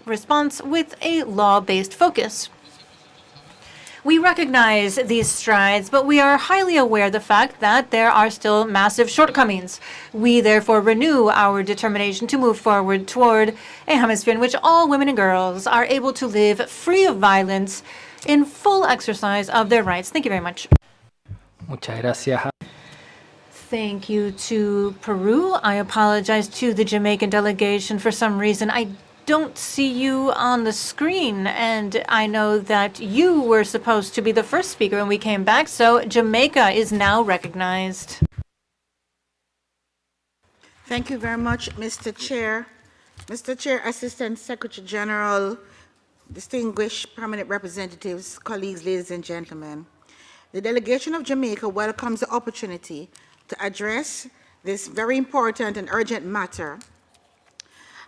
response with a law-based focus. We recognize these strides, but we are highly aware of the fact that there are still massive shortcomings. We therefore renew our determination to move forward toward a hemisphere in which all women and girls are able to live free of violence in full exercise of their rights. Thank you very much. Muchas gracias. Thank you to Peru. I apologize to the Jamaican delegation. For some reason, I don't see you on the screen, and I know that you were supposed to be the first speaker when we came back, so Jamaica is now recognized. Thank you very much, Mr. Chair. Mr. Chair, Assistant Secretary General, distinguished permanent representatives, colleagues, ladies and gentlemen. The delegation of Jamaica welcomes the opportunity to address this very important and urgent matter.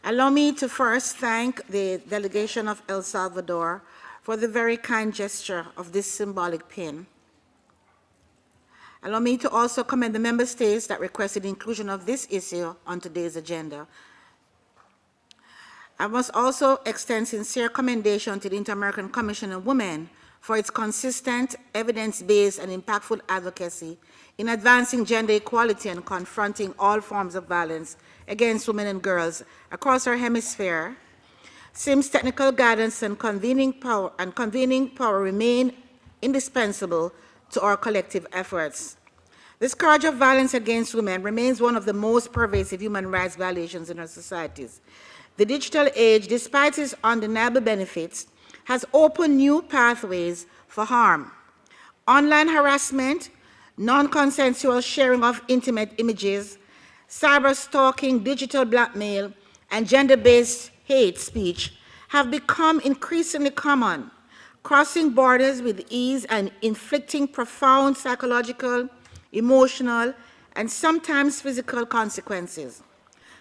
Allow me to first thank the delegation of El Salvador for the very kind gesture of this symbolic pin. Allow me to also commend the member states that requested inclusion of this issue on today's agenda. I must also extend sincere commendation to the Inter-American Commission on Women for its consistent, evidence-based, and impactful advocacy in advancing gender equality and confronting all forms of violence against women and girls across our hemisphere. SIM's technical guidance and convening power remain indispensable to our collective efforts. The scourge of violence against women remains one of the most pervasive human rights violations in our societies. The digital age, despite its undeniable benefits, has opened new pathways for harm. Online harassment, non-consensual sharing of intimate images, cyber stalking, digital blackmail, and gender-based hate speech have become increasingly common, crossing borders with ease and inflicting profound psychological, emotional, and sometimes physical consequences.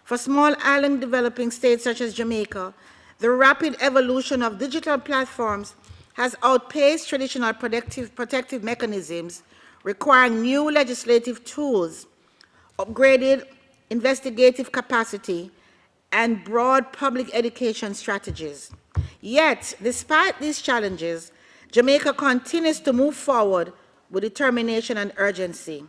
For small island developing states such as Jamaica, the rapid evolution of digital platforms has outpaced traditional protective mechanisms, requiring new legislative tools, upgraded investigative capacity, and broad public education strategies. Yet, despite these challenges, Jamaica continues to move forward with determination and urgency.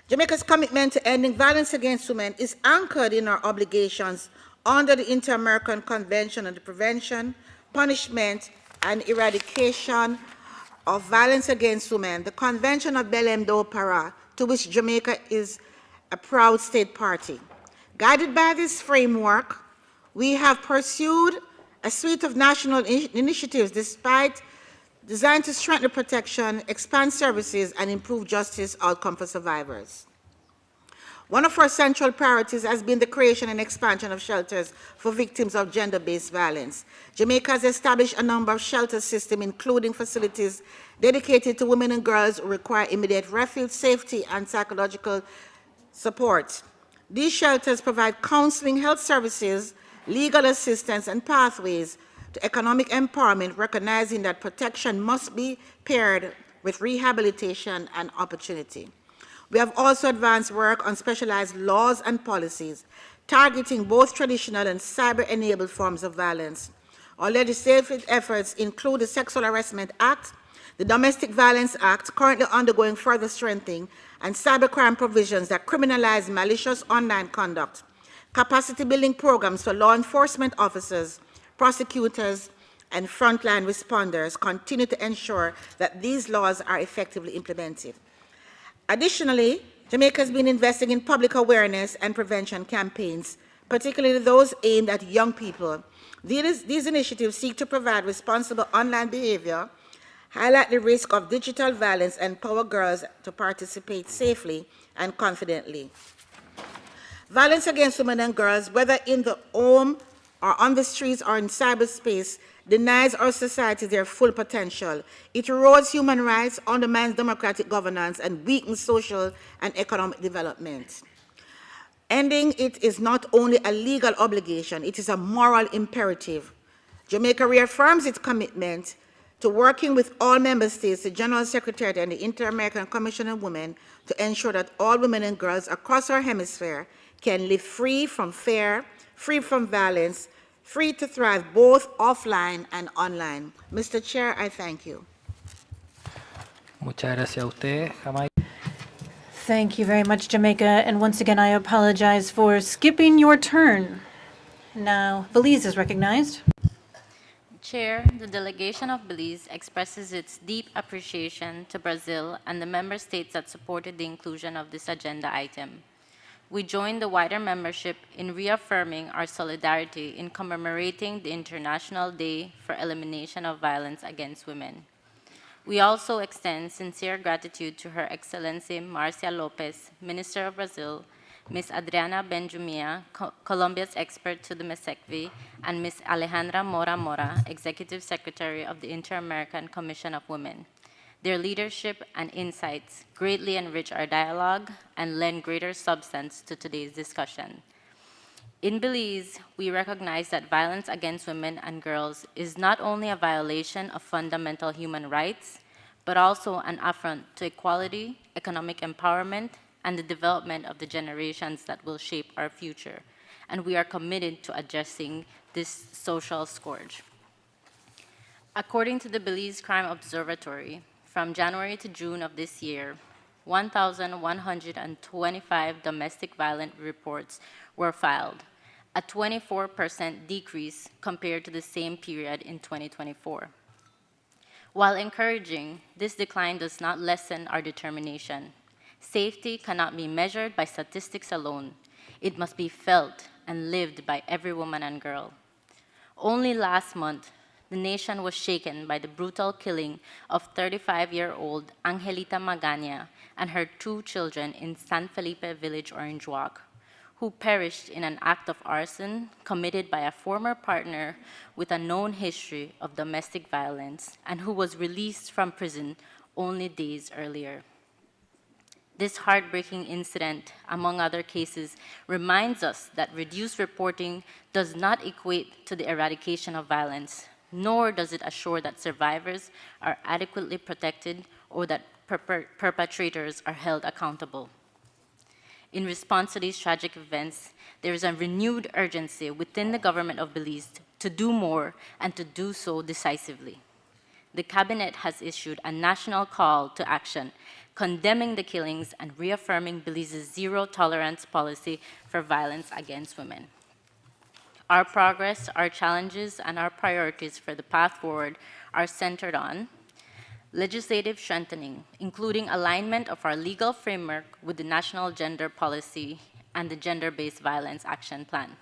Jamaica's commitment to ending violence against women is anchored in our obligations under the Inter-American Convention on the Prevention, Punishment, and Eradication of Violence Against Women, the Convention of Belém do Pará, to which Jamaica is a proud state party. Guided by this framework, we have pursued a suite of national initiatives designed to strengthen protection, expand services, and improve justice outcome for survivors. One of our central priorities has been the creation and expansion of shelters for victims of gender-based violence. Jamaica has established a number of shelter systems, including facilities dedicated to women and girls who require immediate refuge, safety, and psychological support. These shelters provide counseling, health services, legal assistance, and pathways to economic empowerment, recognizing that protection must be paired with rehabilitation and opportunity. We have also advanced work on specialized laws and policies, targeting both traditional and cyber-enabled forms of violence. Our legislative efforts include the Sexual Harassment Act, the Domestic Violence Act, currently undergoing further strengthening, and cybercrime provisions that criminalize malicious online conduct, capacity-building programs for law enforcement officers, prosecutors, and frontline responders continue to ensure that these laws are effectively implemented. Additionally, Jamaica has been investing in public awareness and prevention campaigns, particularly those aimed at young people. These initiatives seek to provide responsible online behavior, highlight the risk of digital violence, and empower girls to participate safely and confidently. Violence against women and girls, whether in the home or on the streets or in cyberspace, denies our society their full potential. It erodes human rights, undermines democratic governance, and weakens social and economic development. Ending it is not only a legal obligation, it is a moral imperative. Jamaica reaffirms its commitment to working with all member states, the General Secretariat, and the Inter-American Commission on Women to ensure that all women and girls across our hemisphere can live free from fear, free from violence, free to thrive both offline and online. Mr. Chair, I thank you. Muchas gracias a usted, Jamaica. Thank you very much, Jamaica. And once again, I apologize for skipping your turn. Now, Belize is recognized. Chair, the delegation of Belize expresses its deep appreciation to Brazil and the member states that supported the inclusion of this agenda item. We join the wider membership in reaffirming our solidarity in commemorating the International Day for Elimination of Violence Against Women. We also extend sincere gratitude to Her Excellency Marcia Lopez, Minister of Brazil, Ms. Adriana Benjumea, Colombia's expert to the MESECVI, and Ms. Alejandra Mora Mora, Executive Secretary of the Inter-American Commission of Women. Their leadership and insights greatly enrich our dialogue and lend greater substance to today's discussion. In Belize, we recognize that violence against women and girls is not only a violation of fundamental human rights, but also an affront to equality, economic empowerment, and the development of the generations that will shape our future. And we are committed to addressing this social scourge. According to the Belize Crime Observatory, from January to June of this year, 1,125 domestic violence reports were filed, a 24% decrease compared to the same period in 2024. While encouraging, this decline does not lessen our determination. Safety cannot be measured by statistics alone. It must be felt and lived by every woman and girl. Only last month, the nation was shaken by the brutal killing of 35-year-old Angelita Magana and her 2 children in San Felipe Village, Orange Walk, who perished in an act of arson committed by a former partner with a known history of domestic violence and who was released from prison only days earlier. This heartbreaking incident, among other cases, reminds us that reduced reporting does not equate to the eradication of violence, nor does it assure that survivors are adequately protected or that perpetrators are held accountable. In response to these tragic events, there is a renewed urgency within the government of Belize to do more and to do so decisively. The Cabinet has issued a national call to action condemning the killings and reaffirming Belize's zero-tolerance policy for violence against women. Our progress, our challenges, and our priorities for the path forward are centered on legislative strengthening, including alignment of our legal framework with the National Gender Policy and the Gender-Based Violence Action Plan.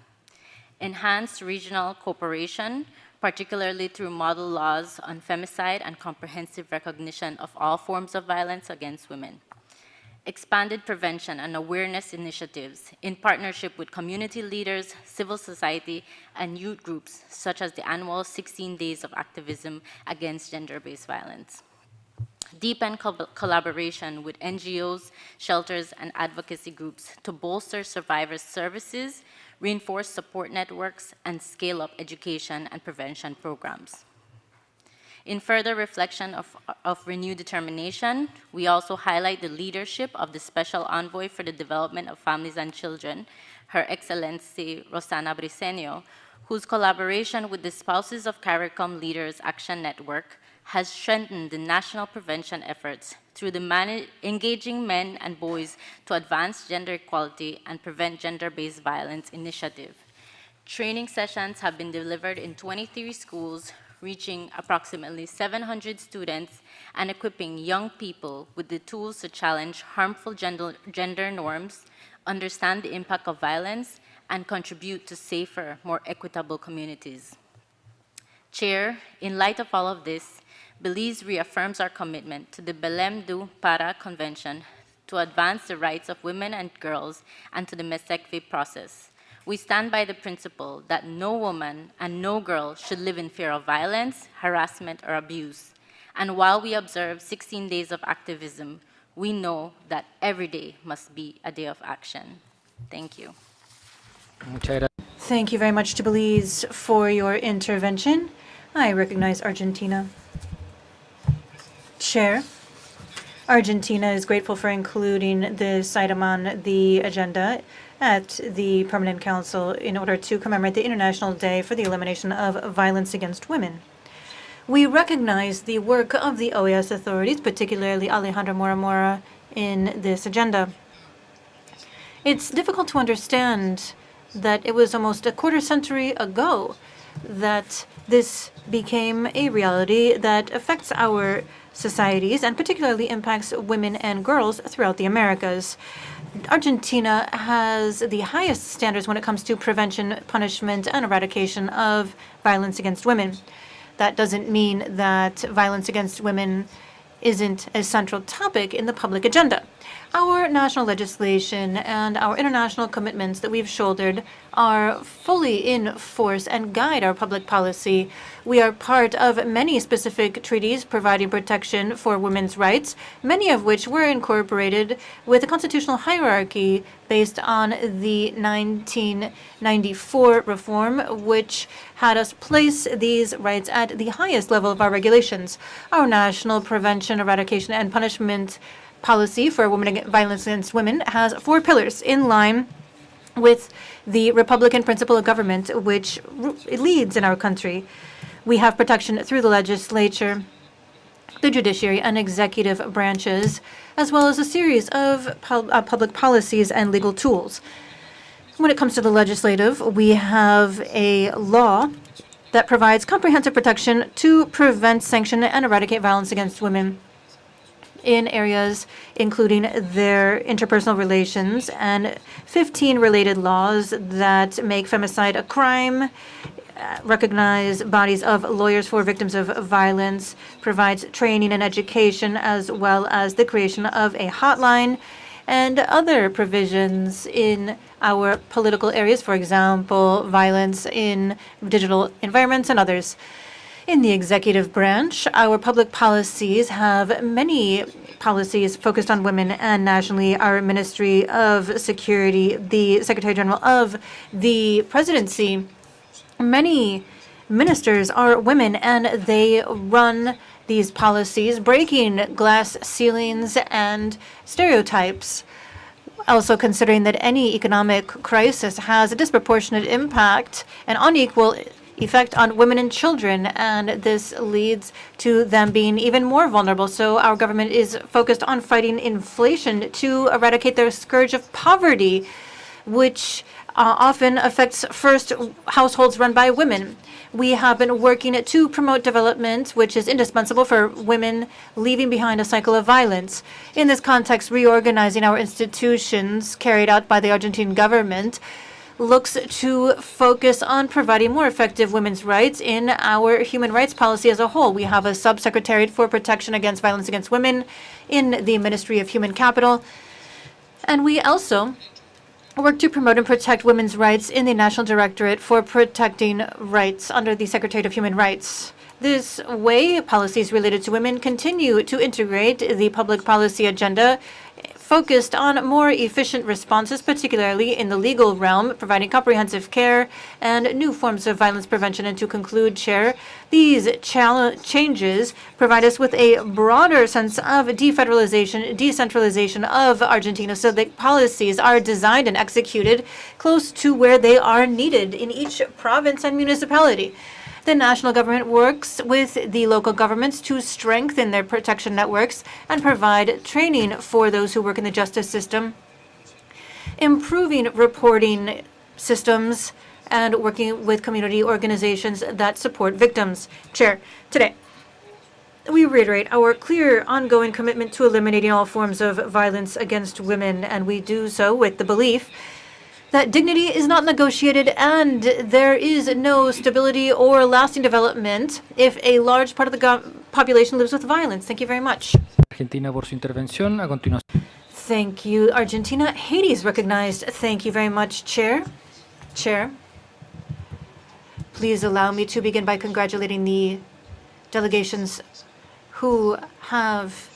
Enhanced regional cooperation, particularly through model laws on femicide and comprehensive recognition of all forms of violence against women. Expanded prevention and awareness initiatives in partnership with community leaders, civil society, and youth groups, such as the annual 16 Days of Activism Against Gender-Based Violence. Deepen collaboration with NGOs, shelters, and advocacy groups to bolster survivors' services, reinforce support networks, and scale up education and prevention programs. In further reflection of renewed determination, we also highlight the leadership of the Special Envoy for the Development of Families and Children, Her Excellency Rosana Briceño, whose collaboration with the Spouses of CARICOM Leaders Action Network has strengthened the national prevention efforts through the Engaging Men and Boys to Advance Gender Equality and Prevent Gender-Based Violence initiative. Training sessions have been delivered in 23 schools, reaching approximately 700 students and equipping young people with the tools to challenge harmful gender norms, understand the impact of violence, and contribute to safer, more equitable communities. Chair, in light of all of this, Belize reaffirms our commitment to the Belém do Pará Convention to advance the rights of women and girls and to the MESECVI process. We stand by the principle that no woman and no girl should live in fear of violence, harassment, or abuse. And while we observe 16 days of activism, we know that every day must be a day of action. Thank you. Muchas gracias. Thank you very much to Belize for your intervention. I recognize Argentina. Chair, Argentina is grateful for including this item on the agenda at the Permanent Council in order to commemorate the International Day for the Elimination of Violence Against Women. We recognize the work of the OAS authorities, particularly Alejandra Mora in this agenda. It's difficult to understand that it was almost a quarter century ago that this became a reality that affects our societies and particularly impacts women and girls throughout the Americas. Argentina has the highest standards when it comes to prevention, punishment, and eradication of violence against women. That doesn't mean that violence against women isn't a central topic in the public agenda. Our national legislation and our international commitments that we've shouldered are fully in force and guide our public policy. We are part of many specific treaties providing protection for women's rights, many of which were incorporated with a constitutional hierarchy based on the 1994 reform, which had us place these rights at the highest level of our regulations. Our national prevention, eradication, and punishment policy for violence against women has 4 pillars in line with the Republican principle of government, which leads in our country. We have protection through the legislature, the judiciary, and executive branches, as well as a series of public policies and legal tools. When it comes to the legislative, we have a law that provides comprehensive protection to prevent, sanction, and eradicate violence against women in areas including their interpersonal relations, and 15 related laws that make femicide a crime, recognize bodies of lawyers for victims of violence, provides training and education, as well as the creation of a hotline, and other provisions in our political areas, for example, violence in digital environments and others. In the executive branch, our public policies have many policies focused on women, and nationally, our Ministry of Security, the Secretary General of the Presidency, many ministers are women, and they run these policies, breaking glass ceilings and stereotypes. Also considering that any economic crisis has a disproportionate impact and unequal effect on women and children, and this leads to them being even more vulnerable. So our government is focused on fighting inflation to eradicate the scourge of poverty, which often affects first households run by women. We have been working to promote development, which is indispensable for women leaving behind a cycle of violence. In this context, reorganizing our institutions carried out by the Argentine government looks to focus on providing more effective women's rights in our human rights policy as a whole. We have a subsecretariat for protection against violence against women in the Ministry of Human Capital. And we also work to promote and protect women's rights in the National Directorate for Protecting Rights under the Secretariat of Human Rights. This way, policies related to women continue to integrate the public policy agenda focused on more efficient responses, particularly in the legal realm, providing comprehensive care and new forms of violence prevention. And to conclude, Chair, these changes provide us with a broader sense of defederalization, decentralization of Argentina, so that policies are designed and executed close to where they are needed in each province and municipality. The national government works with the local governments to strengthen their protection networks and provide training for those who work in the justice system, improving reporting systems, and working with community organizations that support victims. Chair, today, we reiterate our clear ongoing commitment to eliminating all forms of violence against women, and we do so with the belief that dignity is not negotiated and there is no stability or lasting development if a large part of the population lives with violence. Thank you very much. Argentina por su intervención. A continuación. Thank you, Argentina. Haiti is recognized. Thank you very much, Chair. Chair, please allow me to begin by congratulating the delegations who have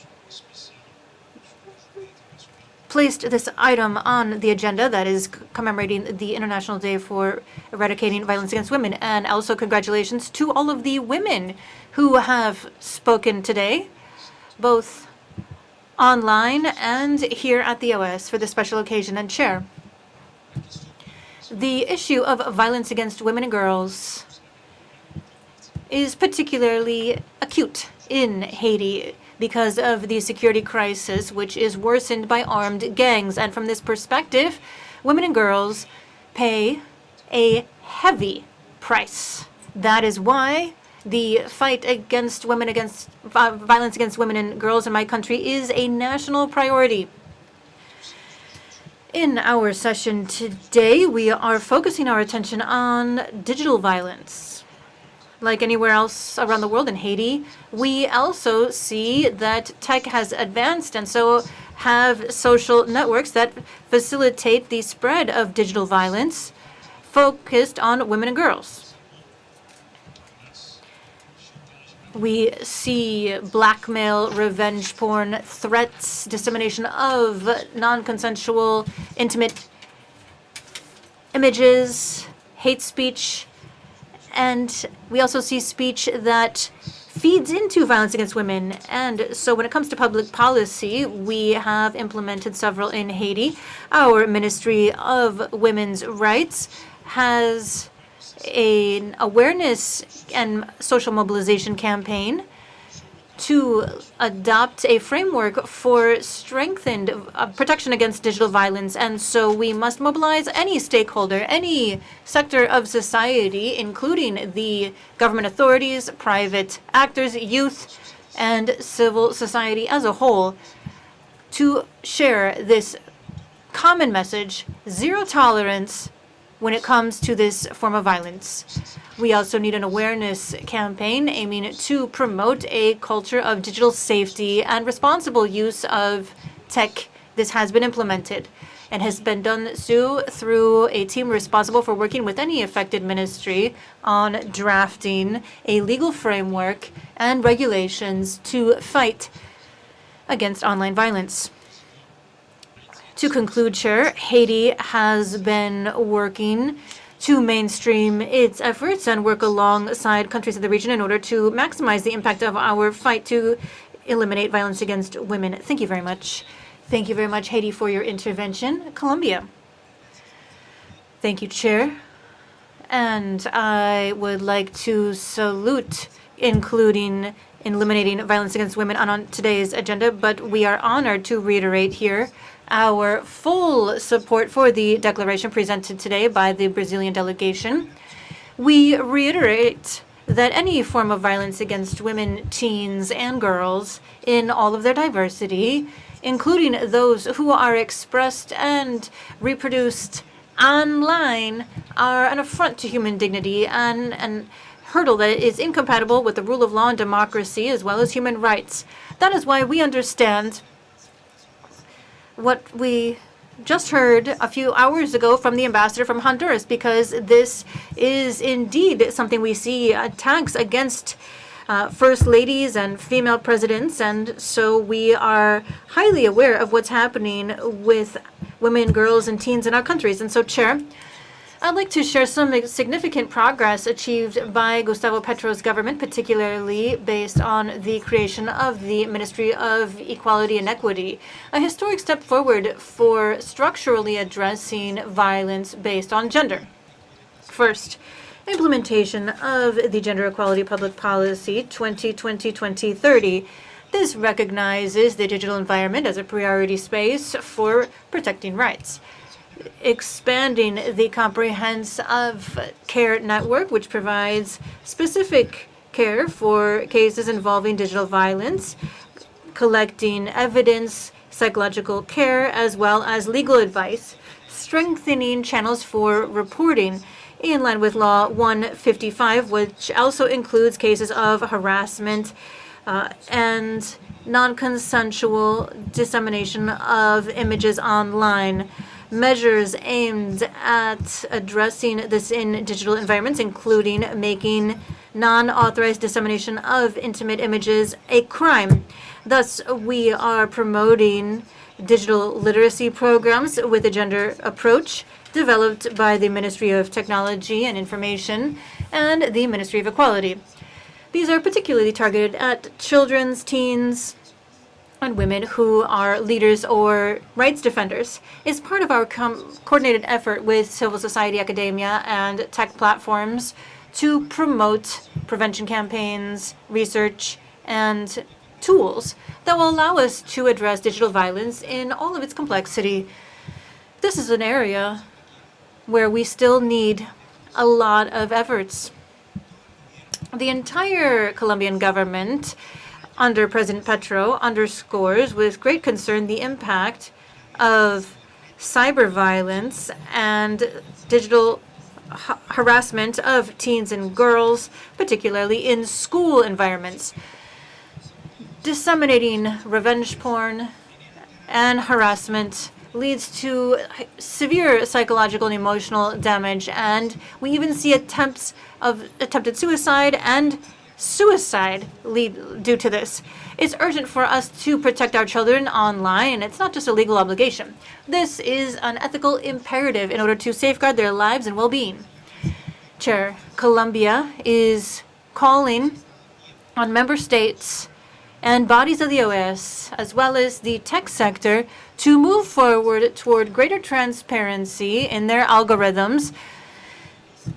placed this item on the agenda, that is commemorating the International Day for Eradicating Violence Against Women. And also congratulations to all of the women who have spoken today, both online and here at the OAS for this special occasion. And Chair, The issue of violence against women and girls is particularly acute in Haiti because of the security crisis, which is worsened by armed gangs. And from this perspective, women and girls pay a heavy price. That is why the fight against violence against women and girls in my country is a national priority. In our session today, we are focusing our attention on digital violence. Like anywhere else around the world, in Haiti, we also see that tech has advanced and so have social networks that facilitate the spread of digital violence focused on women and girls. We see blackmail, revenge porn, threats, dissemination of non-consensual, intimate images, hate speech, and we also see speech that feeds into violence against women. And so when it comes to public policy, we have implemented several in Haiti. Our Ministry of Women's Rights has an awareness and social mobilization campaign to adopt a framework for strengthened protection against digital violence. And so we must mobilize any stakeholder, any sector of society, including the government authorities, private actors, youth, and civil society as a whole, to share this common message: zero tolerance when it comes to this form of violence. We also need an awareness campaign aiming to promote a culture of digital safety and responsible use of tech. This has been implemented and has been done so through a team responsible for working with any affected ministry on drafting a legal framework and regulations to fight against online violence. To conclude, Chair, Haiti has been working to mainstream its efforts and work alongside countries of the region in order to maximize the impact of our fight to eliminate violence against women. Thank you very much. Thank you very much, Haiti, for your intervention. Colombia. Thank you, Chair. And I would like to salute including eliminating violence against women on today's agenda, but we are honored to reiterate here our full support for the declaration presented today by the Brazilian delegation. We reiterate that any form of violence against women, teens, and girls in all of their diversity, including those who are expressed and reproduced online, are an affront to human dignity and an hurdle that is incompatible with the rule of law and democracy, as well as human rights. That is why we understand what we just heard a few hours ago from the ambassador from Honduras, because this is indeed something we see, attacks against first ladies and female presidents, and so we are highly aware of what's happening with women, girls, and teens in our countries. And so, Chair, I'd like to share some significant progress achieved by Gustavo Petro's government, particularly based on the creation of the Ministry of Equality and Equity, a historic step forward for structurally addressing violence based on gender. First, implementation of the Gender Equality Public Policy 2020-2030. This recognizes the digital environment as a priority space for protecting rights. Expanding the comprehensive care network, which provides specific care for cases involving digital violence, collecting evidence, psychological care, as well as legal advice, strengthening channels for reporting in line with Law 155, which also includes cases of harassment and non-consensual dissemination of images online. Measures aimed at addressing this in digital environments, including making non-authorized dissemination of intimate images a crime. Thus, we are promoting digital literacy programs with a gender approach developed by the Ministry of Technology and Information and the Ministry of Equality. These are particularly targeted at children's, teens, and women who are leaders or rights defenders is part of our coordinated effort with civil society, academia, and tech platforms to promote prevention campaigns, research, and tools that will allow us to address digital violence in all of its complexity. This is an area where we still need a lot of efforts. The entire Colombian government, under President Petro, underscores with great concern the impact of cyber violence and digital harassment of teens and girls, particularly in school environments. Disseminating revenge porn and harassment leads to severe psychological and emotional damage, and we even see attempts of attempted suicide and suicide lead due to this. It's urgent for us to protect our children online. It's not just a legal obligation. This is an ethical imperative in order to safeguard their lives and well-being. Chair, Colombia is calling on member states and bodies of the OAS, as well as the tech sector, to move forward toward greater transparency in their algorithms,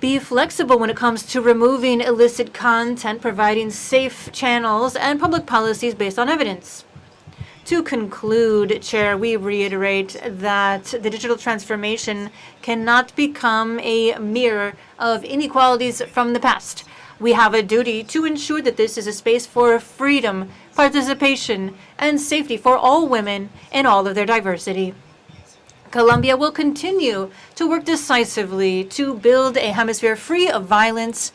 be flexible when it comes to removing illicit content, providing safe channels, and public policies based on evidence. To conclude, Chair, we reiterate that the digital transformation cannot become a mirror of inequalities from the past. We have a duty to ensure that this is a space for freedom, participation, and safety for all women in all of their diversity. Colombia will continue to work decisively to build a hemisphere free of violence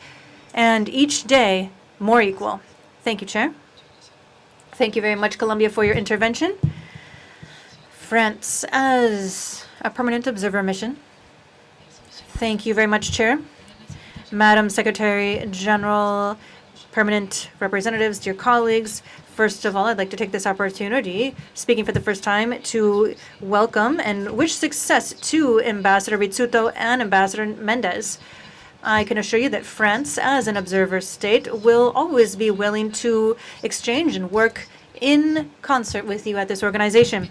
and each day more equal. Thank you, Chair. Thank you very much, Colombia, for your intervention. France, as a permanent observer mission. Thank you very much, Chair. Madam Secretary General, permanent representatives, dear colleagues, first of all, I'd like to take this opportunity, speaking for the first time, to welcome and wish success to Ambassador Rizzuto and Ambassador Mendez. I can assure you that France, as an observer state, will always be willing to exchange and work in concert with you at this organization.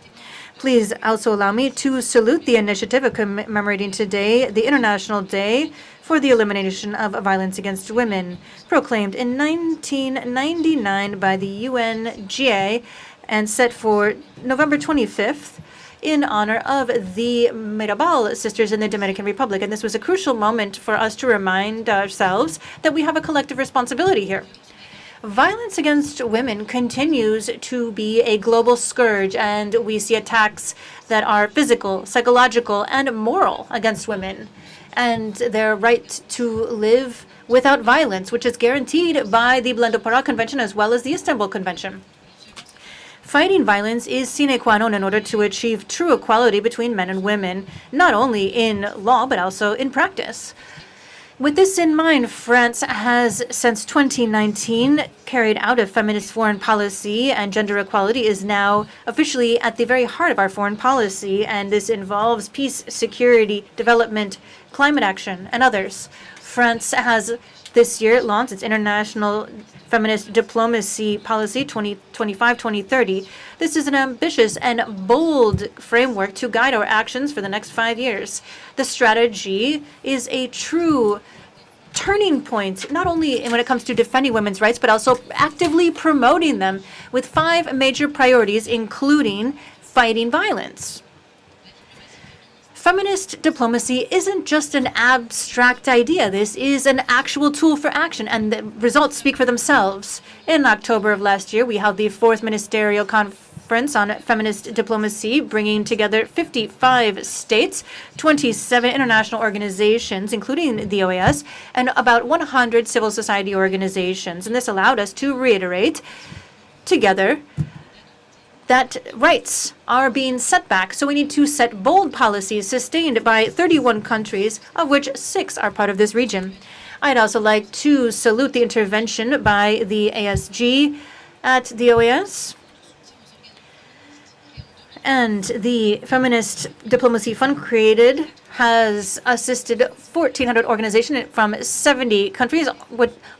Please also allow me to salute the initiative of commemorating today the International Day for the Elimination of Violence Against Women, proclaimed in 1999 by the UNGA and set for November 25th in honor of the Mirabal sisters in the Dominican Republic. And this was a crucial moment for us to remind ourselves that we have a collective responsibility here. Violence against women continues to be a global scourge, and we see attacks that are physical, psychological, and moral against women, and their right to live without violence, which is guaranteed by the Blendo Pará Convention as well as the Istanbul Convention. Fighting violence is sine qua non in order to achieve true equality between men and women, not only in law but also in practice. With this in mind, France has, since 2019, carried out a feminist foreign policy, and gender equality is now officially at the very heart of our foreign policy, and this involves peace, security, development, climate action, and others. France has this year launched its International Feminist Diplomacy Policy 2025-2030. This is an ambitious and bold framework to guide our actions for the next 5 years. The strategy is a true turning point, not only when it comes to defending women's rights, but also actively promoting them with 5 major priorities, including fighting violence. Feminist diplomacy isn't just an abstract idea. This is an actual tool for action, and the results speak for themselves. In October of last year, we held the 4th Ministerial Conference on Feminist Diplomacy, bringing together 55 states, 27 international organizations, including the OAS, and about 100 civil society organizations. And this allowed us to reiterate together that rights are being set back, so we need to set bold policies sustained by 31 countries, of which 6 are part of this region. I'd also like to salute the intervention by the ASG at the OAS and the Feminist Diplomacy Fund created has assisted 1,400 organizations from 70 countries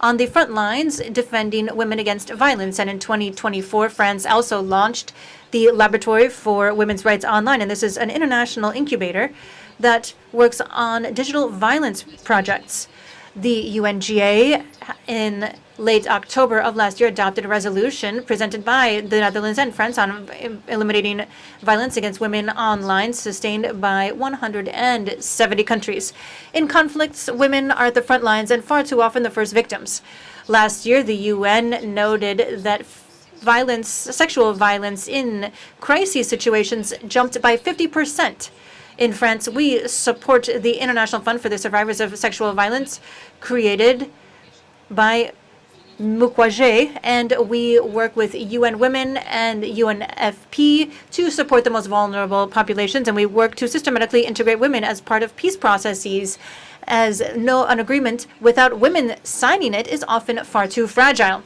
on the front lines defending women against violence. And in 2024, France also launched the Laboratory for Women's Rights Online. And this is an international incubator that works on digital violence projects. The UNGA, in late October of last year, adopted a resolution presented by the Netherlands and France on eliminating violence against women online, sustained by 170 countries. In conflicts, women are at the front lines and far too often the first victims. Last year, the UN noted that sexual violence in crisis situations jumped by 50%. In France, we support the International Fund for the Survivors of Sexual Violence, created by Mukwege, and we work with UN Women and UNFP to support the most vulnerable populations, and we work to systematically integrate women as part of peace processes, as an agreement without women signing it is often far too fragile.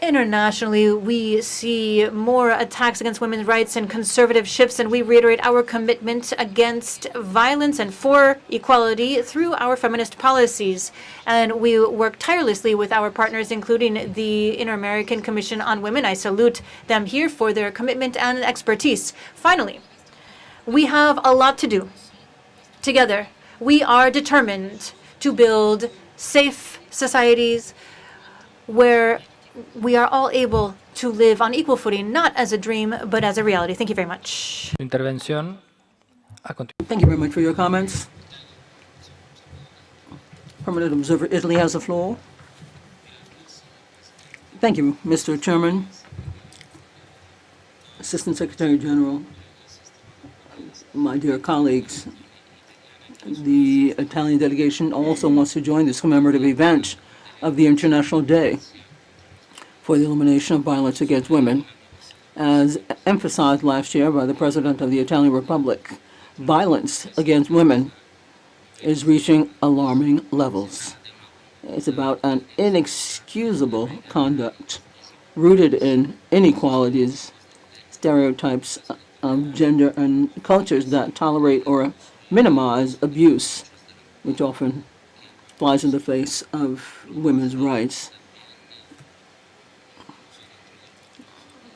Internationally, we see more attacks against women's rights and conservative shifts, and we reiterate our commitment against violence and for equality through our feminist policies. And we work tirelessly with our partners, including the Inter-American Commission on Women. I salute them here for their commitment and expertise. Finally, we have a lot to do. Together, we are determined to build safe societies where we are all able to live on equal footing, not as a dream, but as a reality. Thank you very much. Intervención. Thank you very much for your comments. Permanent Observer Italy has the floor. Thank you, Mr. Chairman. Assistant Secretary General, my dear colleagues, the Italian delegation also wants to join this commemorative event of the International Day for the Elimination of Violence Against Women. As emphasized last year by the President of the Italian Republic, violence against women is reaching alarming levels. It's about an inexcusable conduct rooted in inequalities, stereotypes of gender, and cultures that tolerate or minimize abuse, which often flies in the face of women's rights.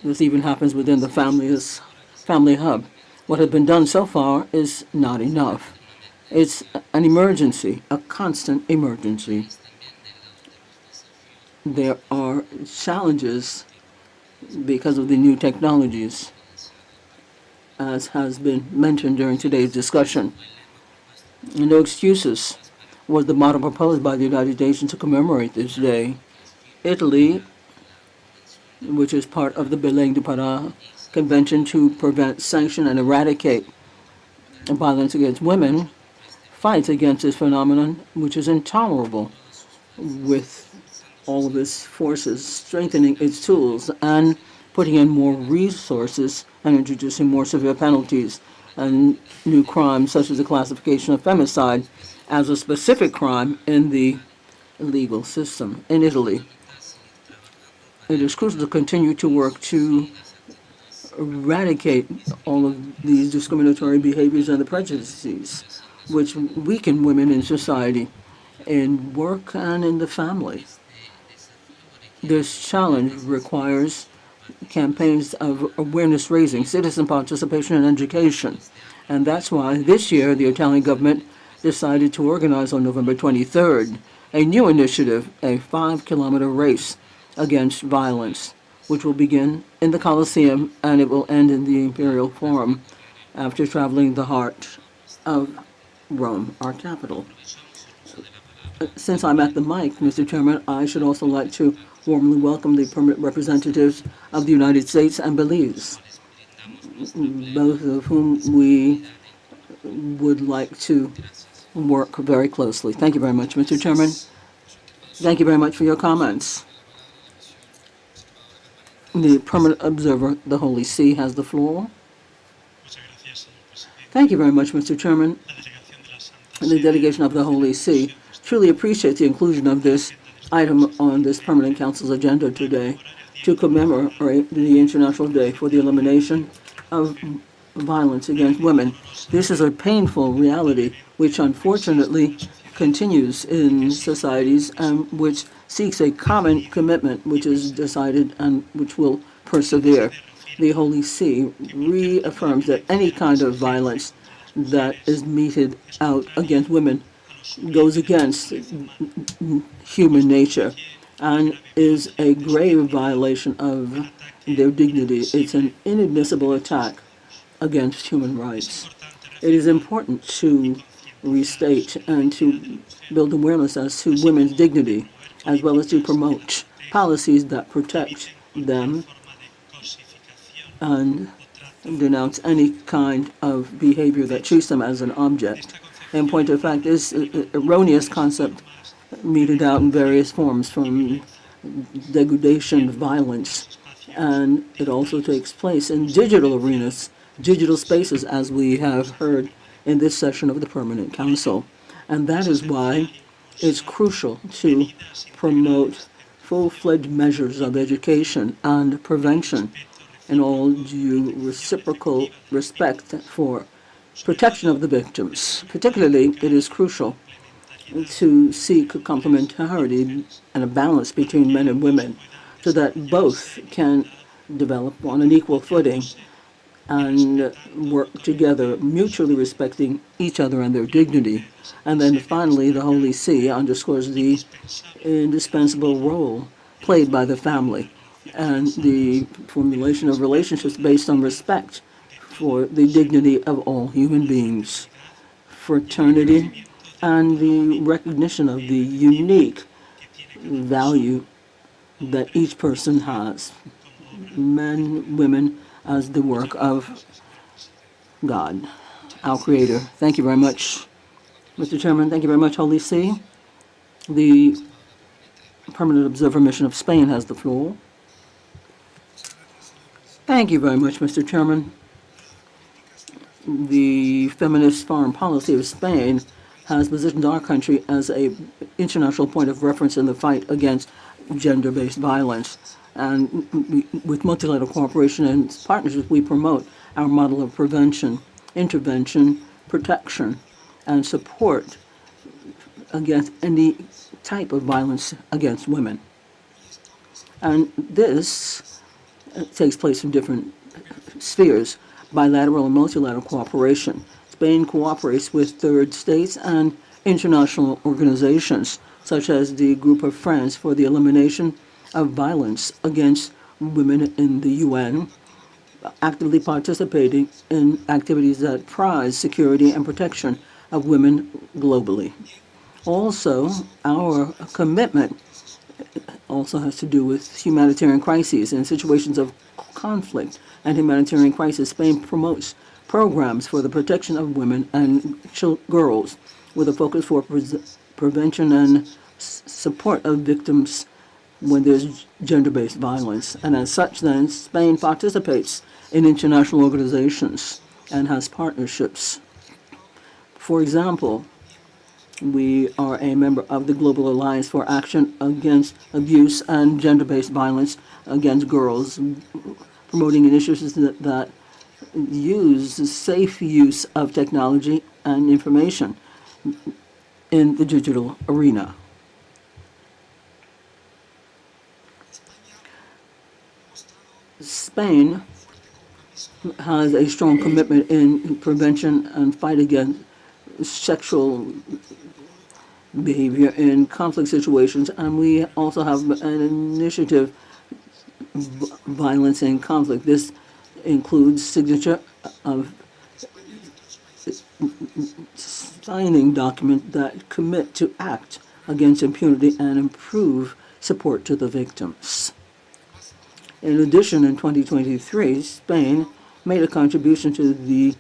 This even happens within the family hub. What has been done so far is not enough. It's an emergency, a constant emergency. There are challenges because of the new technologies, as has been mentioned during today's discussion. No excuses was the motto proposed by the United Nations to commemorate this day. Italy, which is part of the Belém do Pará Convention to prevent, sanction, and eradicate violence against women, fights against this phenomenon, which is intolerable, with all of its forces strengthening its tools and putting in more resources and introducing more severe penalties and new crimes, such as the classification of femicide as a specific crime in the legal system in Italy. It is crucial to continue to work to eradicate all of these discriminatory behaviors and the prejudices which weaken women in society, in work and in the family. This challenge requires campaigns of awareness raising, citizen participation, and education. And that's why this year the Italian government decided to organize on November 23rd a new initiative, a 5-kilometer race against violence, which will begin in the Colosseum and it will end in the Imperial Forum after traveling the heart of Rome, our capital. Since I'm at the mic, Mr. Chairman, I should also like to warmly welcome the permanent representatives of the United States and Belize, both of whom we would like to work very closely. Thank you very much, Mr. Chairman. Thank you very much for your comments. The permanent observer, the Holy See, has the floor. Thank you very much, Mr. Chairman. The delegation of the Holy See truly appreciates the inclusion of this item on this Permanent Council's agenda today to commemorate the International Day for the Elimination of violence against women. This is a painful reality which unfortunately continues in societies and which seeks a common commitment which is decided and which will persevere. The Holy See reaffirms that any kind of violence that is meted out against women goes against human nature and is a grave violation of their dignity. It's an inadmissible attack against human rights. It is important to restate and to build awareness as to women's dignity, as well as to promote policies that protect them and denounce any kind of behavior that treats them as an object. In point of fact, this erroneous concept meted out in various forms, from degradation, violence, and it also takes place in digital arenas, digital spaces, as we have heard in this session of the Permanent Council. And that is why it's crucial to promote full-fledged measures of education and prevention in all due reciprocal respect for protection of the victims. Particularly, it is crucial to seek complementarity and a balance between men and women so that both can develop on an equal footing and work together, mutually respecting each other and their dignity. And then finally, the Holy See underscores the indispensable role played by the family and the formulation of relationships based on respect for the dignity of all human beings, fraternity, and the recognition of the unique value that each person has, men, women, as the work of God, our Creator. Thank you very much, Mr. Chairman. Thank you very much, Holy See. The Permanent Observer Mission of Spain has the floor. Thank you very much, Mr. Chairman. The feminist foreign policy of Spain has positioned our country as an international point of reference in the fight against gender-based violence. And with multilateral cooperation and partnerships, we promote our model of prevention, intervention, protection, and support against any type of violence against women. And this takes place in different spheres: bilateral and multilateral cooperation. Spain cooperates with third states and international organizations, such as the Group of Friends for the Elimination of Violence Against Women in the UN, actively participating in activities that prize security and protection of women globally. Also, our commitment also has to do with humanitarian crises. In situations of conflict and humanitarian crisis, Spain promotes programs for the protection of women and girls with a focus for prevention and support of victims when there's gender-based violence. And as such, then, Spain participates in international organizations and has partnerships. For example, we are a member of the Global Alliance for Action Against Abuse and Gender-Based Violence Against Girls, promoting initiatives that use safe use of technology and information in the digital arena. Spain has a strong commitment in prevention and fight against sexual behavior in conflict situations, and we also have an initiative, Violence in Conflict. This includes signature of signing documents that commit to act against impunity and improve support to the victims. In addition, in 2023, Spain made a contribution to the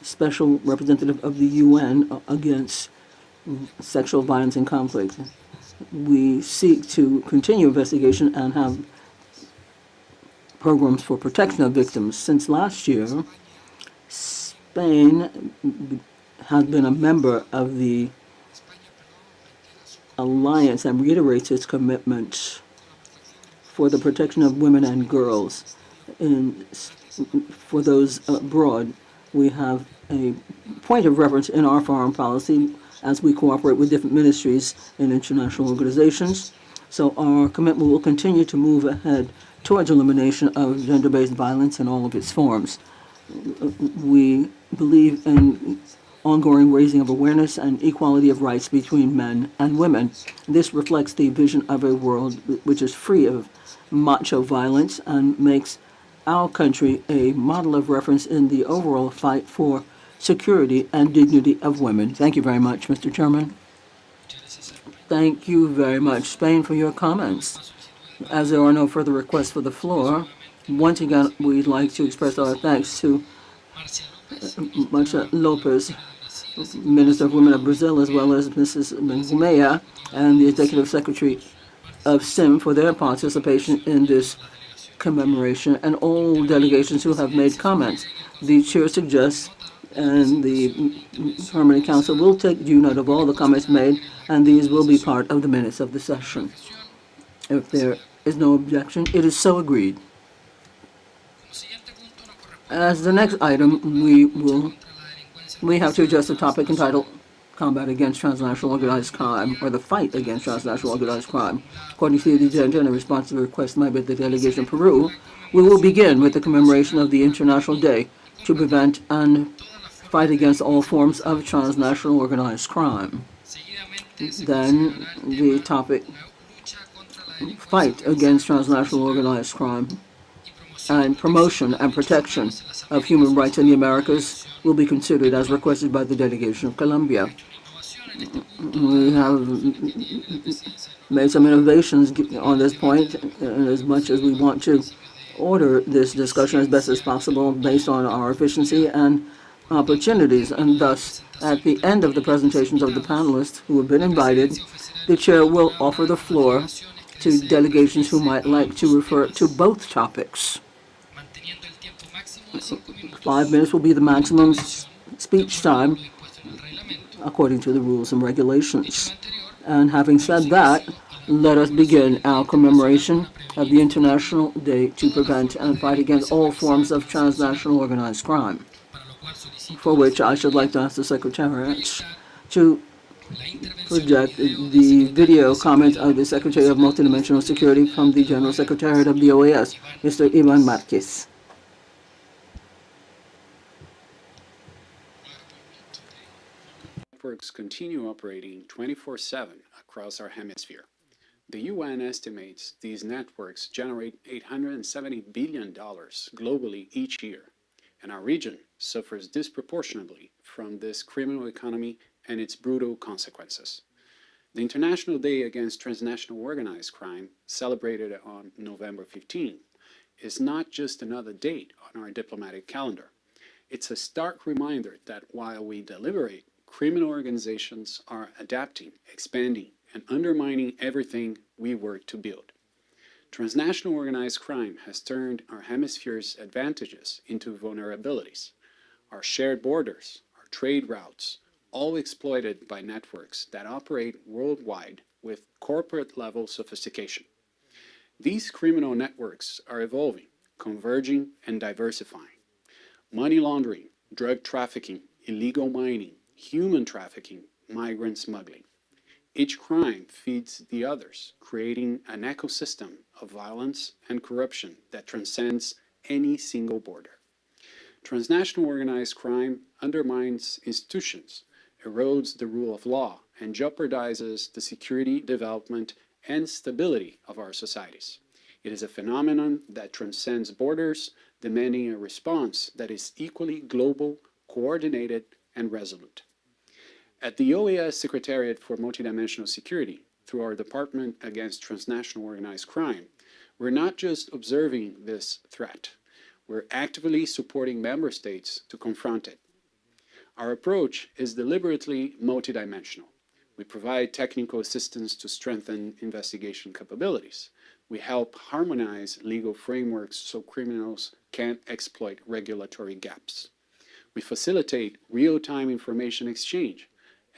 Special Representative of the UN against sexual violence and conflict. We seek to continue investigation and have programs for protection of victims. Since last year, Spain has been a member of the alliance and reiterates its commitment for the protection of women and girls for those abroad We have a point of reference in our foreign policy as we cooperate with different ministries and international organizations. So our commitment will continue to move ahead towards elimination of gender-based violence in all of its forms. We believe in ongoing raising of awareness and equality of rights between men and women. This reflects the vision of a world which is free of macho violence and makes our country a model of reference in the overall fight for security and dignity of women. Thank you very much, Mr. Chairman. Thank you very much, Spain, for your comments. As there are no further requests for the floor, once again, we'd like to express our thanks to Marcia Lopez, Minister of Women of Brazil, as well as Mrs. Benjumea and the Executive Secretary of SIM for their participation in this commemoration, and all delegations who have made comments. The chair suggests, and the Permanent Council will take due note of all the comments made, and these will be part of the minutes of the session. If there is no objection, it is so agreed. As the next item, we have to address the topic entitled Combat Against Transnational Organized Crime, or the Fight Against Transnational Organized Crime. According to the agenda and in response to the request made by the delegation of Peru, we will begin with the commemoration of the International Day to prevent and fight against all forms of transnational organized crime. Then the topic Fight Against Transnational Organized Crime and Promotion and Protection of Human Rights in the Americas will be considered as requested by the delegation of Colombia. We have made some innovations on this point, and as much as we want to order this discussion as best as possible based on our efficiency and opportunities, and thus, at the end of the presentations of the panelists who have been invited, the chair will offer the floor to delegations who might like to refer to both topics. 5 minutes will be the maximum speech time according to the rules and regulations. And having said that, let us begin our commemoration of the International Day to prevent and fight against all forms of transnational organized crime, for which I should like to ask the Secretariat to project the video comment of the Secretary of Multidimensional Security from the General Secretariat of the OAS, Mr. Ivan Marquez. Networks continue operating 24/7 across our hemisphere. The UN estimates these networks generate $870 billion globally each year, and our region suffers disproportionately from this criminal economy and its brutal consequences. The International Day Against Transnational Organized Crime, celebrated on November 15, is not just another date on our diplomatic calendar. It's a stark reminder that while we deliberate, criminal organizations are adapting, expanding, and undermining everything we work to build. Transnational organized crime has turned our hemisphere's advantages into vulnerabilities. Our shared borders, our trade routes, all exploited by networks that operate worldwide with corporate-level sophistication. These criminal networks are evolving, converging, and diversifying. Money laundering, drug trafficking, illegal mining, human trafficking, migrant smuggling. Each crime feeds the others, creating an ecosystem of violence and corruption that transcends any single border. Transnational organized crime undermines institutions, erodes the rule of law, and jeopardizes the security, development, and stability of our societies. It is a phenomenon that transcends borders, demanding a response that is equally global, coordinated, and resolute. At the OAS Secretariat for Multidimensional Security, through our Department Against Transnational Organized Crime, we're not just observing this threat, we're actively supporting member states to confront it. Our approach is deliberately multidimensional. We provide technical assistance to strengthen investigation capabilities. We help harmonize legal frameworks so criminals can't exploit regulatory gaps. We facilitate real-time information exchange,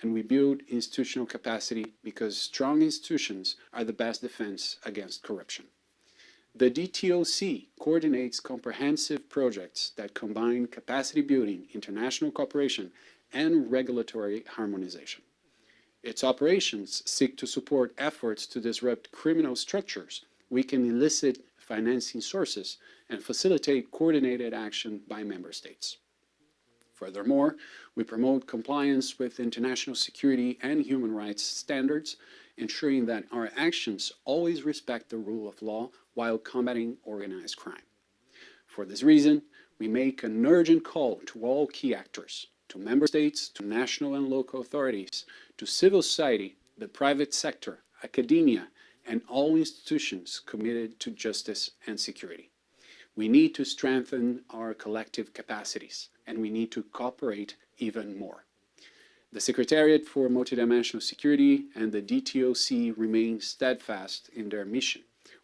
and we build institutional capacity because strong institutions are the best defense against corruption. The DTOC coordinates comprehensive projects that combine capacity building, international cooperation, and regulatory harmonization. Its operations seek to support efforts to disrupt criminal structures, weaken illicit financing sources, and facilitate coordinated action by member states. Furthermore, we promote compliance with international security and human rights standards, ensuring that our actions always respect the rule of law while combating organized crime. For this reason, we make an urgent call to all key actors, to member states, to national and local authorities, to civil society, the private sector, academia, and all institutions committed to justice and security. We need to strengthen our collective capacities, and we need to cooperate even more. The Secretariat for Multidimensional Security and the DTOC remain steadfast in their mission,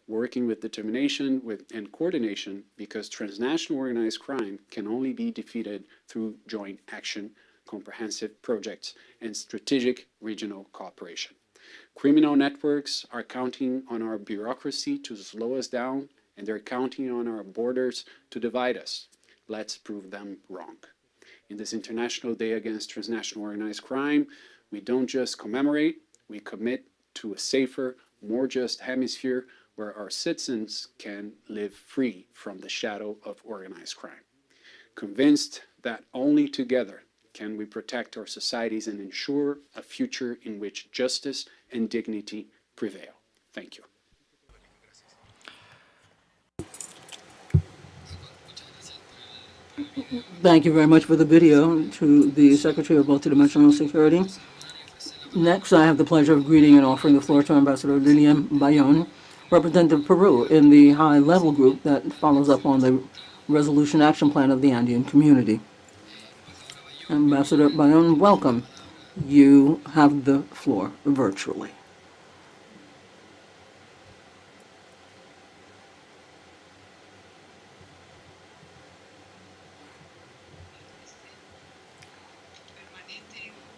working with determination and coordination, because transnational organized crime can only be defeated through joint action, comprehensive projects, and strategic regional cooperation. Criminal networks are counting on our bureaucracy to slow us down, and they're counting on our borders to divide us. Let's prove them wrong. In this International Day Against Transnational Organized Crime, we don't just commemorate, we commit to a safer, more just hemisphere where our citizens can live free from the shadow of organized crime. Convinced that only together can we protect our societies and ensure a future in which justice and dignity prevail. Thank you. Thank you very much for the video to the Secretary of Multidimensional Security. Next, I have the pleasure of greeting and offering the floor to Ambassador Lilian Bayon, representative of Peru in the high-level group that follows up on the Resolution Action Plan of the Andean Community. Ambassador Bayon, welcome. You have the floor virtually.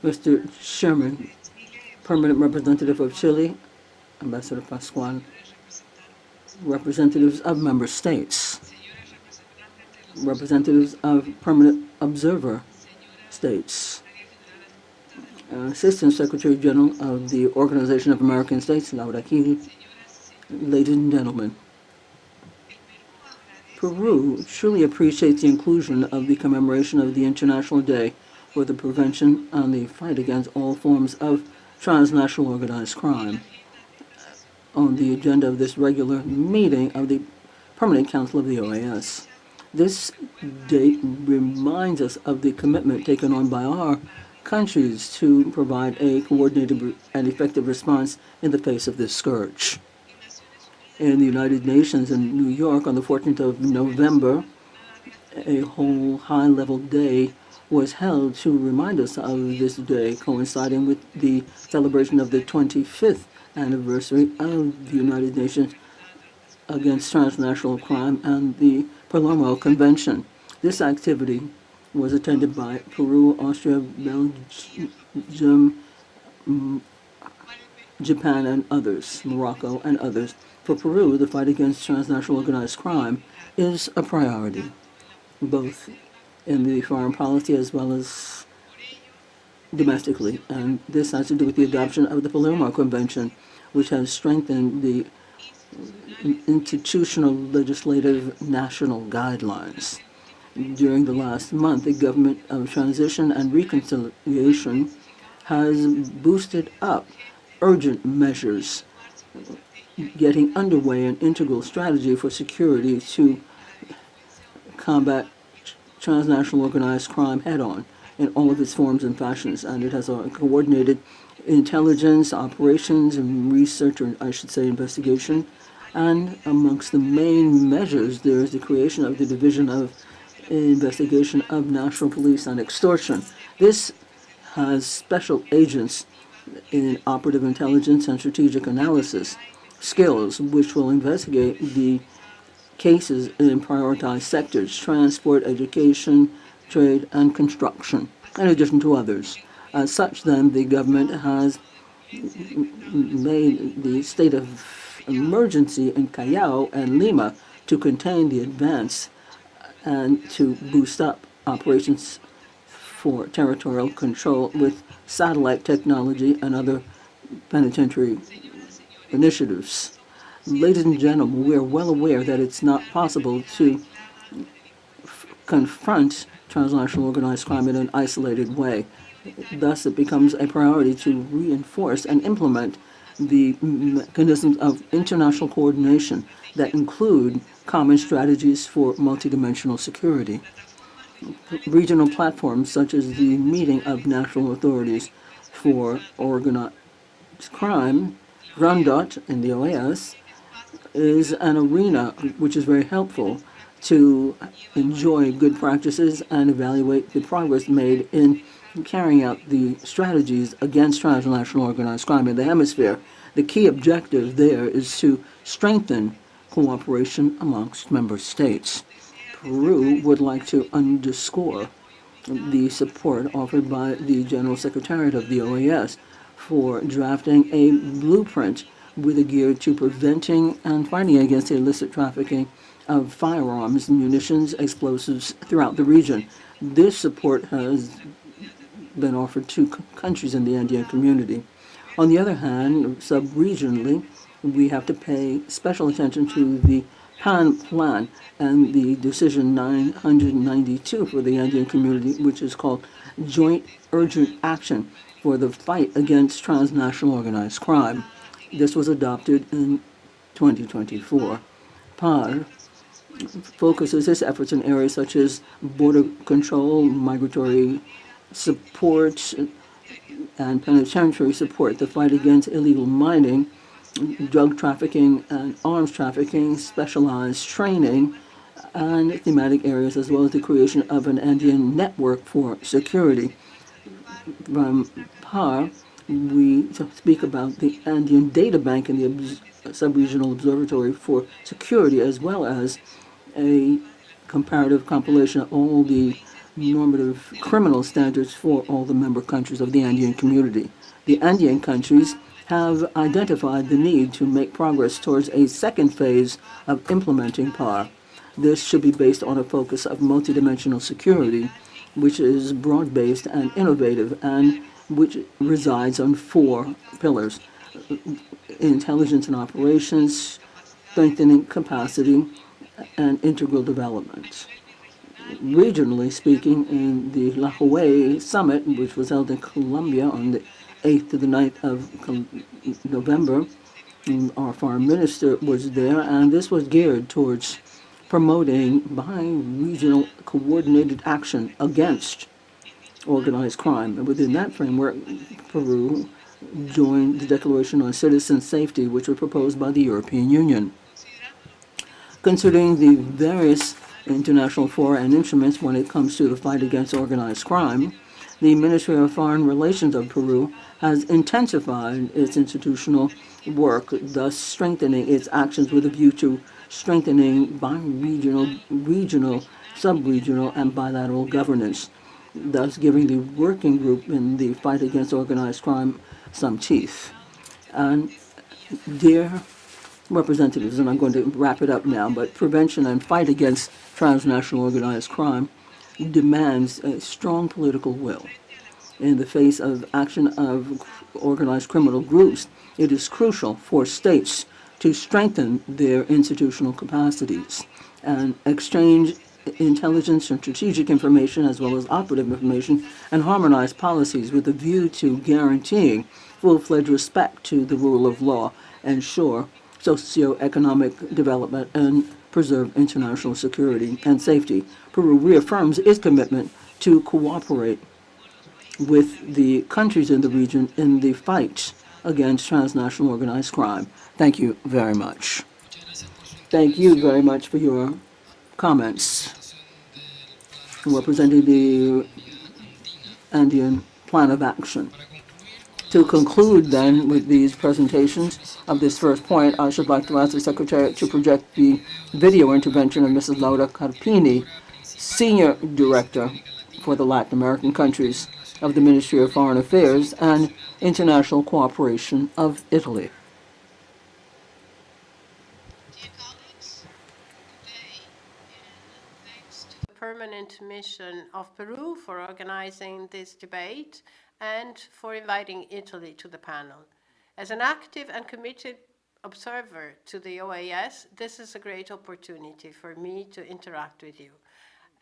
Mr. Chairman, Permanent Representative of Chile, Ambassador Pascual, representatives of member states, representatives of permanent observer states, Assistant Secretary General of the Organization of American States, Laura Key, ladies and gentlemen. Peru truly appreciates the inclusion of the commemoration of the International Day for the Prevention and the Fight Against All Forms of Transnational Organized Crime on the agenda of this regular meeting of the Permanent Council of the OAS. This date reminds us of the commitment taken on by our countries to provide a coordinated and effective response in the face of this scourge. In the United Nations in New York on the 14th of November, a whole high-level day was held to remind us of this day, coinciding with the celebration of the 25th anniversary of the United Nations Against Transnational Crime and the Palermo Convention. This activity was attended by Peru, Austria, Belgium, Japan, and others, Morocco, and others. For Peru, the fight against transnational organized crime is a priority, both in the foreign policy as well as domestically. And this has to do with the adoption of the Palermo Convention, which has strengthened the institutional legislative national guidelines. During the last month, the Government of Transition and Reconciliation has boosted up urgent measures, getting underway an integral strategy for security to combat transnational organized crime head-on in all of its forms and fashions. And it has coordinated intelligence, operations, and research, or I should say investigation. And amongst the main measures, there is the creation of the Division of Investigation of National Police and Extortion. This has special agents in operative intelligence and strategic analysis skills, which will investigate the cases in prioritized sectors: transport, education, trade, and construction, in addition to others. As such, then, the government has made the state of emergency in Callao and Lima to contain the advance and to boost up operations for territorial control with satellite technology and other penitentiary initiatives. Ladies and gentlemen, we are well aware that it's not possible to confront transnational organized crime in an isolated way. Thus, it becomes a priority to reinforce and implement the mechanisms of international coordination that include common strategies for multidimensional security. Regional platforms such as the Meeting of National Authorities for Organized Crime, RUNDOT in the OAS, is an arena which is very helpful to enjoy good practices and evaluate the progress made in carrying out the strategies against transnational organized crime in the hemisphere. The key objective there is to strengthen cooperation amongst member states. Peru would like to underscore the support offered by the General Secretariat of the OAS for drafting a blueprint with a gear to preventing and fighting against the illicit trafficking of firearms, munitions, explosives throughout the region. This support has been offered to countries in the Andean community. On the other hand, sub-regionally, we have to pay special attention to the PAN plan and the decision 992 for the Andean community, which is called Joint Urgent Action for the Fight Against Transnational Organized Crime. This was adopted in 2024. PAR focuses its efforts in areas such as border control, migratory support, and penitentiary support, the fight against illegal mining, drug trafficking and arms trafficking, specialized training, and thematic areas, as well as the creation of an Andean network for security. From PAR, we speak about the Andean Data Bank and the Sub-Regional Observatory for Security, as well as a comparative compilation of all the normative criminal standards for all the member countries of the Andean community. The Andean countries have identified the need to make progress towards a second phase of implementing PAR. This should be based on a focus of multidimensional security, which is broad-based and innovative, and which resides on 4 pillars: intelligence and operations, strengthening capacity, and integral development. Regionally speaking, in the La Hawaii Summit, which was held in Colombia on the 8th to the 9th of November, our foreign minister was there, and this was geared towards promoting bi-regional coordinated action against organized crime. And within that framework, Peru joined the Declaration on Citizen Safety, which was proposed by the European Union. Considering the various international fora and instruments when it comes to the fight against organized crime, the Ministry of Foreign Relations of Peru has intensified its institutional work, thus strengthening its actions with a view to strengthening bi-regional, regional, sub-regional, and bilateral governance, thus giving the working group in the fight against organized crime some teeth. And dear representatives, and I'm going to wrap it up now, but prevention and fight against transnational organized crime demands a strong political will. In the face of action of organized criminal groups, it is crucial for states to strengthen their institutional capacities and exchange intelligence and strategic information as well as operative information and harmonize policies with a view to guaranteeing full-fledged respect to the rule of law, ensure socioeconomic development, and preserve international security and safety. Peru reaffirms its commitment to cooperate with the countries in the region in the fight against transnational organized crime. Thank you very much. Thank you very much for your comments. Representing the Andean Plan of Action. To conclude then with these presentations of this first point, I should like to ask the Secretary to project the video intervention of Mrs. Laura Carpini, Senior Director for the Latin American countries of the Ministry of Foreign Affairs and International Cooperation of Italy. Permanent Mission of Peru for organizing this debate and for inviting Italy to the panel. As an active and committed observer to the OAS, this is a great opportunity for me to interact with you.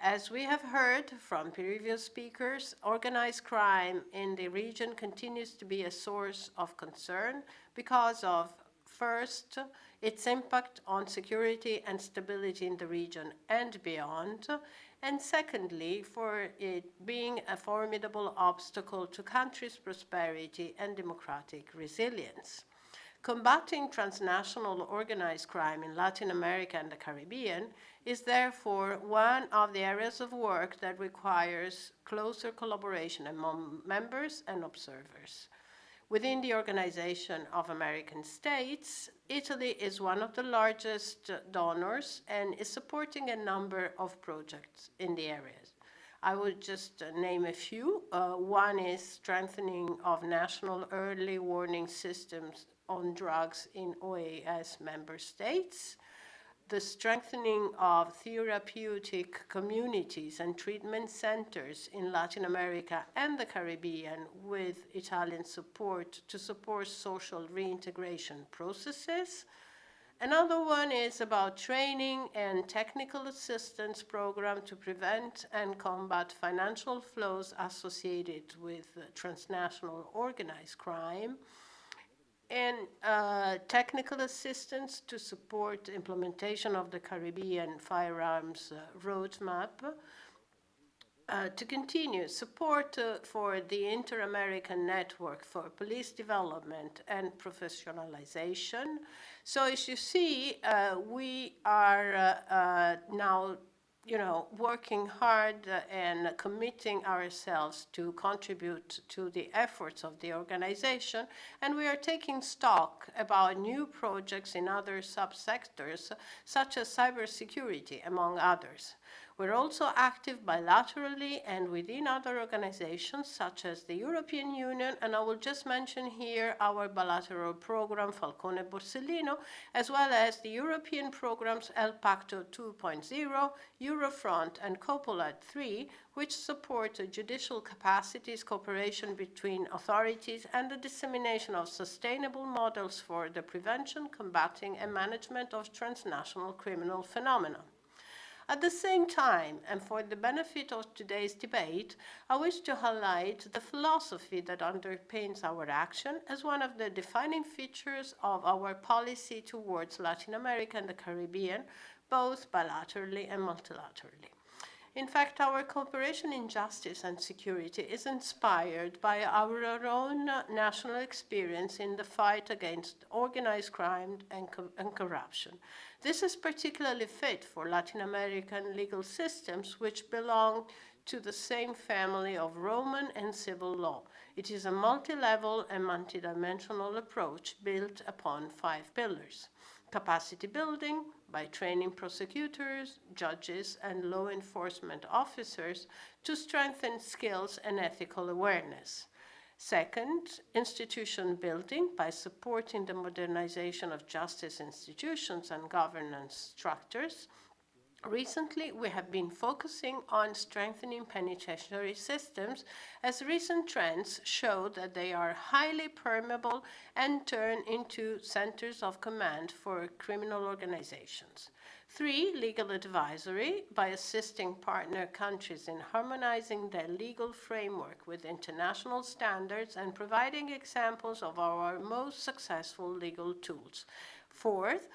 As we have heard from previous speakers, organized crime in the region continues to be a source of concern because of, first, its impact on security and stability in the region and beyond, and secondly, for it being a formidable obstacle to countries' prosperity and democratic resilience. Combating transnational organized crime in Latin America and the Caribbean is therefore one of the areas of work that requires closer collaboration among members and observers. Within the Organization of American States, Italy is one of the largest donors and is supporting a number of projects in the areas. I would just name a few. One is strengthening of national early warning systems on drugs in OAS member states, the strengthening of therapeutic communities and treatment centers in Latin America and the Caribbean with Italian support to support social reintegration processes. Another one is about training and technical assistance program to prevent and combat financial flows associated with transnational organized crime, and technical assistance to support implementation of the Caribbean firearms roadmap, to continue support for the Inter-American Network for Police Development and Professionalization. So as you see, we are now working hard and committing ourselves to contribute to the efforts of the organization, and we are taking stock about new projects in other subsectors, such as cybersecurity, among others. We're also active bilaterally and within other organizations, such as the European Union, and I will just mention here our bilateral program, Falcone Borsellino, as well as the European programs El Pacto 2.0, Eurofront, and Coppola 3, which support judicial capacities, cooperation between authorities, and the dissemination of sustainable models for the prevention, combating, and management of transnational criminal phenomena. At the same time, and for the benefit of today's debate, I wish to highlight the philosophy that underpins our action as one of the defining features of our policy towards Latin America and the Caribbean, both bilaterally and multilaterally. In fact, our cooperation in justice and security is inspired by our own national experience in the fight against organized crime and corruption. This is particularly fit for Latin American legal systems, which belong to the same family of Roman and civil law. It is a multi-level and multidimensional approach built upon 5 pillars. Capacity building by training prosecutors, judges, and law enforcement officers to strengthen skills and ethical awareness. Second, institution building by supporting the modernization of justice institutions and governance structures. Recently, we have been focusing on strengthening penitentiary systems, as recent trends show that they are highly permeable and turn into centers of command for criminal organizations. 3, legal advisory by assisting partner countries in harmonizing their legal framework with international standards and providing examples of our most successful legal tools. 4th,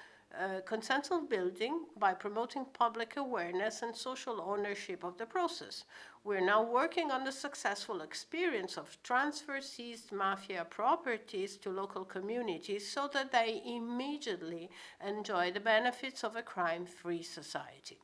consensus building by promoting public awareness and social ownership of the process. We're now working on the successful experience of transfer seized mafia properties to local communities so that they immediately enjoy the benefits of a crime-free society.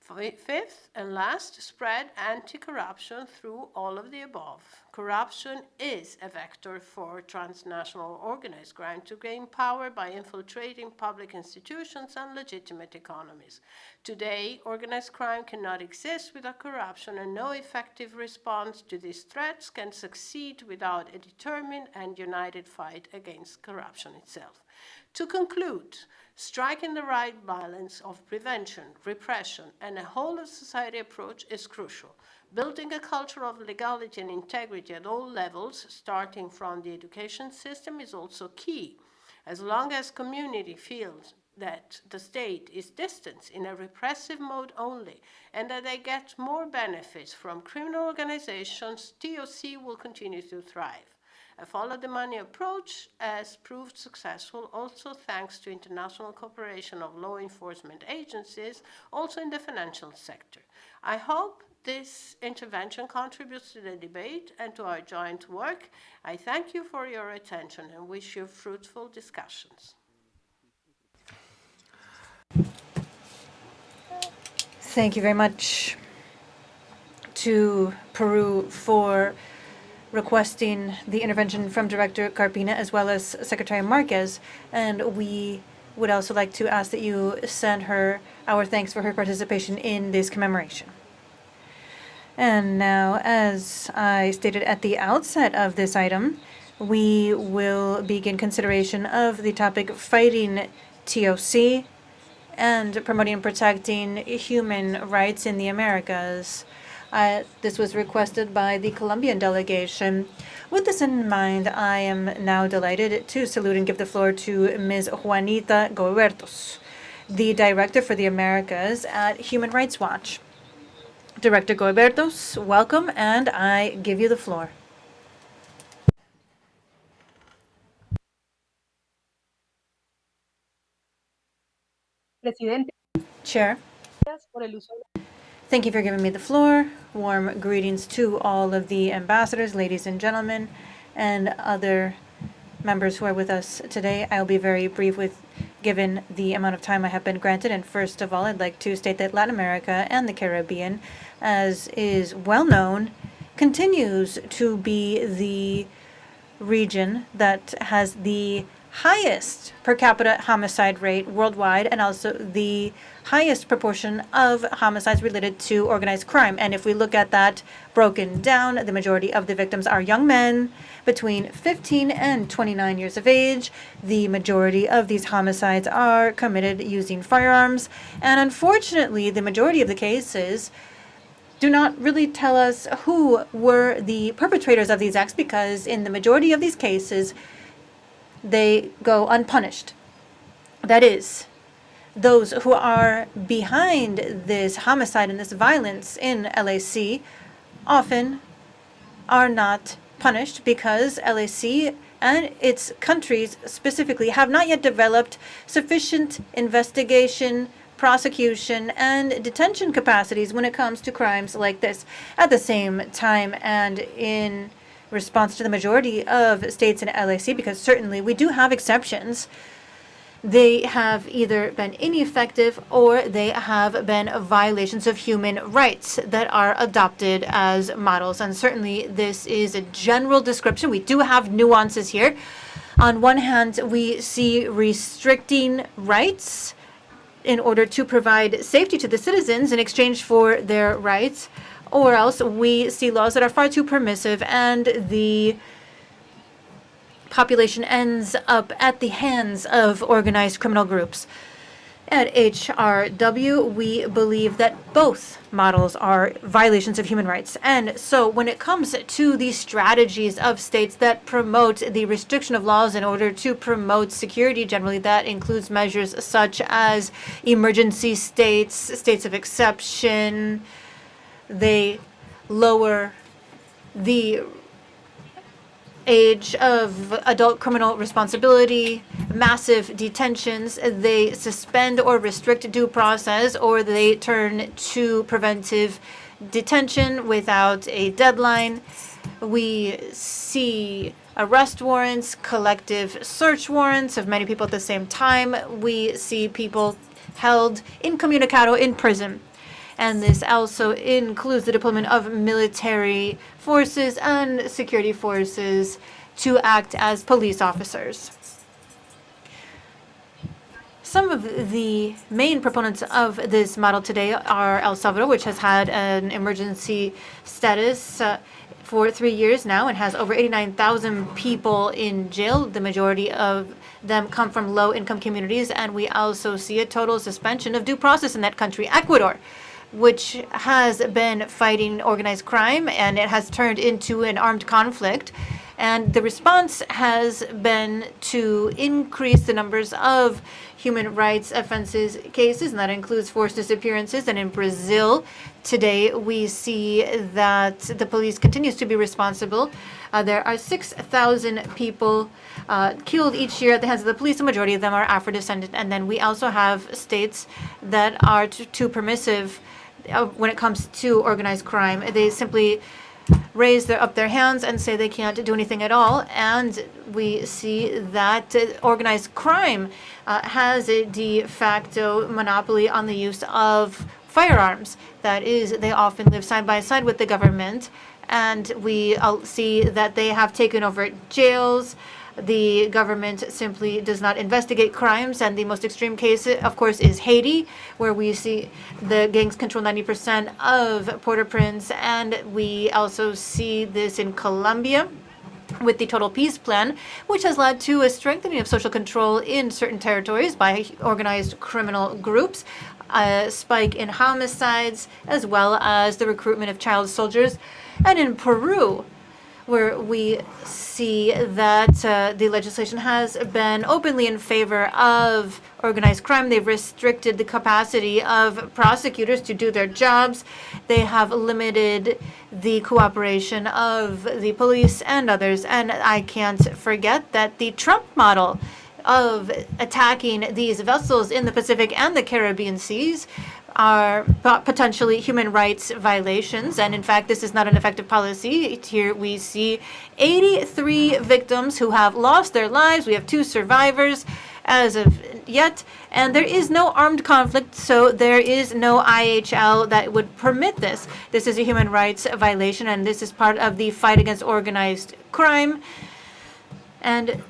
5th and last, spread anti-corruption through all of the above. Corruption is a vector for transnational organized crime to gain power by infiltrating public institutions and legitimate economies. Today, organized crime cannot exist without corruption, and no effective response to these threats can succeed without a determined and united fight against corruption itself. To conclude, Striking the right balance of prevention, repression, and a whole-of-society approach is crucial. Building a culture of legality and integrity at all levels, starting from the education system, is also key. As long as community feels that the state is distant in a repressive mode only and that they get more benefits from criminal organizations, TOC will continue to thrive. A follow-the-money approach has proved successful also thanks to international cooperation of law enforcement agencies, also in the financial sector. I hope this intervention contributes to the debate and to our joint work. I thank you for your attention and wish you fruitful discussions. Thank you very much to Peru for requesting the intervention from Director Carpina as well as Secretary Marquez. And we would also like to ask that you send her our thanks for her participation in this commemoration. And now, as I stated at the outset of this item, we will begin consideration of the topic fighting TOC and promoting and protecting human rights in the Americas. This was requested by the Colombian delegation. With this in mind, I am now delighted to salute and give the floor to Ms. Juanita Gobertos, the Director for the Americas at Human Rights Watch. Director Gobertos, welcome, and I give you the floor. Presidente, Chair, gracias por el uso. thank you for giving me the floor. Warm greetings to all of the ambassadors, ladies and gentlemen, and other members who are with us today. I'll be very brief given the amount of time I have been granted. And first of all, I'd like to state that Latin America and the Caribbean, as is well known, continues to be the region that has the highest per capita homicide rate worldwide and also the highest proportion of homicides related to organized crime. And if we look at that broken down, the majority of the victims are young men between 15 and 29 years of age. The majority of these homicides are committed using firearms. And unfortunately, the majority of the cases do not really tell us who were the perpetrators of these acts, because in the majority of these cases, they go unpunished. That is, those who are behind this homicide and this violence in LAC often are not punished because LAC and its countries specifically have not yet developed sufficient investigation, prosecution, and detention capacities when it comes to crimes like this. At the same time, and in response to the majority of states in LAC, because certainly we do have exceptions, they have either been ineffective or they have been violations of human rights that are adopted as models. And certainly this is a general description. We do have nuances here. On one hand, we see restricting rights in order to provide safety to the citizens in exchange for their rights, or else we see laws that are far too permissive and the population ends up at the hands of organized criminal groups. At HRW, we believe that both models are violations of human rights. And so when it comes to the strategies of states that promote the restriction of laws in order to promote security, generally that includes measures such as emergency states, states of exception. They lower the age of adult criminal responsibility, massive detentions, they suspend or restrict due process, or they turn to preventive detention without a deadline. We see arrest warrants, collective search warrants of many people at the same time. We see people held incommunicado in prison. And this also includes the deployment of military forces and security forces to act as police officers. Some of the main proponents of this model today are El Salvador, which has had an emergency status for 3 years now and has over 89,000 people in jail. The majority of them come from low-income communities, and we also see a total suspension of due process in that country. Ecuador, which has been fighting organized crime, and it has turned into an armed conflict. And the response has been to increase the numbers of human rights offenses cases, and that includes forced disappearances. And in Brazil, today, we see that the police continues to be responsible. There are 6,000 people killed each year at the hands of the police. The majority of them are Afro-descendant. And then we also have states that are too permissive when it comes to organized crime. They simply raise up their hands and say they can't do anything at all. And we see that organized crime has a de facto monopoly on the use of firearms. That is, they often live side by side with the government. And we see that they have taken over jails. The government simply does not investigate crimes, and the most extreme case, of course, is Haiti, where we see the gangs control 90% of Port-au-Prince, and we also see this in Colombia with the Total Peace Plan, which has led to a strengthening of social control in certain territories by organized criminal groups, a spike in homicides, as well as the recruitment of child soldiers. And in Peru, where we see that the legislation has been openly in favor of organized crime. They've restricted the capacity of prosecutors to do their jobs. They have limited the cooperation of the police and others. And I can't forget that the Trump model of attacking these vessels in the Pacific and the Caribbean seas are potentially human rights violations. And in fact, this is not an effective policy. Here we see 83 victims who have lost their lives. We have 2 survivors as of yet. And there is no armed conflict, so there is no IHL that would permit this. This is a human rights violation, and this is part of the fight against organized crime. And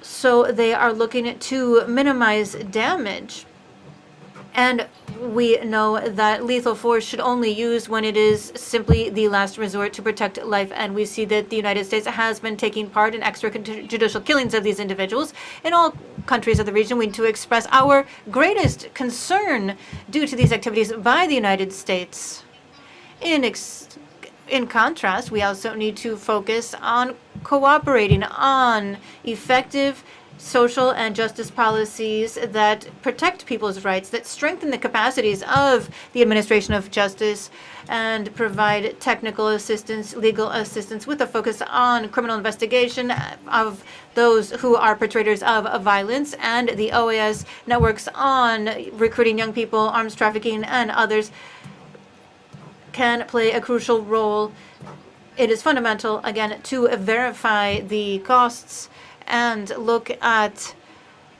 so they are looking to minimize damage. And we know that lethal force should only use when it is simply the last resort to protect life. And we see that the United States has been taking part in extrajudicial killings of these individuals. In all countries of the region, we need to express our greatest concern due to these activities by the United States. In contrast, we also need to focus on cooperating on effective social and justice policies that protect people's rights, that strengthen the capacities of the administration of justice, and provide technical assistance, legal assistance, with a focus on criminal investigation of those who are perpetrators of violence. And the OAS networks on recruiting young people, arms trafficking, and others can play a crucial role. It is fundamental, again, to verify the costs and look at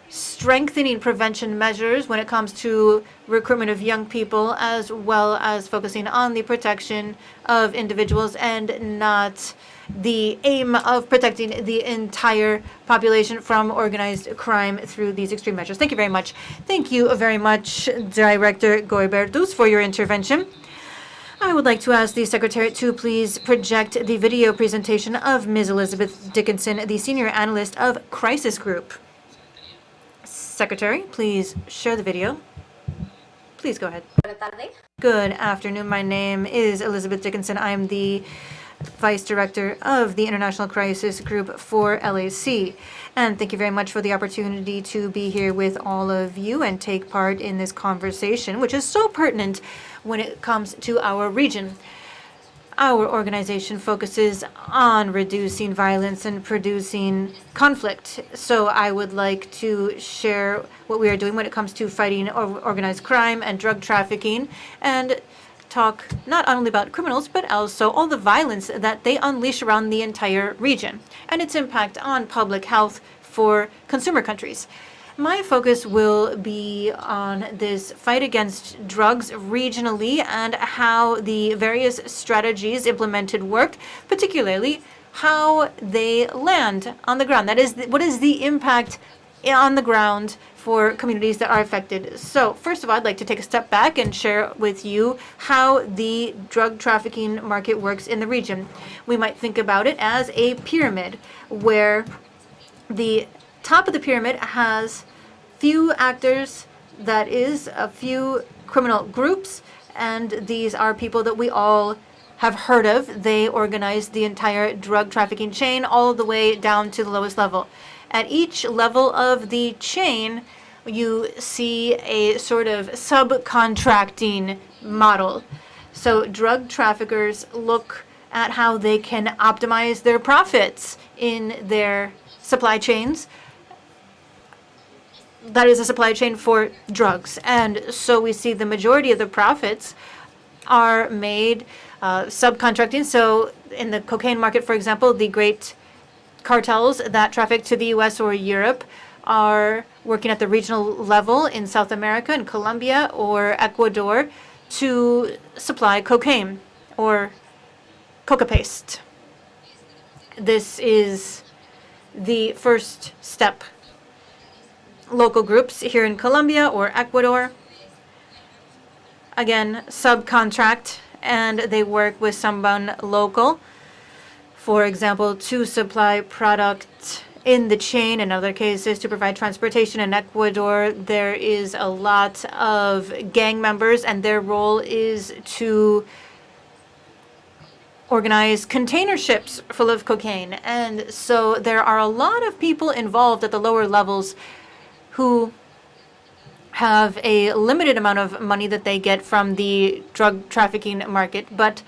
strengthening prevention measures when it comes to recruitment of young people, as well as focusing on the protection of individuals and not the aim of protecting the entire population from organized crime through these extreme measures. Thank you very much. Thank you very much, Director Goibertus, for your intervention. I would like to ask the Secretary to please project the video presentation of Ms. Elizabeth Dickinson, the Senior Analyst of Crisis Group. Secretary, please share the video. Please go ahead. Good afternoon. My name is Elizabeth Dickinson. I'm the Vice Director of the International Crisis Group for LAC. And thank you very much for the opportunity to be here with all of you and take part in this conversation, which is so pertinent when it comes to our region. Our organization focuses on reducing violence and producing conflict. So I would like to share what we are doing when it comes to fighting organized crime and drug trafficking, and talk not only about criminals, but also all the violence that they unleash around the entire region and its impact on public health for consumer countries. My focus will be on this fight against drugs regionally and how the various strategies implemented worked, particularly how they land on the ground. That is, what is the impact on the ground for communities that are affected. So first of all, I'd like to take a step back and share with you how the drug trafficking market works in the region. We might think about it as a pyramid where the top of the pyramid has few actors, that is, a few criminal groups, and these are people that we all have heard of. They organize the entire drug trafficking chain all the way down to the lowest level. At each level of the chain, you see a sort of subcontracting model. So drug traffickers look at how they can optimize their profits in their supply chains. That is a supply chain for drugs. And so we see the majority of the profits are made subcontracting. So in the cocaine market, for example, the great cartels that traffic to the US or Europe are working at the regional level in South America, in Colombia or Ecuador, to supply cocaine or coca paste. This is the first step. Local groups here in Colombia or Ecuador, again, subcontract, and they work with someone local, for example, to supply product in the chain. In other cases, to provide transportation. In Ecuador, there is a lot of gang members, and their role is to organize container ships full of cocaine. And so there are a lot of people involved at the lower levels who have a limited amount of money that they get from the drug trafficking market, but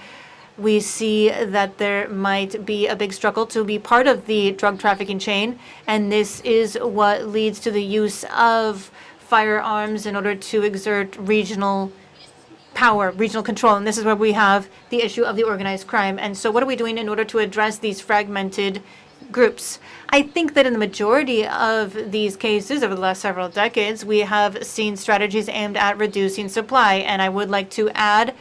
we see that there might be a big struggle to be part of the drug trafficking chain, and this is what leads to the use of firearms in order to exert regional power, regional control, and this is where we have the issue of the organized crime. And so what are we doing in order to address these fragmented groups? I think that in the majority of these cases over the last several decades, we have seen strategies aimed at reducing supply. And I would like to add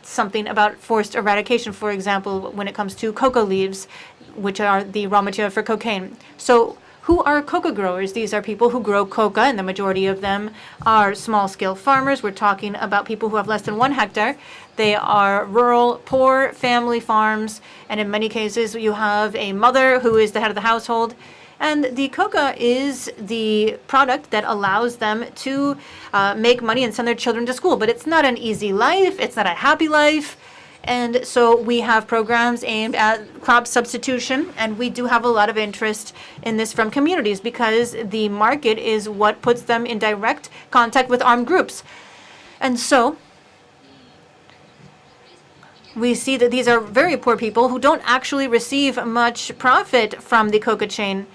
something about forced eradication, for example, when it comes to coca leaves, which are the raw material for cocaine. So who are coca growers? These are people who grow coca, and the majority of them are small-scale farmers. We're talking about people who have less than 1 hectare. They are rural, poor family farms, and in many cases you have a mother who is the head of the household. And the coca is the product that allows them to make money and send their children to school. But it's not an easy life. It's not a happy life. And so we have programs aimed at crop substitution, and we do have a lot of interest in this from communities because the market is what puts them in direct contact with armed groups. And so we see that these are very poor people who don't actually receive much profit from the coca chain.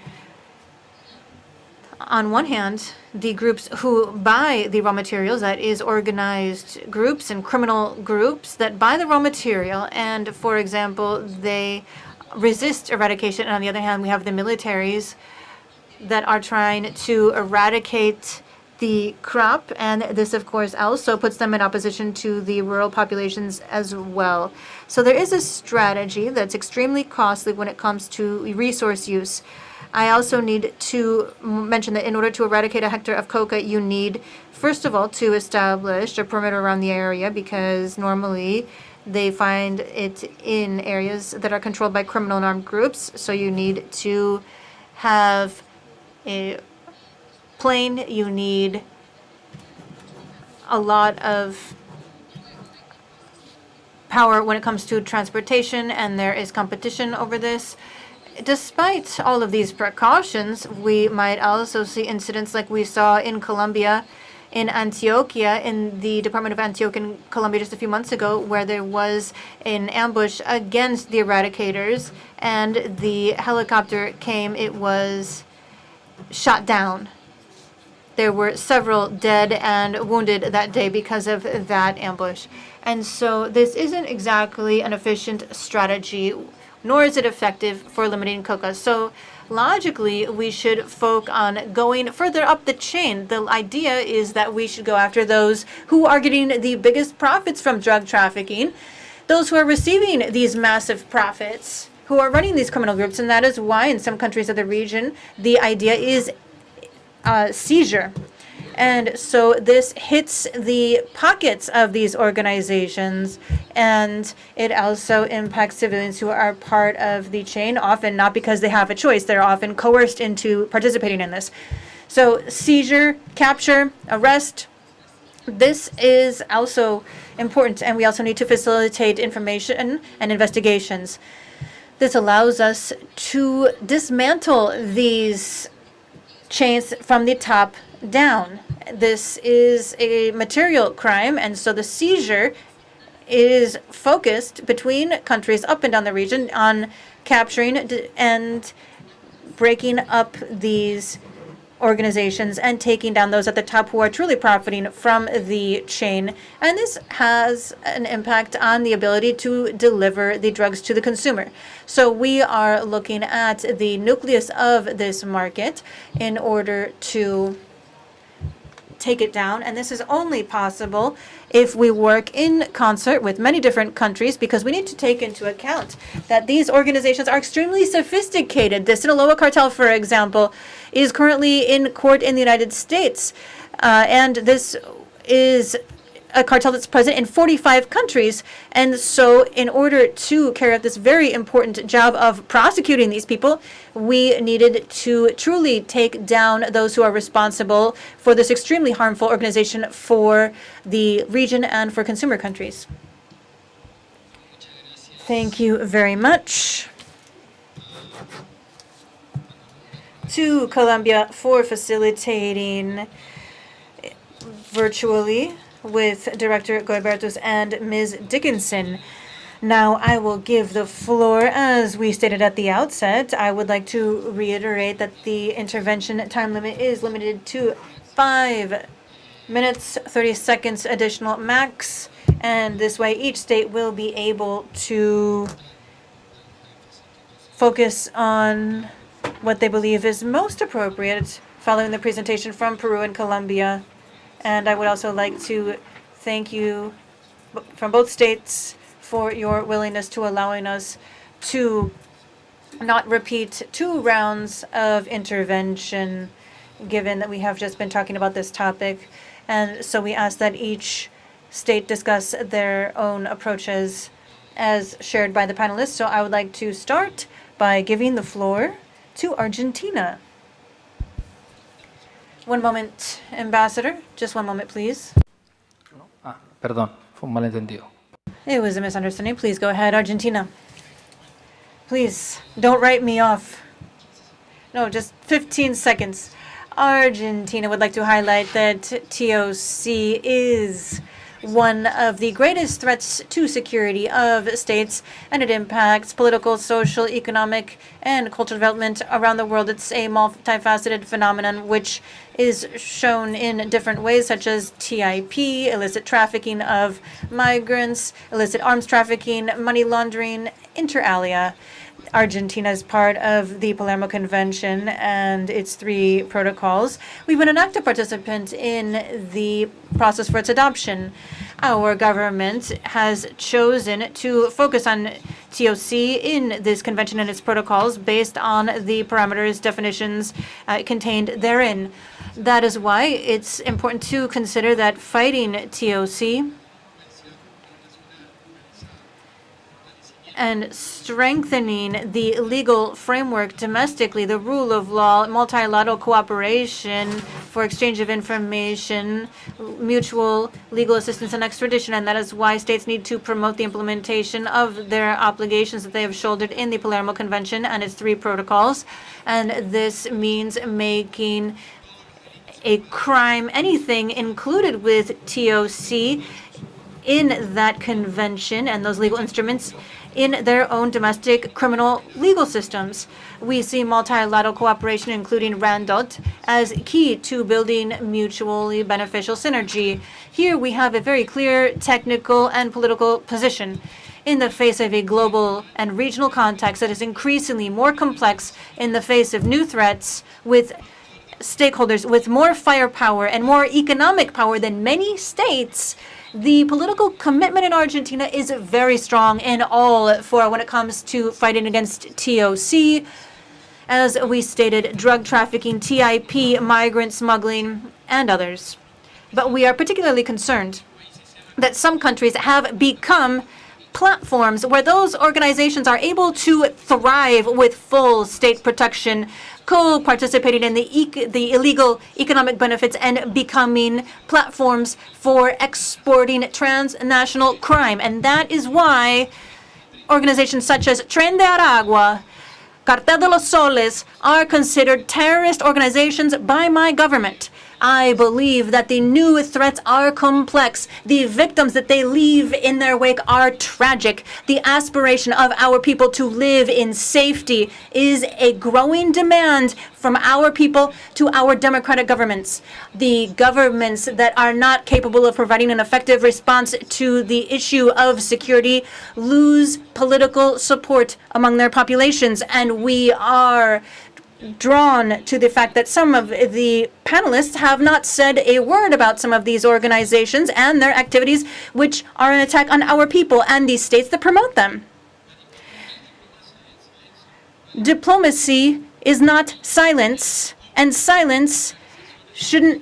On one hand, the groups who buy the raw materials, that is organized groups and criminal groups that buy the raw material, and for example, they resist eradication. And on the other hand, we have the militaries that are trying to eradicate the crop, and this of course also puts them in opposition to the rural populations as well. So there is a strategy that's extremely costly when it comes to resource use. I also need to mention that in order to eradicate a hectare of coca, you need, first of all, to establish a perimeter around the area, because normally they find it in areas that are controlled by criminal and armed groups. So you need to have a plane, you need a lot of power when it comes to transportation, and there is competition over this. Despite all of these precautions, we might also see incidents like we saw in Colombia, in Antioquia, in the Department of Antioquia in Colombia just a few months ago, where there was an ambush against the eradicators, and the helicopter came, it was shot down. There were several dead and wounded that day because of that ambush. And so this isn't exactly an efficient strategy, nor is it effective for eliminating coca. So logically, we should focus on going further up the chain. The idea is that we should go after those who are getting the biggest profits from drug trafficking, those who are receiving these massive profits, who are running these criminal groups. And that is why in some countries of the region, the idea is seizure. And so this hits the pockets of these organizations, and it also impacts civilians who are part of the chain, often not because they have a choice. They're often coerced into participating in this. So seizure, capture, arrest, this is also important, and we also need to facilitate information and investigations. This allows us to dismantle these chains from the top down. This is a material crime, and so the seizure is focused between countries up and down the region on capturing and breaking up these organizations and taking down those at the top who are truly profiting from the chain. And this has an impact on the ability to deliver the drugs to the consumer. So we are looking at the nucleus of this market in order to take it down. And this is only possible if we work in concert with many different countries, because we need to take into account that these organizations are extremely sophisticated. The Sinaloa cartel, for example, is currently in court in the United States. And this is a cartel that's present in 45 countries. And so in order to carry out this very important job of prosecuting these people, we needed to truly take down those who are responsible for this extremely harmful organization for the region and for consumer countries. Thank you very much to Colombia for facilitating virtually with Director Goibertus and Ms. Dickinson. Now I will give the floor, as we stated at the outset. I would like to reiterate that the intervention time limit is limited to 5 minutes, 30 seconds additional max, and this way each state will be able to focus on what they believe is most appropriate following the presentation from Peru and Colombia. And I would also like to thank you from both states for your willingness to allowing us to not repeat 2 rounds of intervention, given that we have just been talking about this topic. And so we ask that each state discuss their own approaches as shared by the panelists. So I would like to start by giving the floor to Argentina. One moment, Ambassador. Just one moment, please. Perdón, fue un malentendido. It was a misunderstanding. Please go ahead, Argentina. Please, don't write me off. No, just 15 seconds. Argentina would like to highlight that TOC is one of the greatest threats to security of states, and it impacts political, social, economic, and cultural development around the world. It's a multifaceted phenomenon which is shown in different ways, such as TIP, illicit trafficking of migrants, illicit arms trafficking, money laundering, inter alia. Argentina is part of the Palermo Convention and its 3 protocols. We've been an active participant in the process for its adoption. Our government has chosen to focus on TOC in this convention and its protocols based on the parameters, definitions contained therein. That is why it's important to consider that fighting TOC and strengthening the legal framework domestically, the rule of law, multilateral cooperation for exchange of information, mutual legal assistance and extradition. And that is why states need to promote the implementation of their obligations that they have shouldered in the Palermo Convention and its 3 protocols. And this means making a crime, anything included with TOC in that convention and those legal instruments in their own domestic criminal legal systems. We see multilateral cooperation, including RANDOT, as key to building mutually beneficial synergy. Here we have a very clear technical and political position in the face of a global and regional context that is increasingly more complex in the face of new threats, with stakeholders with more firepower and more economic power than many states. The political commitment in Argentina is very strong in all 4 when it comes to fighting against TOC. as we stated, drug trafficking, TIP, migrant smuggling, and others. But we are particularly concerned that some countries have become platforms where those organizations are able to thrive with full state protection, co-participating in the illegal economic benefits and becoming platforms for exporting transnational crime. And that is why organizations such as Tren de Aragua, Cartel de los Soles are considered terrorist organizations by my government. I believe that the new threats are complex. The victims that they leave in their wake are tragic. The aspiration of our people to live in safety is a growing demand from our people to our democratic governments. The governments that are not capable of providing an effective response to the issue of security lose political support among their populations, and we are drawn to the fact that some of the panelists have not said a word about some of these organizations and their activities, which are an attack on our people and the states that promote them. Diplomacy is not silence, and silence shouldn't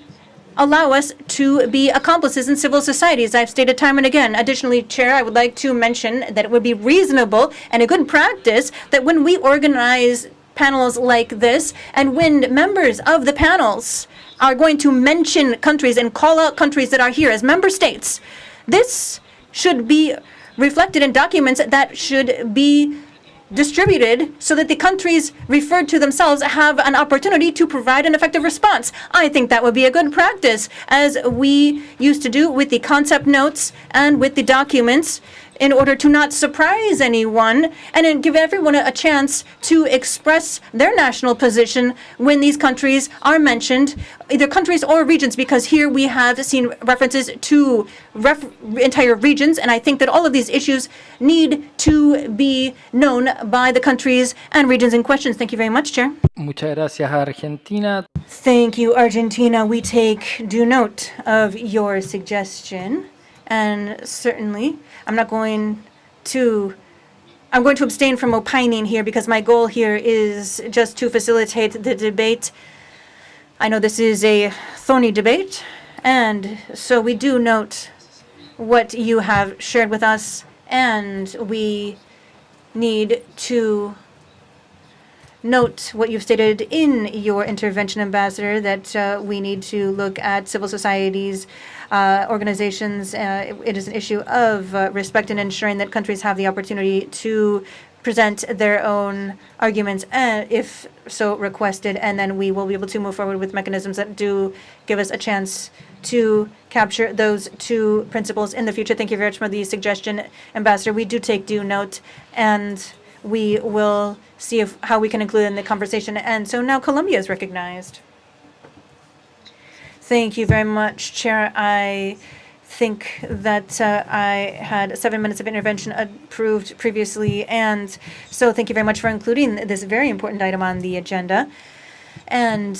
allow us to be accomplices in civil societies. I've stated time and again. Additionally, Chair, I would like to mention that it would be reasonable and a good practice that when we organize panels like this, and when members of the panels are going to mention countries and call out countries that are here as member states, this should be reflected in documents that should be distributed so that the countries referred to themselves have an opportunity to provide an effective response. I think that would be a good practice, as we used to do with the concept notes and with the documents, in order to not surprise anyone and then give everyone a chance to express their national position when these countries are mentioned, either countries or regions, because here we have seen references to entire regions, and I think that all of these issues need to be known by the countries and regions in question. Thank you very much, Chair. Muchas gracias, Argentina. Thank you, Argentina. We take due note of your suggestion. And certainly, I'm going to abstain from opining here because my goal here is just to facilitate the debate. I know this is a thorny debate, and so we do note what you have shared with us, and we need to note what you've stated in your intervention, Ambassador, that we need to look at civil societies, organizations. It is an issue of respect and ensuring that countries have the opportunity to present their own arguments, if so requested, and then we will be able to move forward with mechanisms that do give us a chance to capture those two principles in the future. Thank you very much for the suggestion, Ambassador. We do take due note, and we will see how we can include it in the conversation. And so now Colombia is recognized. Thank you very much, Chair. I think that I had 7 minutes of intervention approved previously, and so thank you very much for including this very important item on the agenda. And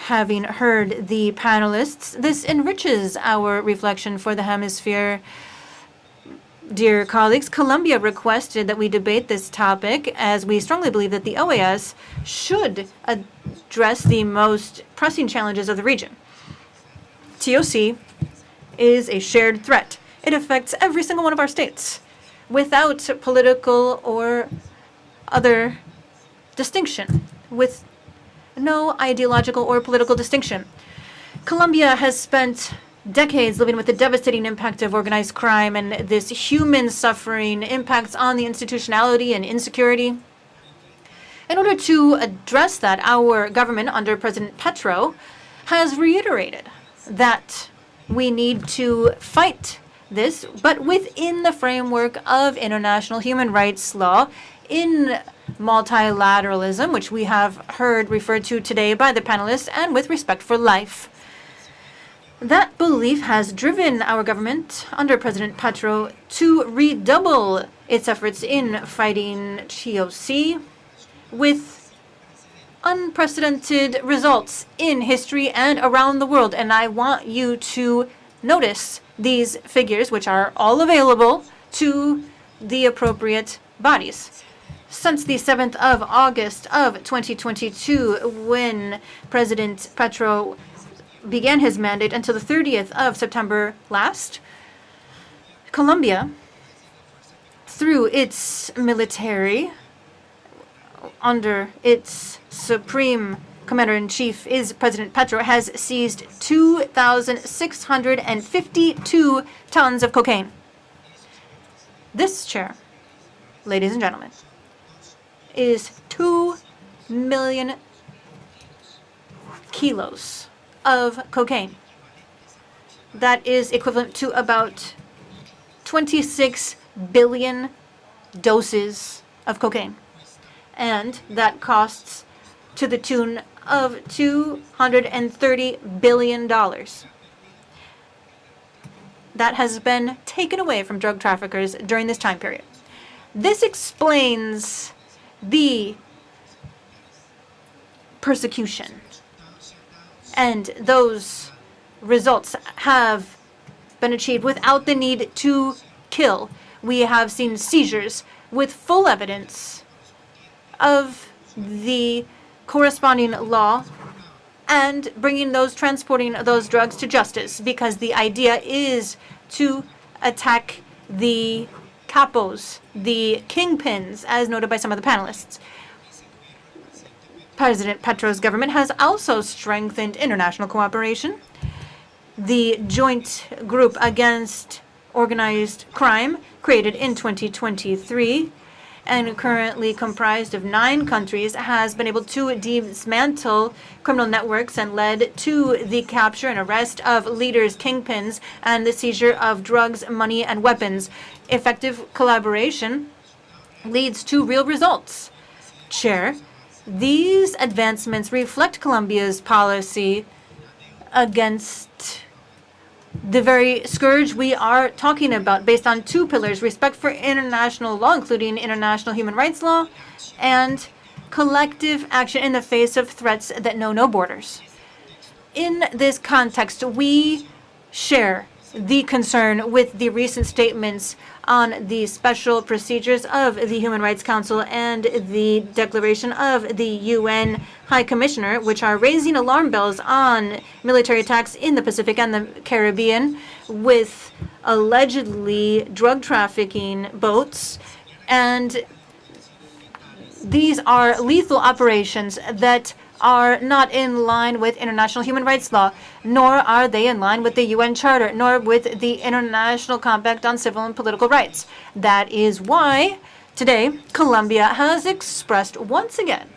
having heard the panelists, this enriches our reflection for the hemisphere. Dear colleagues, Colombia requested that we debate this topic, as we strongly believe that the OAS should address the most pressing challenges of the region. TOC is a shared threat. It affects every single one of our states without political or other distinction, with no ideological or political distinction. Colombia has spent decades living with the devastating impact of organized crime, and this human suffering impacts on the institutionality and insecurity. In order to address that, our government under President Petro has reiterated that we need to fight this, but within the framework of international human rights law, in multilateralism, which we have heard referred to today by the panelists, and with respect for life. That belief has driven our government under President Petro to redouble its efforts in fighting TOC with unprecedented results in history and around the world. And I want you to notice these figures, which are all available to the appropriate bodies. since the 7th of August of 2022, when President Petro began his mandate, until the 30th of September last, Colombia, through its military, under its supreme commander-in-chief is President Petro, has seized 2,652 tons of cocaine. This, Chair, ladies and gentlemen, is 2 million kilos of cocaine. That is equivalent to about 26 billion doses of cocaine. And that costs to the tune of $230 billion. That has been taken away from drug traffickers during this time period. This explains the persecution. And those results have been achieved without the need to kill. We have seen seizures with full evidence of the corresponding law and bringing those transporting those drugs to justice, because the idea is to attack the capos, the kingpins, as noted by some of the panelists. President Petro's government has also strengthened international cooperation. The Joint Group Against Organized Crime, created in 2023 and currently comprised of 9 countries, has been able to dismantle criminal networks and led to the capture and arrest of leaders, kingpins, and the seizure of drugs, money, and weapons. Effective collaboration leads to real results. Chair, these advancements reflect Colombia's policy against the very scourge we are talking about, based on 2 pillars: respect for international law, including international human rights law, and collective action in the face of threats that know no borders. In this context, we share the concern with the recent statements on the special procedures of the Human Rights Council and the declaration of the UN High Commissioner, which are raising alarm bells on military attacks in the Pacific and the Caribbean with allegedly drug trafficking boats. And these are lethal operations that are not in line with international human rights law, nor are they in line with the UN Charter, nor with the International Compact on Civil and Political Rights. That is why today Colombia has expressed once again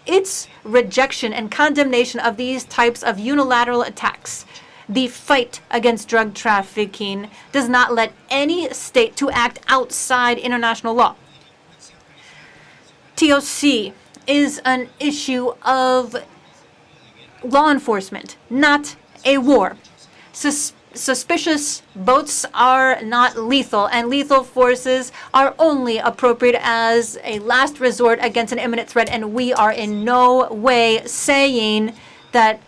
its rejection and condemnation of these types of unilateral attacks. The fight against drug trafficking does not let any state to act outside international law. TOC is an issue of law enforcement, not a war. Suspicious boats are not lethal, and lethal forces are only appropriate as a last resort against an imminent threat, and we are in no way saying that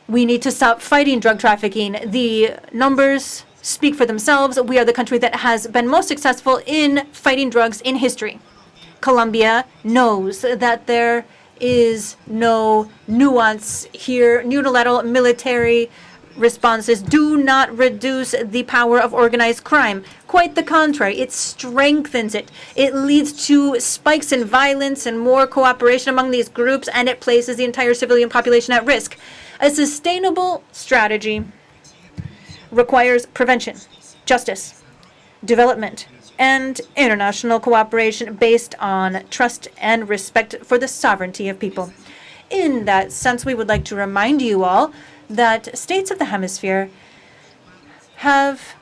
we need to stop fighting drug trafficking. The numbers speak for themselves. We are the country that has been most successful in fighting drugs in history. Colombia knows that there is no nuance here. Unilateral military responses do not reduce the power of organized crime. Quite the contrary, it strengthens it. It leads to spikes in violence and more cooperation among these groups, and it places the entire civilian population at risk. A sustainable strategy requires prevention, justice, development, and international cooperation based on trust and respect for the sovereignty of people. In that sense, we would like to remind you all that states of the hemisphere have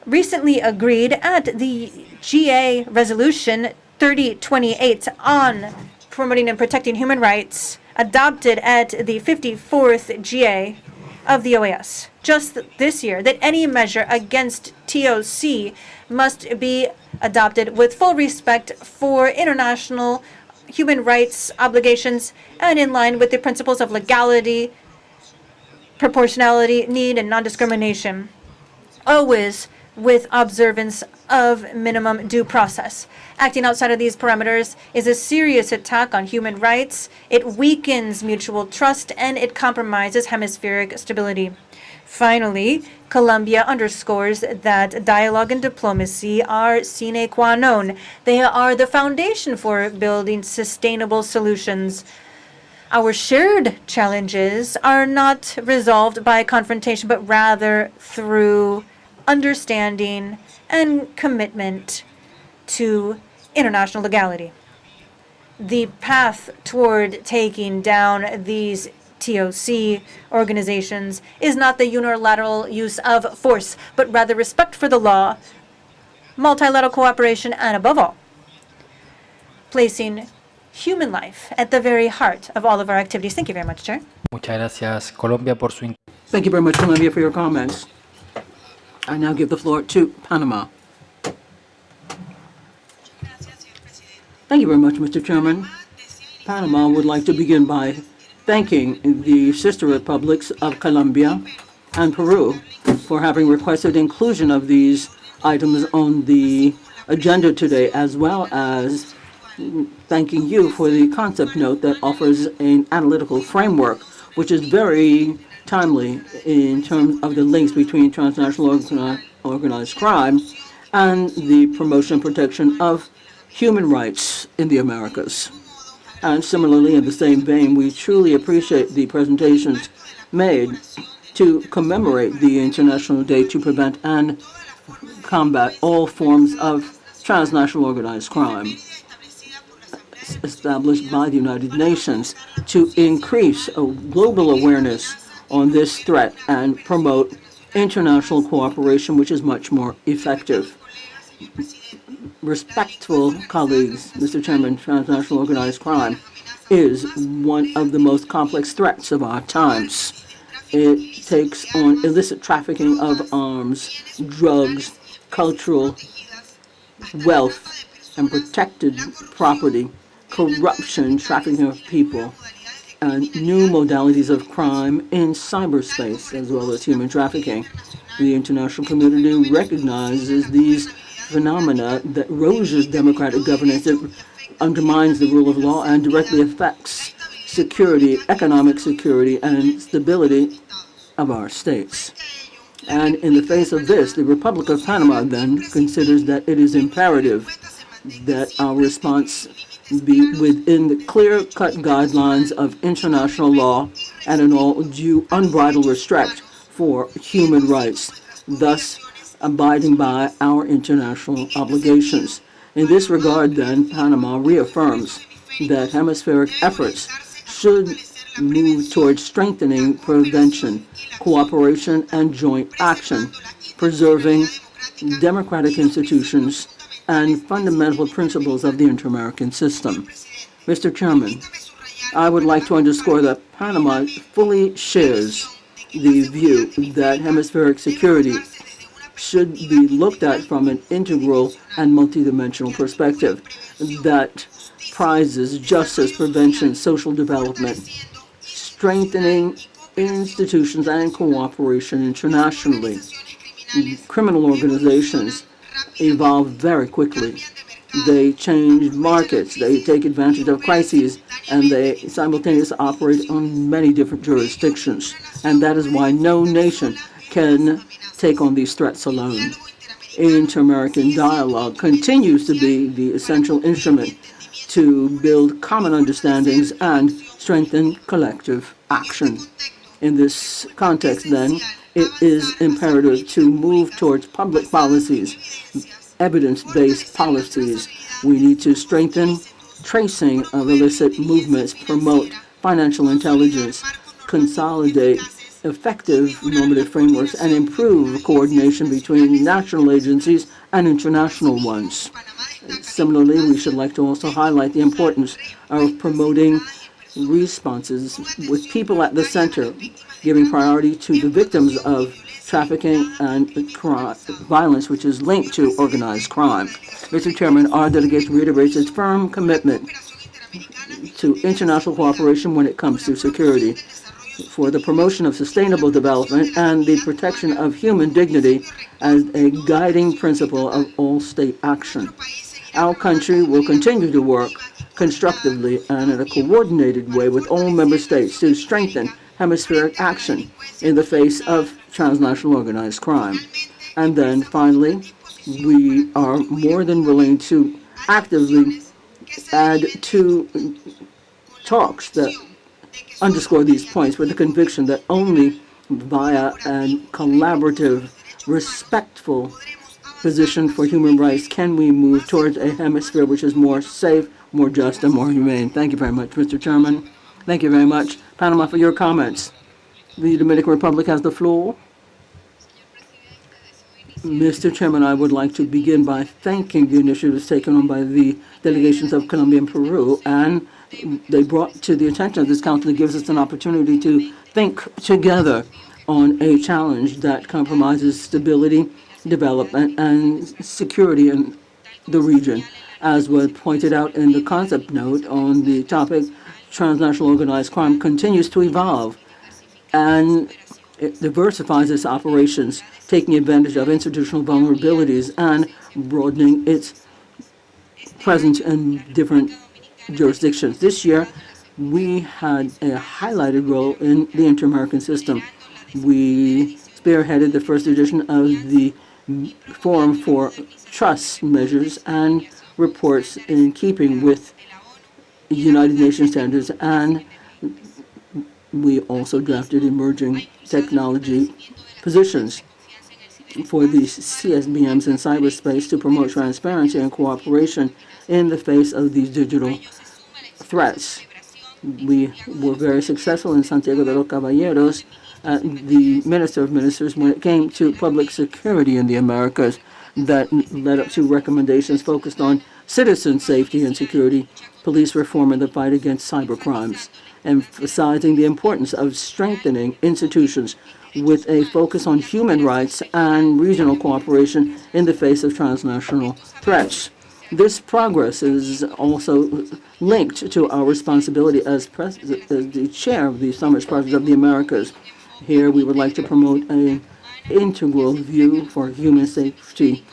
recently agreed at the GA Resolution 3028 on promoting and protecting human rights, adopted at the 54th GA of the OAS just this year, that any measure against TOC must be adopted with full respect for international human rights obligations and in line with the principles of legality, proportionality, need, and non-discrimination. Always with observance of minimum due process. Acting outside of these parameters is a serious attack on human rights. It weakens mutual trust and it compromises hemispheric stability. Finally, Colombia underscores that dialogue and diplomacy are sine qua non. They are the foundation for building sustainable solutions. Our shared challenges are not resolved by confrontation, but rather through understanding and commitment to international legality. The path toward taking down these TOC organizations is not the unilateral use of force, but rather respect for the law, multilateral cooperation, and above all, placing human life at the very heart of all of our activities. Thank you very much, Chair. Muchas gracias, Colombia, por su. Thank you very much, Colombia, for your comments. I now give the floor to Panama. Thank you very much, Mr. Chairman. Panama would like to begin by thanking the sister republics of Colombia and Peru for having requested inclusion of these items on the agenda today, as well as thanking you for the concept note that offers an analytical framework, which is very timely in terms of the links between transnational organized crime and the promotion and protection of human rights in the Americas. And similarly, in the same vein, we truly appreciate the presentations made to commemorate the International Day to prevent and combat all forms of transnational organized crime, established by the United Nations to increase global awareness on this threat and promote international cooperation, which is much more effective. Respectful colleagues, Mr. Chairman, transnational organized crime is one of the most complex threats of our times. It takes on illicit trafficking of arms, drugs, cultural wealth, and protected property, corruption, trafficking of people, and new modalities of crime in cyberspace, as well as human trafficking. The international community recognizes these phenomena that erodes democratic governance, it undermines the rule of law, and directly affects security, economic security, and stability of our states. And in the face of this, the Republic of Panama then considers that it is imperative that our response be within the clear-cut guidelines of international law and in all due unbridled respect for human rights, thus abiding by our international obligations. In this regard, then, Panama reaffirms that hemispheric efforts should move towards strengthening prevention, cooperation, and joint action, preserving democratic institutions and fundamental principles of the inter-American system. Mr. Chairman, I would like to underscore that Panama fully shares the view that hemispheric security should be looked at from an integral and multidimensional perspective that prizes justice, prevention, social development, strengthening institutions and cooperation internationally. Criminal organizations evolve very quickly. They change markets, they take advantage of crises, and they simultaneously operate on many different jurisdictions. And that is why no nation can take on these threats alone. Inter-American dialogue continues to be the essential instrument to build common understandings and strengthen collective action. In this context, then, it is imperative to move towards public policies, evidence-based policies. We need to strengthen tracing of illicit movements, promote financial intelligence, consolidate effective normative frameworks, and improve coordination between national agencies and international ones. Similarly, we should like to also highlight the importance of promoting responses with people at the center, giving priority to the victims of trafficking and violence, which is linked to organized crime. Mr. Chairman, our delegation reiterates its firm commitment to international cooperation when it comes to security. for the promotion of sustainable development and the protection of human dignity as a guiding principle of all state action. Our country will continue to work constructively and in a coordinated way with all member states to strengthen hemispheric action in the face of transnational organized crime. And then finally, we are more than willing to actively add to talks that underscore these points with the conviction that only via a collaborative, respectful position for human rights can we move towards a hemisphere which is more safe, more just, and more humane. Thank you very much, Mr. Chairman. Thank you very much, Panama, for your comments. The Dominican Republic has the floor. Mr. Chairman, I would like to begin by thanking the initiatives taken on by the delegations of Colombia and Peru, and they brought to the attention of this council. It gives us an opportunity to think together on a challenge that compromises stability, development, and security in the region. As was pointed out in the concept note on the topic, transnational organized crime continues to evolve, and it diversifies its operations, taking advantage of institutional vulnerabilities and broadening its presence in different jurisdictions. This year, we had a highlighted role in the Inter-American system. We spearheaded the first edition of the Forum for Trust Measures and reports in keeping with United Nations standards, and we also drafted emerging technology positions for the CSBMs in cyberspace to promote transparency and cooperation in the face of these digital threats. We were very successful in Santiago de los Caballeros, the Minister of Ministers, when it came to public security in the Americas, that led up to recommendations focused on citizen safety and security, police reform, and the fight against cyber crimes, emphasizing the importance of strengthening institutions with a focus on human rights and regional cooperation in the face of transnational threats. This progress is also linked to our responsibility as the chair of the Summit Project of the Americas. Here, we would like to promote an integral view for human safety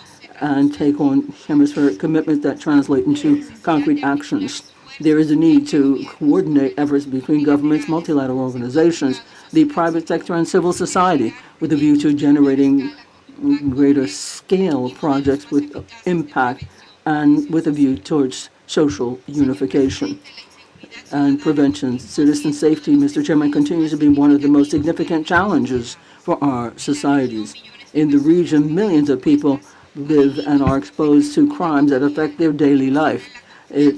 and take on hemispheric commitments that translate into concrete actions. There is a need to coordinate efforts between governments, multilateral organizations, the private sector, and civil society with a view to generating greater scale projects with impact and with a view towards social unification and prevention. Citizen safety, Mr. Chairman, continues to be one of the most significant challenges for our societies. In the region, millions of people live and are exposed to crimes that affect their daily life. It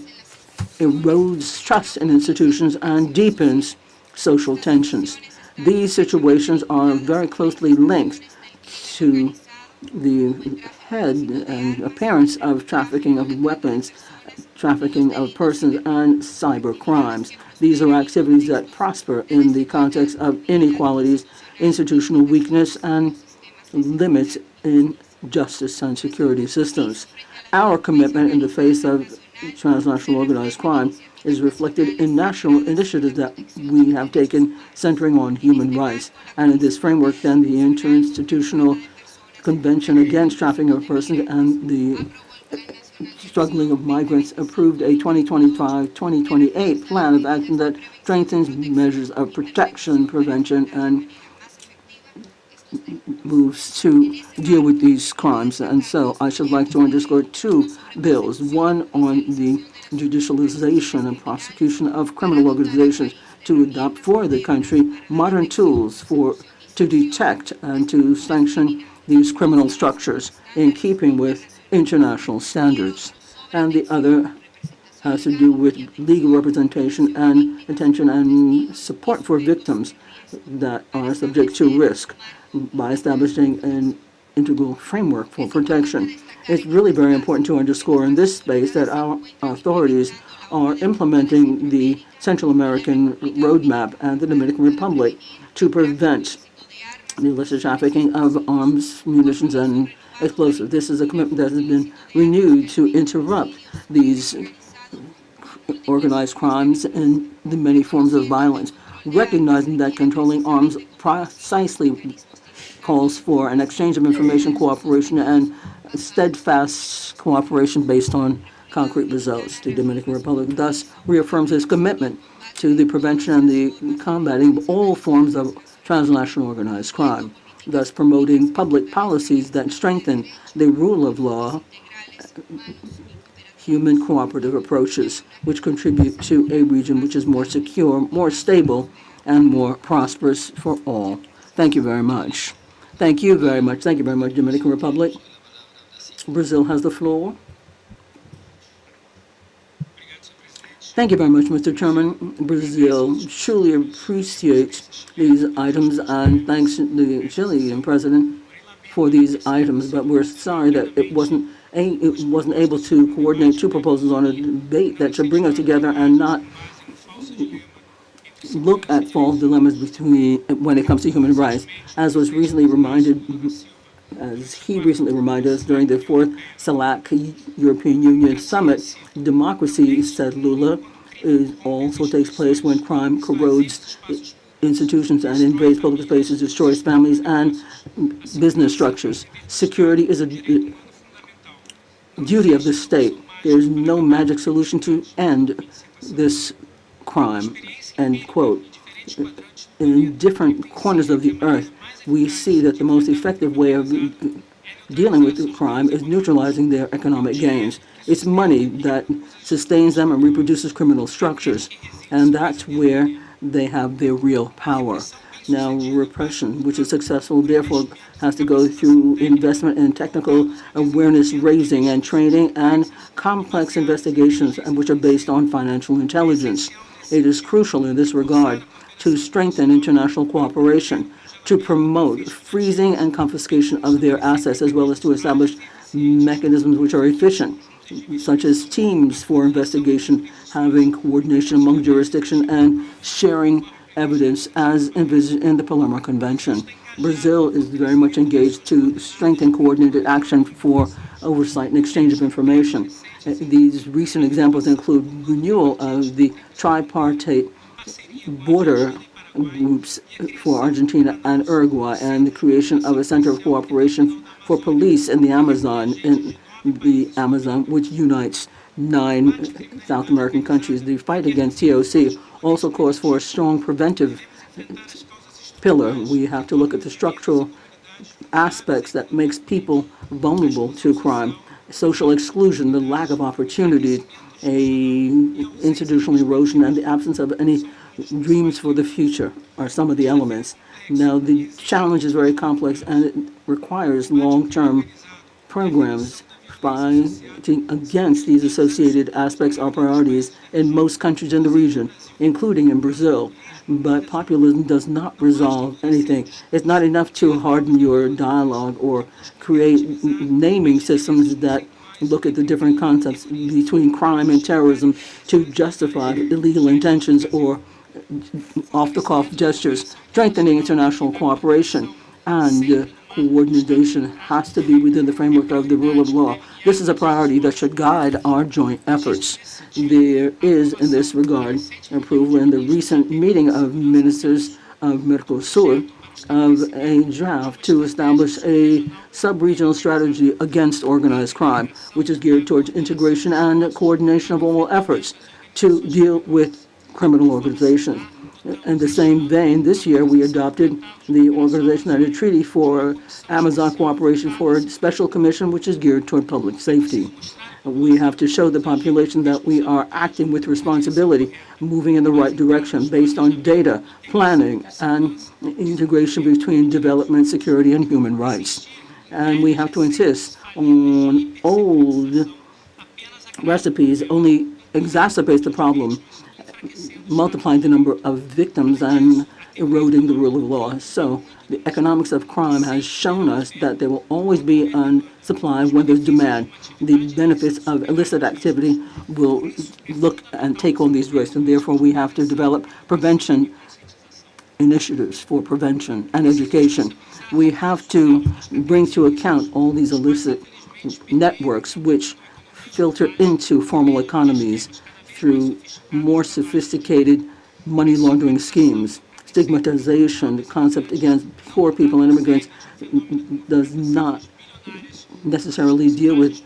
erodes trust in institutions and deepens social tensions. These situations are very closely linked to the head and appearance of trafficking of weapons, trafficking of persons, and cyber crimes. These are activities that prosper in the context of inequalities, institutional weakness, and limits in justice and security systems. Our commitment in the face of transnational organized crime is reflected in national initiatives that we have taken centering on human rights. And in this framework, then, the Interinstitutional Convention Against Trafficking of Persons and the Struggling of Migrants approved a 2025-2028 plan of action that strengthens measures of protection, prevention, and moves to deal with these crimes. And so I should like to underscore two bills, one on the judicialization and prosecution of criminal organizations to adopt for the country modern tools to detect and to sanction these criminal structures in keeping with international standards. And the other has to do with legal representation and attention and support for victims that are subject to risk by establishing an integral framework for protection. It's really very important to underscore in this space that our authorities are implementing the Central American Roadmap and the Dominican Republic to prevent the illicit trafficking of arms, munitions, and explosives. This is a commitment that has been renewed to interrupt these organized crimes and the many forms of violence. recognizing that controlling arms precisely calls for an exchange of information, cooperation, and steadfast cooperation based on concrete results. The Dominican Republic thus reaffirms its commitment to the prevention and the combating of all forms of transnational organized crime, thus promoting public policies that strengthen the rule of law, human cooperative approaches, which contribute to a region which is more secure, more stable, and more prosperous for all. Thank you very much. Thank you very much. Thank you very much, Dominican Republic. Brazil has the floor. Thank you very much, Mr. Chairman. Brazil truly appreciates these items and thanks the Chilean president for these items, but we're sorry that it wasn't able to coordinate two proposals on a debate that should bring us together and not look at false dilemmas between when it comes to human rights, as was recently reminded. As he recently reminded us during the fourth CELAC European Union Summit, democracy, said Lula, also takes place when crime corrodes institutions and invades public spaces, destroys families and business structures. Security is a duty of the state. There is no magic solution to end this crime, end quote. In different corners of the earth, we see that the most effective way of dealing with the crime is neutralizing their economic gains. It's money that sustains them and reproduces criminal structures, and that's where they have their real power. Now, repression, which is successful, therefore has to go through investment in technical awareness raising and training and complex investigations, which are based on financial intelligence. It is crucial in this regard to strengthen international cooperation, to promote freezing and confiscation of their assets, as well as to establish mechanisms which are efficient, such as teams for investigation, having coordination among jurisdiction, and sharing evidence as envisaged in the Palermo Convention. Brazil is very much engaged to strengthen coordinated action for oversight and exchange of information. These recent examples include renewal of the tripartite border groups for Argentina and Uruguay, and the creation of a center of cooperation for police in the Amazon, which unites 9 South American countries. The fight against TOC also calls for a strong preventive pillar. We have to look at the structural aspects that makes people vulnerable to crime. Social exclusion, the lack of opportunity, institutional erosion, and the absence of any dreams for the future are some of the elements. Now, the challenge is very complex and it requires long-term programs. Fighting against these associated aspects are priorities in most countries in the region, including in Brazil. But populism does not resolve anything. It's not enough to harden your dialogue or create naming systems that look at the different concepts between crime and terrorism to justify illegal intentions or off-the-cuff gestures. Strengthening international cooperation and coordination has to be within the framework of the rule of law. This is a priority that should guide our joint efforts. There is, in this regard, approval in the recent meeting of ministers of Mercosur of a draft to establish a sub-regional strategy against organized crime, which is geared towards integration and coordination of all efforts to deal with criminal organizations. In the same vein, this year we adopted the Organization and a Treaty for Amazon Cooperation for a Special Commission, which is geared toward public safety. We have to show the population that we are acting with responsibility, moving in the right direction based on data, planning, and integration between development, security, and human rights. And we have to insist on old recipes only exacerbates the problem, multiplying the number of victims and eroding the rule of law. So the economics of crime has shown us that there will always be a supply when there's demand. The benefits of illicit activity will look and take on these risks, and therefore we have to develop prevention initiatives for prevention and education. We have to bring to account all these illicit networks which filter into formal economies through more sophisticated money laundering schemes. Stigmatization, the concept against poor people and immigrants, does not necessarily deal with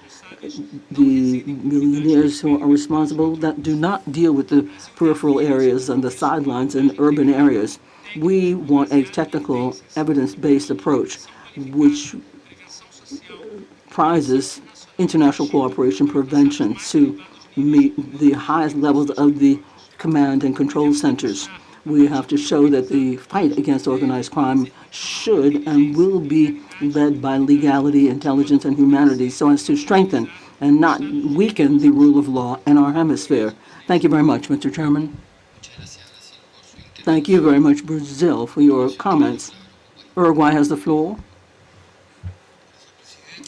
the millionaires who are responsible, that do not deal with the peripheral areas and the sidelines in urban areas. We want a technical, evidence-based approach which prizes international cooperation prevention to meet the highest levels of the command and control centers. We have to show that the fight against organized crime should and will be led by legality, intelligence, and humanity so as to strengthen and not weaken the rule of law in our hemisphere. Thank you very much, Mr. Chairman. Thank you very much, Brazil, for your comments. Uruguay has the floor.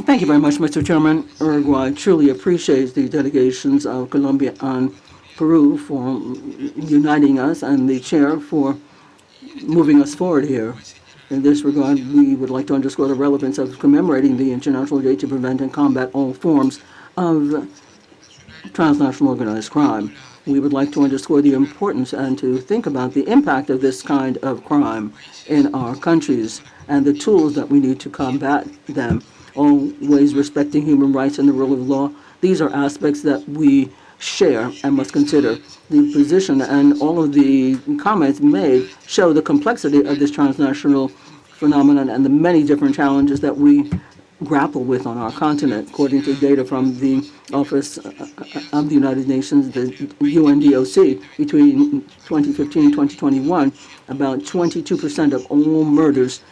Thank you very much, Mr. Chairman. Uruguay truly appreciates the delegations of Colombia and Peru for uniting us and the chair for moving us forward here. In this regard, we would like to underscore the relevance of commemorating the International Day to prevent and combat all forms of transnational organized crime. We would like to underscore the importance and to think about the impact of this kind of crime in our countries and the tools that we need to combat them, always respecting human rights and the rule of law. These are aspects that we share and must consider. The position and all of the comments made show the complexity of this transnational phenomenon and the many different challenges that we grapple with on our continent. According to data from the Office of the United Nations, the UNDOC, between 2015 and 2021, about 22% of all murders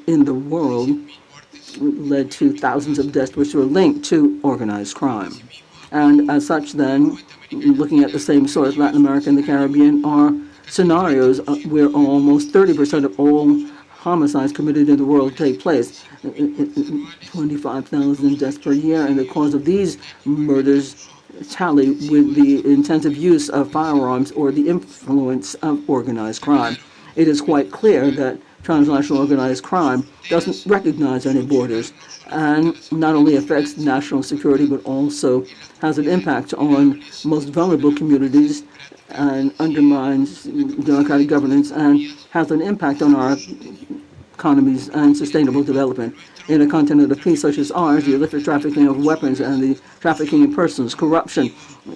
in the world led to thousands of deaths which were linked to organized crime. And as such, then, looking at the same source, Latin America and the Caribbean are scenarios where almost 30% of all homicides committed in the world take place. 25,000 deaths per year, and the cause of these murders tally with the intensive use of firearms or the influence of organized crime. It is quite clear that transnational organized crime doesn't recognize any borders and not only affects national security but also has an impact on most vulnerable communities and undermines democratic governance and has an impact on our economies and sustainable development. In a continent of peace such as ours, the illicit trafficking of weapons and the trafficking in persons, corruption,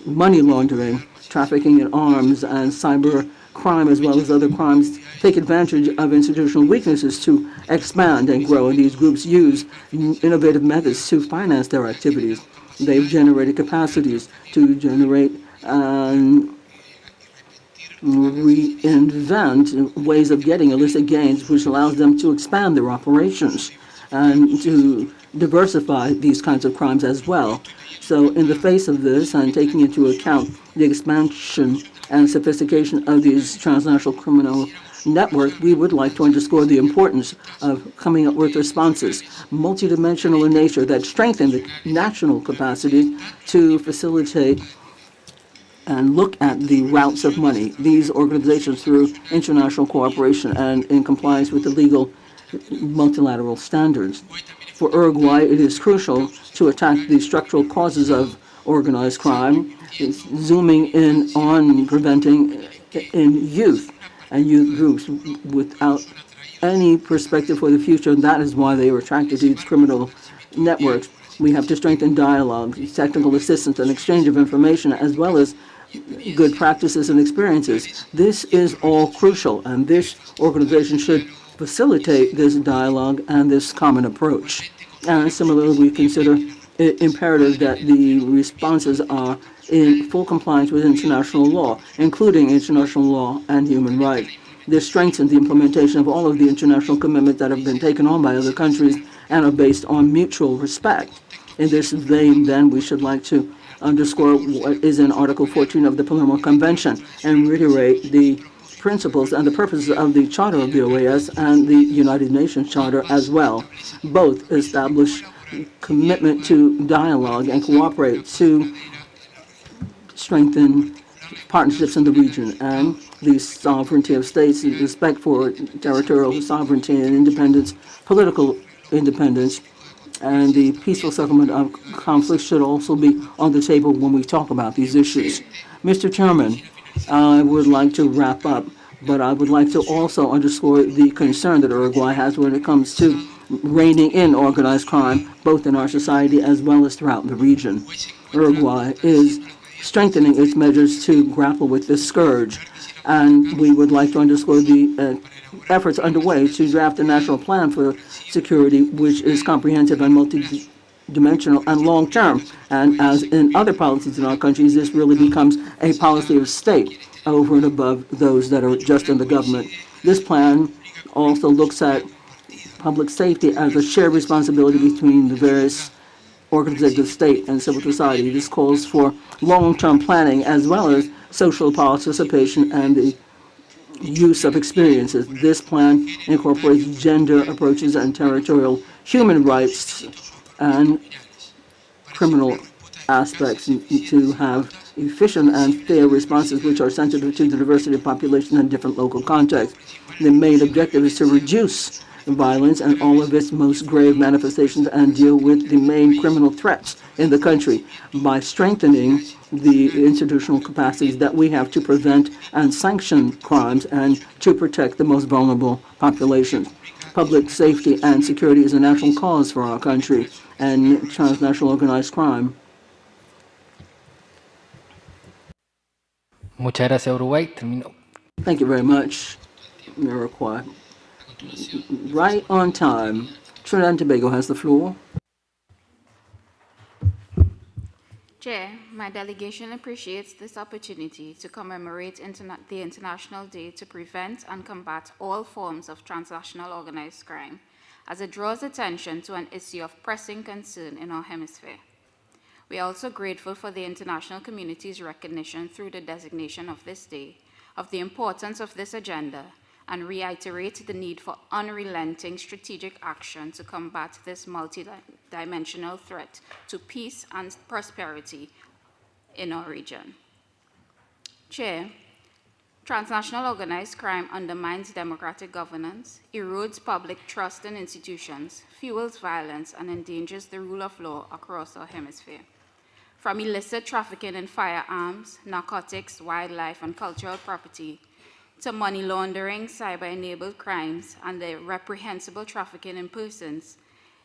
money laundering, trafficking in arms, and cyber crime, as well as other crimes, take advantage of institutional weaknesses to expand and grow, and these groups use innovative methods to finance their activities. They've generated capacities to generate and reinvent ways of getting illicit gains, which allows them to expand their operations and to diversify these kinds of crimes as well. So in the face of this, and taking into account the expansion and sophistication of these transnational criminal networks, we would like to underscore the importance of coming up with responses, multidimensional in nature, that strengthen the national capacity to facilitate and look at the routes of money. These organizations, through international cooperation and in compliance with the legal multilateral standards. For Uruguay, it is crucial to attack the structural causes of organized crime, zooming in on preventing in youth and youth groups without any perspective for the future, and that is why they are attracted to these criminal networks. We have to strengthen dialogue, technical assistance, and exchange of information, as well as good practices and experiences. This is all crucial, and this organization should facilitate this dialogue and this common approach. And similarly, we consider it imperative that the responses are in full compliance with international law, including international law and human rights. This strengthens the implementation of all of the international commitments that have been taken on by other countries and are based on mutual respect. In this vein, then, we should like to underscore what is in Article 14 of the Palermo Convention and reiterate the principles and the purposes of the Charter of the OAS and the United Nations Charter as well. Both establish commitment to dialogue and cooperate to strengthen partnerships in the region and the sovereignty of states, respect for territorial sovereignty and independence, political independence, and the peaceful settlement of conflicts should also be on the table when we talk about these issues. Mr. Chairman, I would like to wrap up, but I would like to also underscore the concern that Uruguay has when it comes to reining in organized crime, both in our society as well as throughout the region. Uruguay is strengthening its measures to grapple with this scourge, and we would like to underscore the efforts underway to draft a national plan for security, which is comprehensive and multi-dimensional and long-term. And as in other policies in our countries, this really becomes a policy of state over and above those that are just in the government. This plan also looks at public safety as a shared responsibility between the various organizations of state and civil society. This calls for long-term planning as well as social participation and the use of experiences. This plan incorporates gender approaches and territorial human rights and criminal aspects to have efficient and fair responses which are sensitive to the diversity of population and different local contexts. The main objective is to reduce violence and all of its most grave manifestations and deal with the main criminal threats in the country by strengthening the institutional capacities that we have to prevent and sanction crimes and to protect the most vulnerable populations. Public safety and security is a national cause for our country and transnational organized crime. Muchas gracias, Uruguay. Termino. Thank you very much, Iroquois. Right on time. Trinidad and Tobago has the floor. Chair, my delegation appreciates this opportunity to commemorate the International Day to Prevent and Combat All Forms of Transnational Organized Crime, as it draws attention to an issue of pressing concern in our hemisphere. We are also grateful for the international community's recognition through the designation of this day of the importance of this agenda and reiterate the need for unrelenting strategic action to combat this multidimensional threat to peace and prosperity in our region. Chair, transnational organized crime undermines democratic governance, erodes public trust in institutions, fuels violence, and endangers the rule of law across our hemisphere. From illicit trafficking in firearms, narcotics, wildlife, and cultural property, to money laundering, cyber-enabled crimes, and the reprehensible trafficking in persons,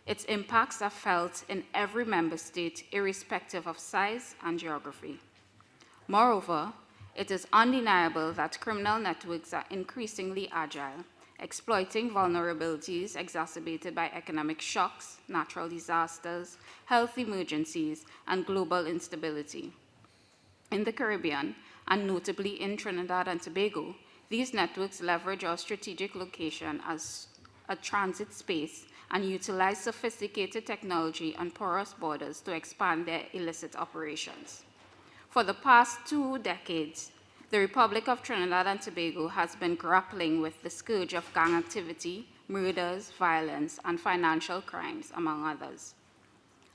its impacts are felt in every member state, irrespective of size and geography. Moreover, it is undeniable that criminal networks are increasingly agile, exploiting vulnerabilities exacerbated by economic shocks, natural disasters, health emergencies, and global instability. In the Caribbean, and notably in Trinidad and Tobago, these networks leverage our strategic location as a transit space and utilize sophisticated technology and porous borders to expand their illicit operations. For the past 2 decades, the Republic of Trinidad and Tobago has been grappling with the scourge of gang activity, murders, violence, and financial crimes, among others.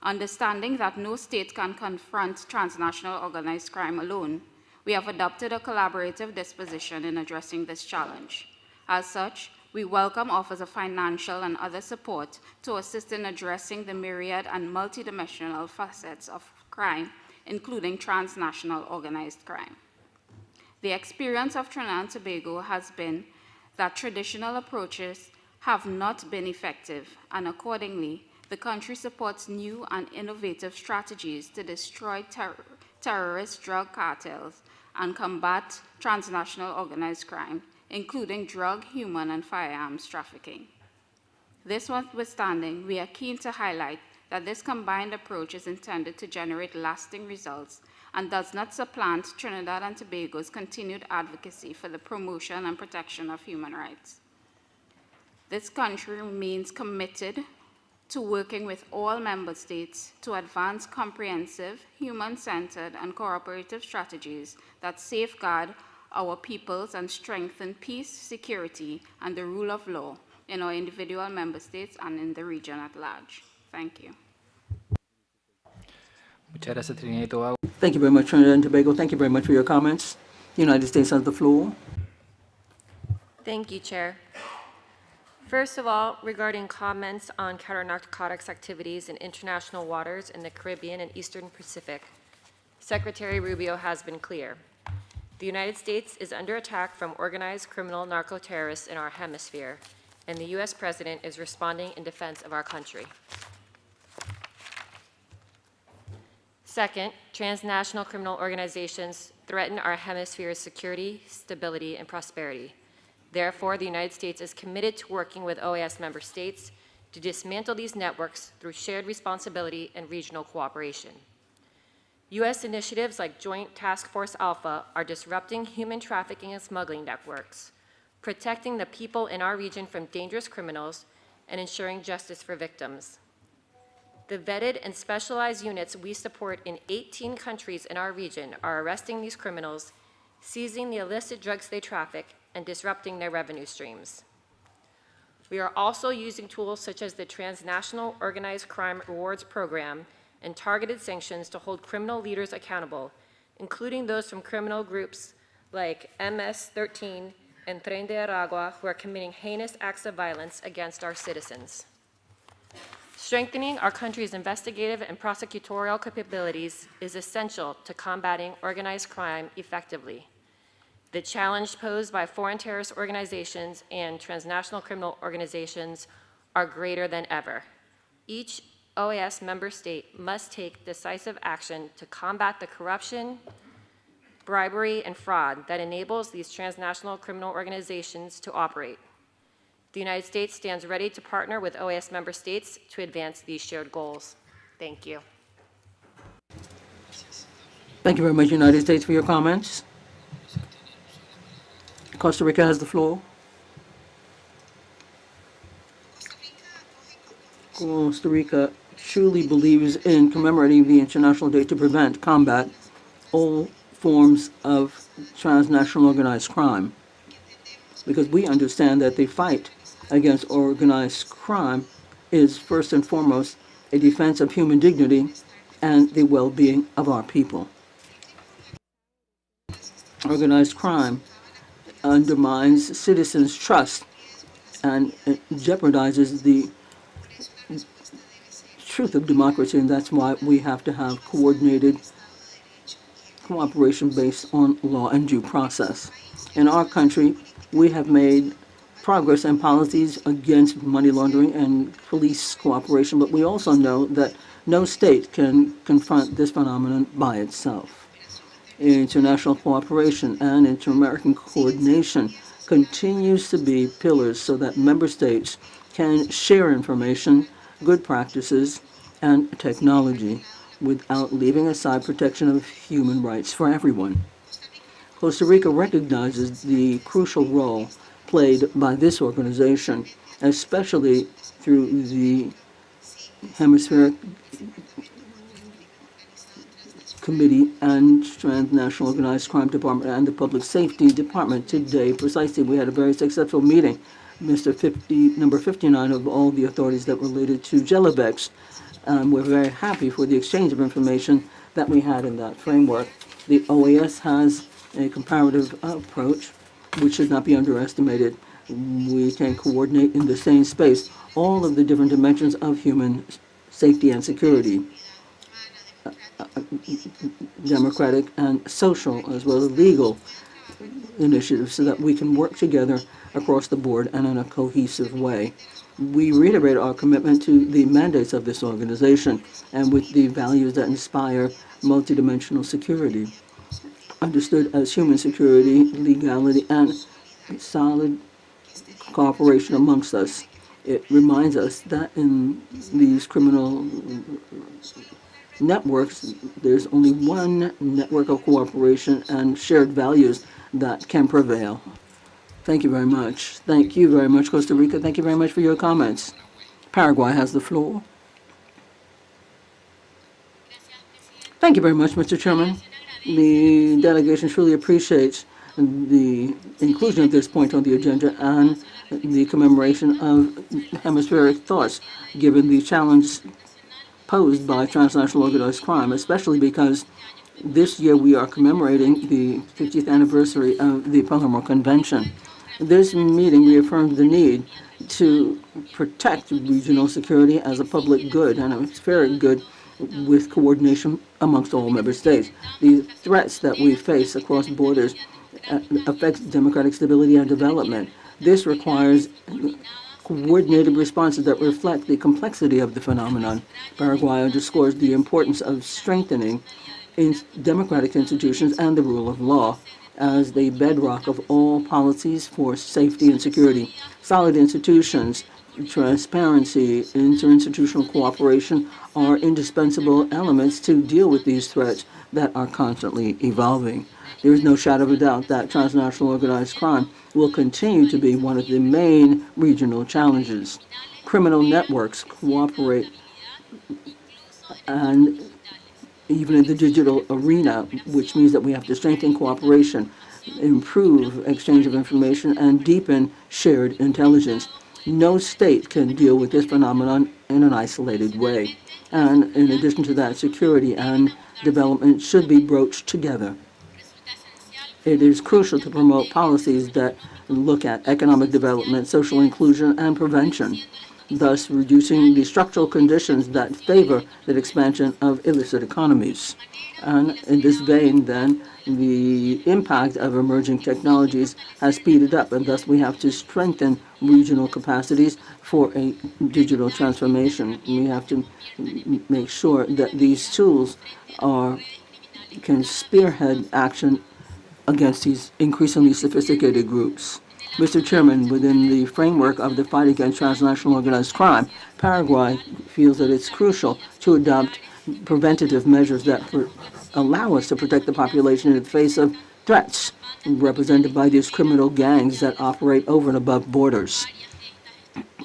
Understanding that no state can confront transnational organized crime alone, we have adopted a collaborative disposition in addressing this challenge. As such, we welcome offers of financial and other support to assist in addressing the myriad and multidimensional facets of crime, including transnational organized crime. The experience of Trinidad and Tobago has been that traditional approaches have not been effective, and accordingly, the country supports new and innovative strategies to destroy terrorist drug cartels and combat transnational organized crime, including drug, human, and firearms trafficking. This notwithstanding, we are keen to highlight that this combined approach is intended to generate lasting results and does not supplant Trinidad and Tobago's continued advocacy for the promotion and protection of human rights. This country remains committed to working with all member states to advance comprehensive, human-centered, and cooperative strategies that safeguard our peoples and strengthen peace, security, and the rule of law in our individual member states and in the region at large. Thank you. Muchas gracias, Trinidad y Tobago. Thank you very much, Trinidad and Tobago. Thank you very much for your comments. The United States has the floor. Thank you, Chair. First of all, regarding comments on counter-narcotics activities in international waters in the Caribbean and Eastern Pacific, Secretary Rubio has been clear. The United States is under attack from organized criminal narco-terrorists in our hemisphere, and the U.S. President is responding in defense of our country. Second, transnational criminal organizations threaten our hemisphere's security, stability, and prosperity. Therefore, the United States is committed to working with OAS member states to dismantle these networks through shared responsibility and regional cooperation. U.S. initiatives like Joint Task Force Alpha are disrupting human trafficking and smuggling networks, protecting the people in our region from dangerous criminals, and ensuring justice for victims. The vetted and specialized units we support in 18 countries in our region are arresting these criminals, seizing the illicit drugs they traffic, and disrupting their revenue streams. We are also using tools such as the Transnational Organized Crime Rewards Program and targeted sanctions to hold criminal leaders accountable, including those from criminal groups like MS-13 and Tren de Aragua, who are committing heinous acts of violence against our citizens. Strengthening our country's investigative and prosecutorial capabilities is essential to combating organized crime effectively. The challenge posed by foreign terrorist organizations and transnational criminal organizations are greater than ever. Each OAS member state must take decisive action to combat the corruption, bribery, and fraud that enables these transnational criminal organizations to operate. The United States stands ready to partner with OAS member states to advance these shared goals. Thank you. Thank you very much, United States, for your comments. Costa Rica has the floor. Costa Rica truly believes in commemorating the International Day to prevent, combat all forms of transnational organized crime, because we understand that the fight against organized crime is first and foremost a defense of human dignity and the well-being of our people. Organized crime undermines citizens' trust and it jeopardizes the truth of democracy, and that's why we have to have coordinated cooperation based on law and due process. In our country, we have made progress in policies against money laundering and police cooperation, but we also know that no state can confront this phenomenon by itself. International cooperation and inter-American coordination continues to be pillars so that member states can share information, good practices, and technology without leaving aside protection of human rights for everyone. Costa Rica recognizes the crucial role played by this organization, especially through the Hemispheric Committee and Transnational Organized Crime Department and the Public Safety Department. Today, precisely, we had a very successful meeting. Number 59 of all the authorities that related to Jelebex. We're very happy for the exchange of information that we had in that framework. The OAS has a comparative approach which should not be underestimated. We can coordinate in the same space all of the different dimensions of human safety and security, democratic and social, as well as legal initiatives, so that we can work together across the board and in a cohesive way. We reiterate our commitment to the mandates of this organization and with the values that inspire multidimensional security, understood as human security, legality, and solid cooperation amongst us. It reminds us that in these criminal networks, there's only one network of cooperation and shared values that can prevail. Thank you very much. Thank you very much, Costa Rica. Thank you very much for your comments. Paraguay has the floor. Thank you very much, Mr. Chairman. The delegation truly appreciates the inclusion of this point on the agenda and the commemoration of hemispheric thoughts, given the challenge posed by transnational organized crime, especially because this year we are commemorating the 50th anniversary of the Palermo Convention. This meeting reaffirmed the need to protect regional security as a public good and a hemispheric good with coordination amongst all member states. The threats that we face across borders affects democratic stability and development. This requires coordinated responses that reflect the complexity of the phenomenon. Paraguay underscores the importance of strengthening democratic institutions and the rule of law as the bedrock of all policies for safety and security. Solid institutions, transparency, interinstitutional cooperation are indispensable elements to deal with these threats that are constantly evolving. There is no shadow of a doubt that transnational organized crime will continue to be one of the main regional challenges. Criminal networks cooperate and even in the digital arena, which means that we have to strengthen cooperation, improve exchange of information, and deepen shared intelligence. No state can deal with this phenomenon in an isolated way. And in addition to that, security and development should be broached together. It is crucial to promote policies that look at economic development, social inclusion, and prevention, thus reducing the structural conditions that favor the expansion of illicit economies. And in this vein, then, the impact of emerging technologies has speeded up, and thus we have to strengthen regional capacities for a digital transformation. We have to make sure that these tools can spearhead action against these increasingly sophisticated groups. Mr. Chairman, within the framework of the fight against transnational organized crime, Paraguay feels that it's crucial to adopt preventative measures that allow us to protect the population in the face of threats represented by these criminal gangs that operate over and above borders.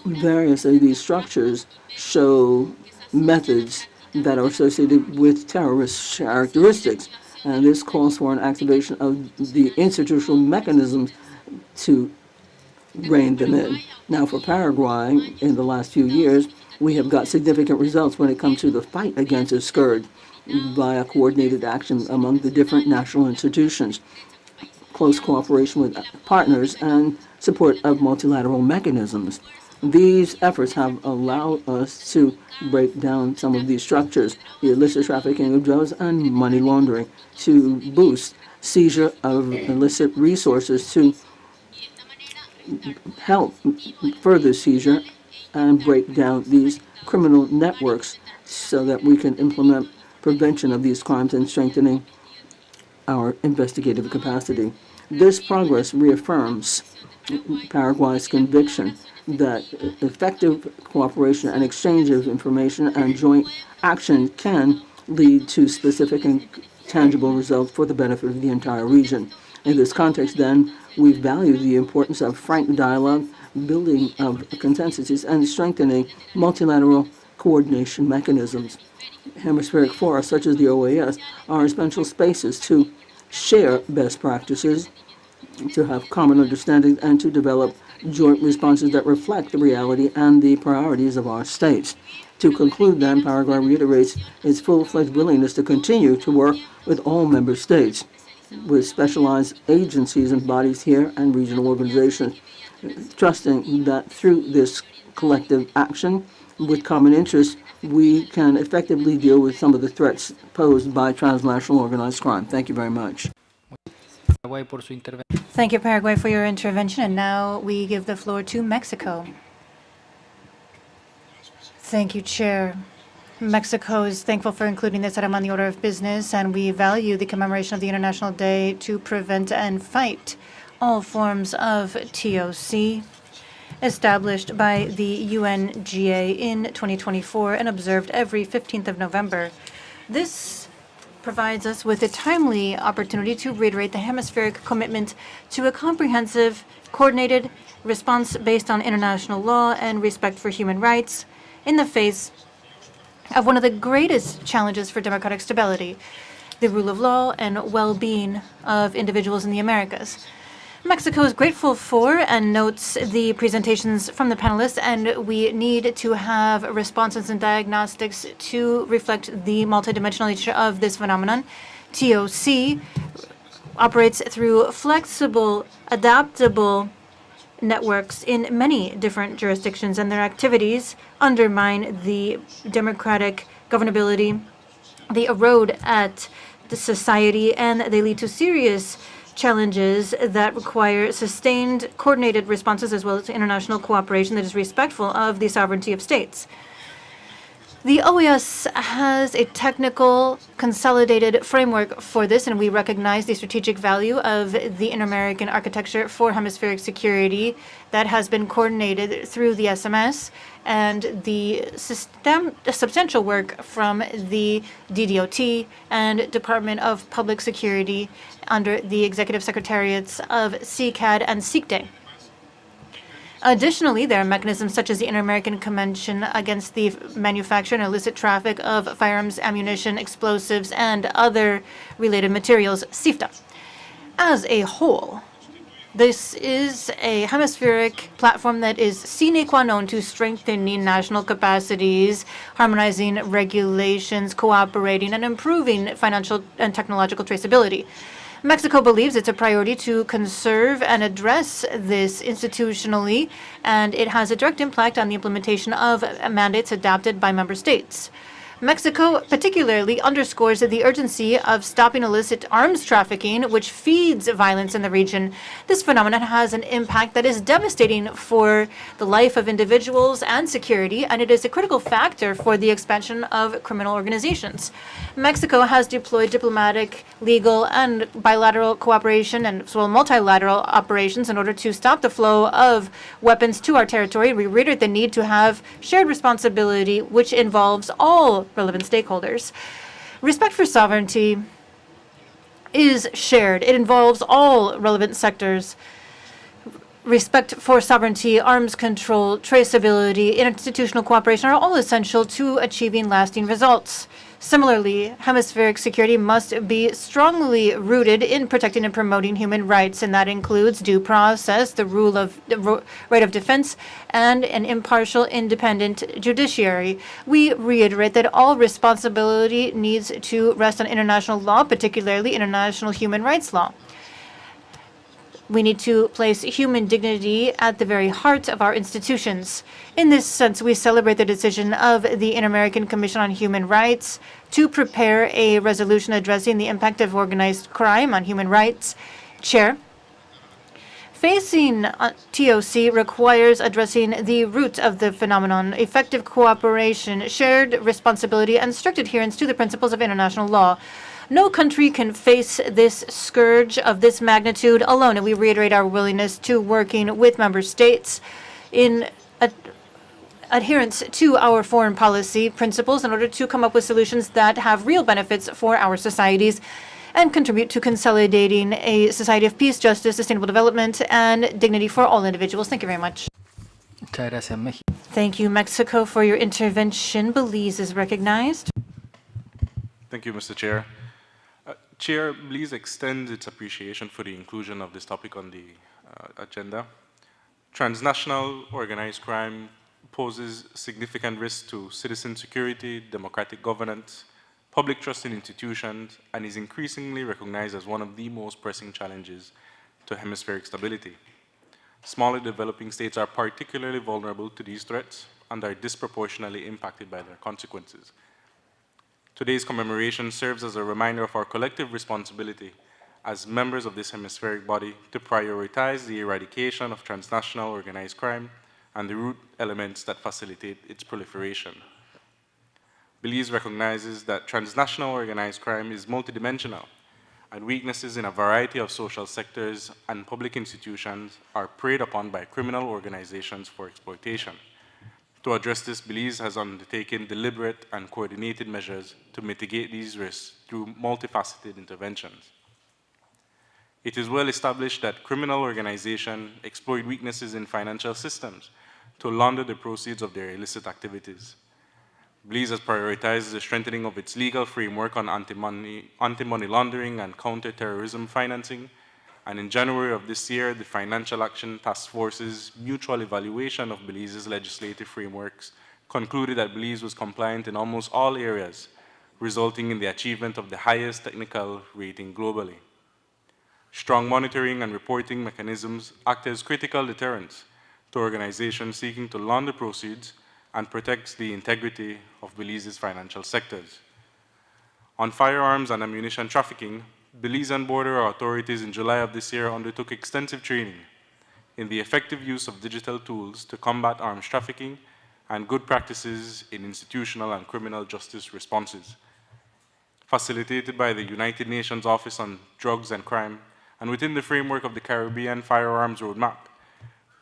Various of these structures show methods that are associated with terrorist characteristics, and this calls for an activation of the institutional mechanisms to rein them in. Now, for Paraguay, in the last few years, we have got significant results when it comes to the fight against this scourge via coordinated action among the different national institutions, close cooperation with partners, and support of multilateral mechanisms. These efforts have allowed us to break down some of these structures, the illicit trafficking of drugs and money laundering, to boost seizure of illicit resources, to help further seizure and break down these criminal networks so that we can implement prevention of these crimes and strengthening our investigative capacity. This progress reaffirms Paraguay's conviction that effective cooperation and exchange of information and joint action can lead to specific and tangible results for the benefit of the entire region. In this context, then, we value the importance of frank dialogue, building of consensuses, and strengthening multilateral coordination mechanisms. Hemispheric forums, such as the OAS, are essential spaces to share best practices, to have common understanding, and to develop joint responses that reflect the reality and the priorities of our states. To conclude, then, Paraguay reiterates its full-fledged willingness to continue to work with all member states, with specialized agencies and bodies here and regional organizations, trusting that through this collective action with common interests, we can effectively deal with some of the threats posed by transnational organized crime. Thank you very much. Thank you, Paraguay, for your intervention. And now we give the floor to Mexico. Thank you, Chair. Mexico is thankful for including this item on the order of business, and we value the commemoration of the International Day to prevent and fight all forms of TOC, established by the UNGA in 2024 and observed every 15th of November. This provides us with a timely opportunity to reiterate the hemispheric commitment to a comprehensive, coordinated response based on international law and respect for human rights in the face of one of the greatest challenges for democratic stability, the rule of law and well-being of individuals in the Americas. Mexico is grateful for and notes the presentations from the panelists, and we need to have responses and diagnostics to reflect the multidimensional nature of this phenomenon. TOC operates through flexible, adaptable networks in many different jurisdictions, and their activities undermine the democratic governability. They erode at the society, and they lead to serious challenges that require sustained, coordinated responses as well as international cooperation that is respectful of the sovereignty of states. The OAS has a technical, consolidated framework for this, and we recognize the strategic value of the Inter-American architecture for hemispheric security that has been coordinated through the SMS and the substantial work from the DDOT and Department of Public Security under the executive secretariats of CCAD and SICDE. Additionally, there are mechanisms such as the Inter-American Convention against the manufacture and illicit traffic of firearms, ammunition, explosives, and other related materials, CIFTA. As a whole, this is a hemispheric platform that is sine qua non to strengthening national capacities, harmonizing regulations, cooperating, and improving financial and technological traceability. Mexico believes it's a priority to conserve and address this institutionally, and it has a direct impact on the implementation of mandates adopted by member states. Mexico particularly underscores the urgency of stopping illicit arms trafficking, which feeds violence in the region. This phenomenon has an impact that is devastating for the life of individuals and security, and it is a critical factor for the expansion of criminal organizations. Mexico has deployed diplomatic, legal, and bilateral cooperation and as well multilateral operations in order to stop the flow of weapons to our territory. We reiterate the need to have shared responsibility, which involves all relevant stakeholders. Respect for sovereignty is shared. It involves all relevant sectors. Respect for sovereignty, arms control, traceability, institutional cooperation are all essential to achieving lasting results. Similarly, hemispheric security must be strongly rooted in protecting and promoting human rights, and that includes due process, the right of defense, and an impartial, independent judiciary. We reiterate that all responsibility needs to rest on international law, particularly international human rights law. We need to place human dignity at the very heart of our institutions. In this sense, we celebrate the decision of the Inter-American Commission on Human Rights to prepare a resolution addressing the impact of organized crime on human rights. Chair, facing TOC requires addressing the root of the phenomenon, effective cooperation, shared responsibility, and strict adherence to the principles of international law. No country can face this scourge of this magnitude alone, and we reiterate our willingness to working with member states in adherence to our foreign policy principles in order to come up with solutions that have real benefits for our societies and contribute to consolidating a society of peace, justice, sustainable development, and dignity for all individuals. Thank you very much. Muchas gracias, México. Thank you, Mexico, for your intervention. Belize is recognized. Thank you, Mr. Chair. Chair, Belize extends its appreciation for the inclusion of this topic on the agenda. Transnational organized crime poses significant risks to citizen security, democratic governance, public trust in institutions, and is increasingly recognized as one of the most pressing challenges to hemispheric stability. Smaller developing states are particularly vulnerable to these threats and are disproportionately impacted by their consequences. Today's commemoration serves as a reminder of our collective responsibility as members of this hemispheric body to prioritize the eradication of transnational organized crime and the root elements that facilitate its proliferation. Belize recognizes that transnational organized crime is multidimensional, and weaknesses in a variety of social sectors and public institutions are preyed upon by criminal organizations for exploitation. To address this, Belize has undertaken deliberate and coordinated measures to mitigate these risks through multifaceted interventions. It is well established that criminal organizations exploit weaknesses in financial systems to launder the proceeds of their illicit activities. Belize has prioritized the strengthening of its legal framework on anti-money laundering and counter-terrorism financing, and in January of this year, the Financial Action Task Force's mutual evaluation of Belize's legislative frameworks concluded that Belize was compliant in almost all areas, resulting in the achievement of the highest technical rating globally. Strong monitoring and reporting mechanisms act as critical deterrents to organizations seeking to launder proceeds and protects the integrity of Belize's financial sectors. On firearms and ammunition trafficking, Belizean border authorities in July of this year undertook extensive training in the effective use of digital tools to combat arms trafficking and good practices in institutional and criminal justice responses. Facilitated by the United Nations Office on Drugs and Crime, and within the framework of the Caribbean Firearms Roadmap,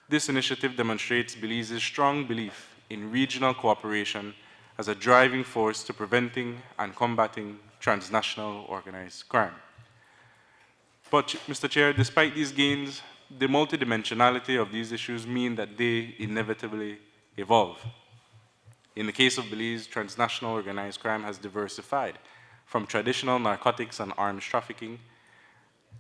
this initiative demonstrates Belize's strong belief in regional cooperation as a driving force to preventing and combating transnational organized crime. But, Mr. Chair, despite these gains, the multidimensionality of these issues mean that they inevitably evolve. In the case of Belize, transnational organized crime has diversified from traditional narcotics and arms trafficking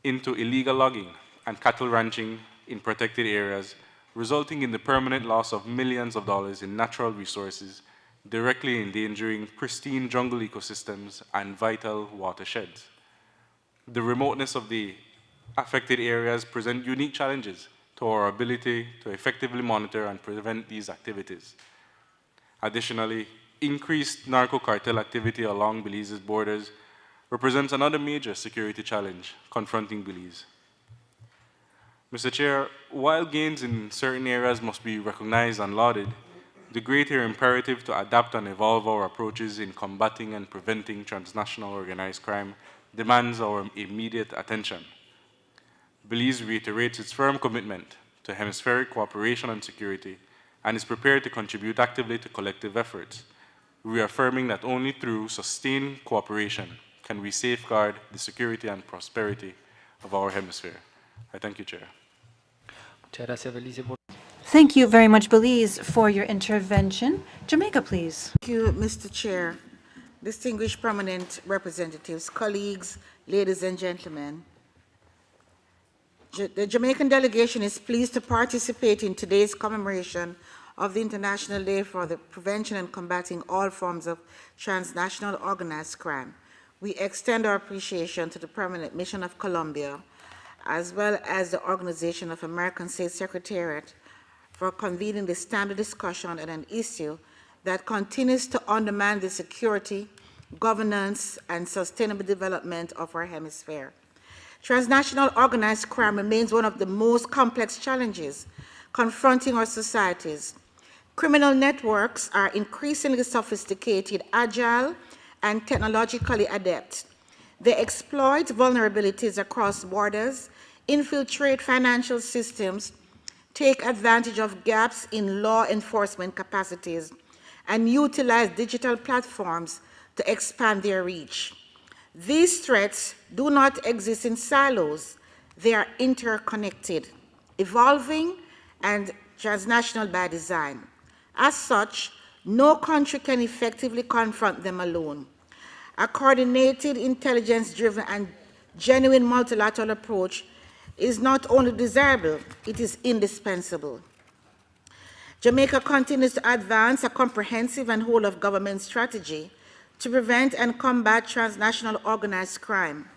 into illegal logging and cattle ranching in protected areas, resulting in the permanent loss of millions of dollars in natural resources, directly endangering pristine jungle ecosystems and vital watersheds. The remoteness of the affected areas present unique challenges to our ability to effectively monitor and prevent these activities. Additionally, increased narco-cartel activity along Belize's borders represents another major security challenge confronting Belize. Mr. Chair, while gains in certain areas must be recognized and lauded, the greater imperative to adapt and evolve our approaches in combating and preventing transnational organized crime demands our immediate attention. Belize reiterates its firm commitment to hemispheric cooperation and security and is prepared to contribute actively to collective efforts, reaffirming that only through sustained cooperation can we safeguard the security and prosperity of our hemisphere. I thank you, Chair. Thank you very much, Belize, for your intervention. Jamaica, please. Thank you, Mr. Chair, distinguished prominent representatives, colleagues, ladies and gentlemen. The Jamaican delegation is pleased to participate in today's commemoration of the International Day for the Prevention and Combating All Forms of Transnational Organized Crime. We extend our appreciation to the Permanent Mission of Colombia, as well as the Organization of American State Secretariat, for convening this standard discussion on an issue that continues to undermine the security, governance, and sustainable development of our hemisphere. Transnational organized crime remains one of the most complex challenges confronting our societies. Criminal networks are increasingly sophisticated, agile, and technologically adept. They exploit vulnerabilities across borders, infiltrate financial systems, take advantage of gaps in law enforcement capacities, and utilize digital platforms to expand their reach. These threats do not exist in silos. They are interconnected, evolving, and transnational by design. As such, no country can effectively confront them alone. A coordinated, intelligence-driven, and genuine multilateral approach is not only desirable, it is indispensable. Jamaica continues to advance a comprehensive and whole-of-government strategy to prevent and combat transnational organized crime.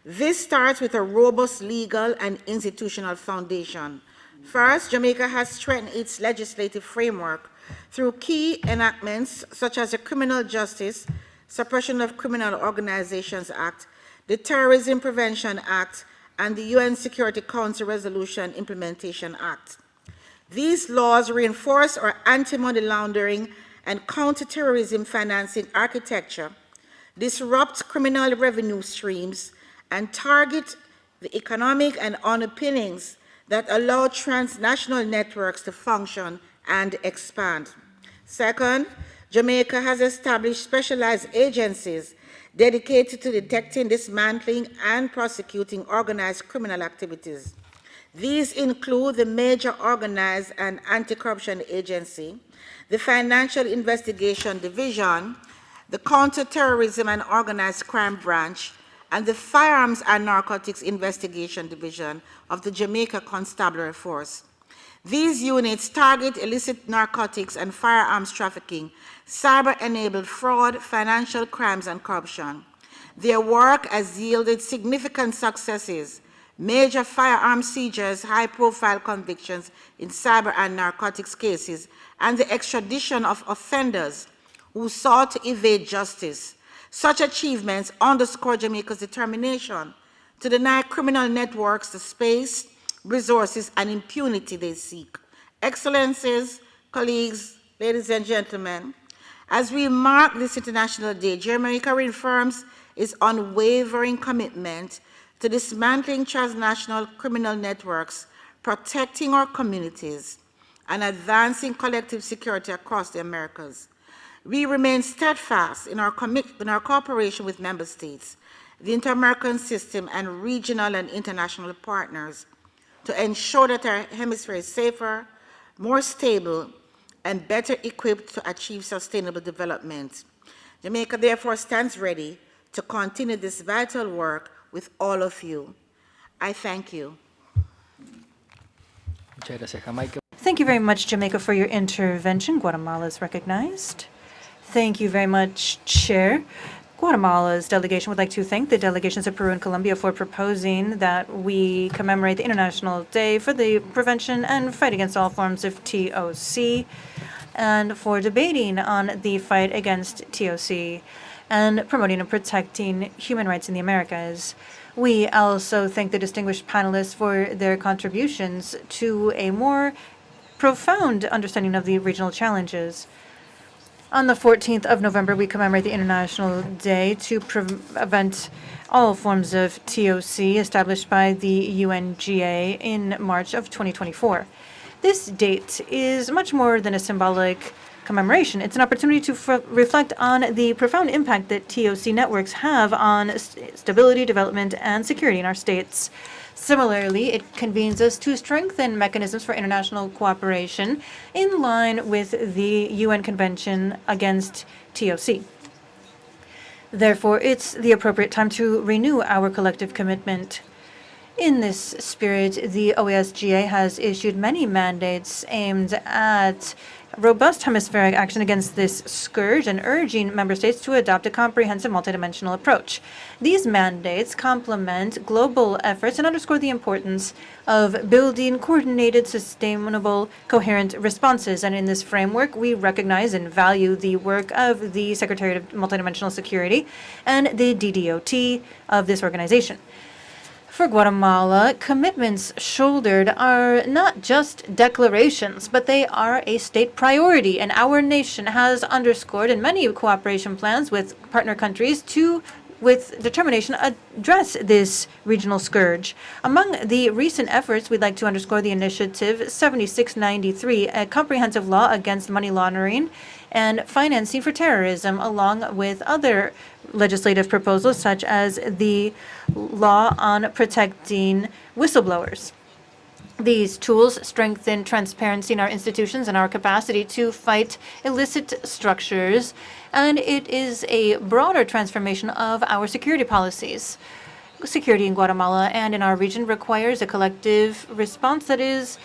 This starts with a robust legal and institutional foundation. First, Jamaica has strengthened its legislative framework through key enactments such as the Criminal Justice Suppression of Criminal Organizations Act, the Terrorism Prevention Act, and the UN Security Council Resolution Implementation Act. These laws reinforce our anti-money laundering and counter-terrorism financing architecture, disrupt criminal revenue streams, and target the economic and underpinnings that allow transnational networks to function and expand. Second, Jamaica has established specialized agencies dedicated to detecting, dismantling, and prosecuting organized criminal activities. These include the Major Organized and Anti-Corruption Agency, the Financial Investigation Division, the Counter-Terrorism and Organized Crime Branch, and the Firearms and Narcotics Investigation Division of the Jamaica Constabulary Force. These units target illicit narcotics and firearms trafficking, cyber-enabled fraud, financial crimes, and corruption. Their work has yielded significant successes, major firearm seizures, high-profile convictions in cyber and narcotics cases, and the extradition of offenders who sought to evade justice. Such achievements underscore Jamaica's determination to deny criminal networks the space, resources, and impunity they seek. Excellencies, colleagues, ladies and gentlemen, as we mark this International Day, Jamaica reaffirms its unwavering commitment to dismantling transnational criminal networks, protecting our communities, and advancing collective security across the Americas. We remain steadfast in our cooperation with member states, the inter-American system, and regional and international partners to ensure that our hemisphere is safer, more stable, and better equipped to achieve sustainable development. Jamaica therefore stands ready to continue this vital work with all of you. I thank you. Muchas gracias, Jamaica. Thank you very much, Jamaica, for your intervention. Guatemala is recognized. Thank you very much, Chair. Guatemala's delegation would like to thank the delegations of Peru and Colombia for proposing that we commemorate the International Day for the Prevention and Fight Against All Forms of TOC, and for debating on the fight against TOC and promoting and protecting human rights in the Americas. We also thank the distinguished panelists for their contributions to a more profound understanding of the regional challenges. On the 14th of November, we commemorate the International Day to prevent all forms of TOC established by the UNGA in March of 2024. This date is much more than a symbolic commemoration. It's an opportunity to reflect on the profound impact that TOC networks have on stability, development, and security in our states. Similarly, it convenes us to strengthen mechanisms for international cooperation in line with the UN Convention against TOC. Therefore, it's the appropriate time to renew our collective commitment. In this spirit, the OAS-GA has issued many mandates aimed at robust hemispheric action against this scourge and urging member states to adopt a comprehensive multidimensional approach. These mandates complement global efforts and underscore the importance of building coordinated, sustainable, coherent responses. And in this framework, we recognize and value the work of the Secretariat of Multidimensional Security and the DDOT of this organization. For Guatemala, commitments shouldered are not just declarations, but they are a state priority, and our nation has underscored in many cooperation plans with partner countries to, with determination, address this regional scourge. Among the recent efforts, we'd like to underscore the initiative 7693, a comprehensive law against money laundering and financing for terrorism, along with other legislative proposals such as the law on protecting whistleblowers. These tools strengthen transparency in our institutions and our capacity to fight illicit structures, and it is a broader transformation of our security policies. Security in Guatemala and in our region requires a collective response that is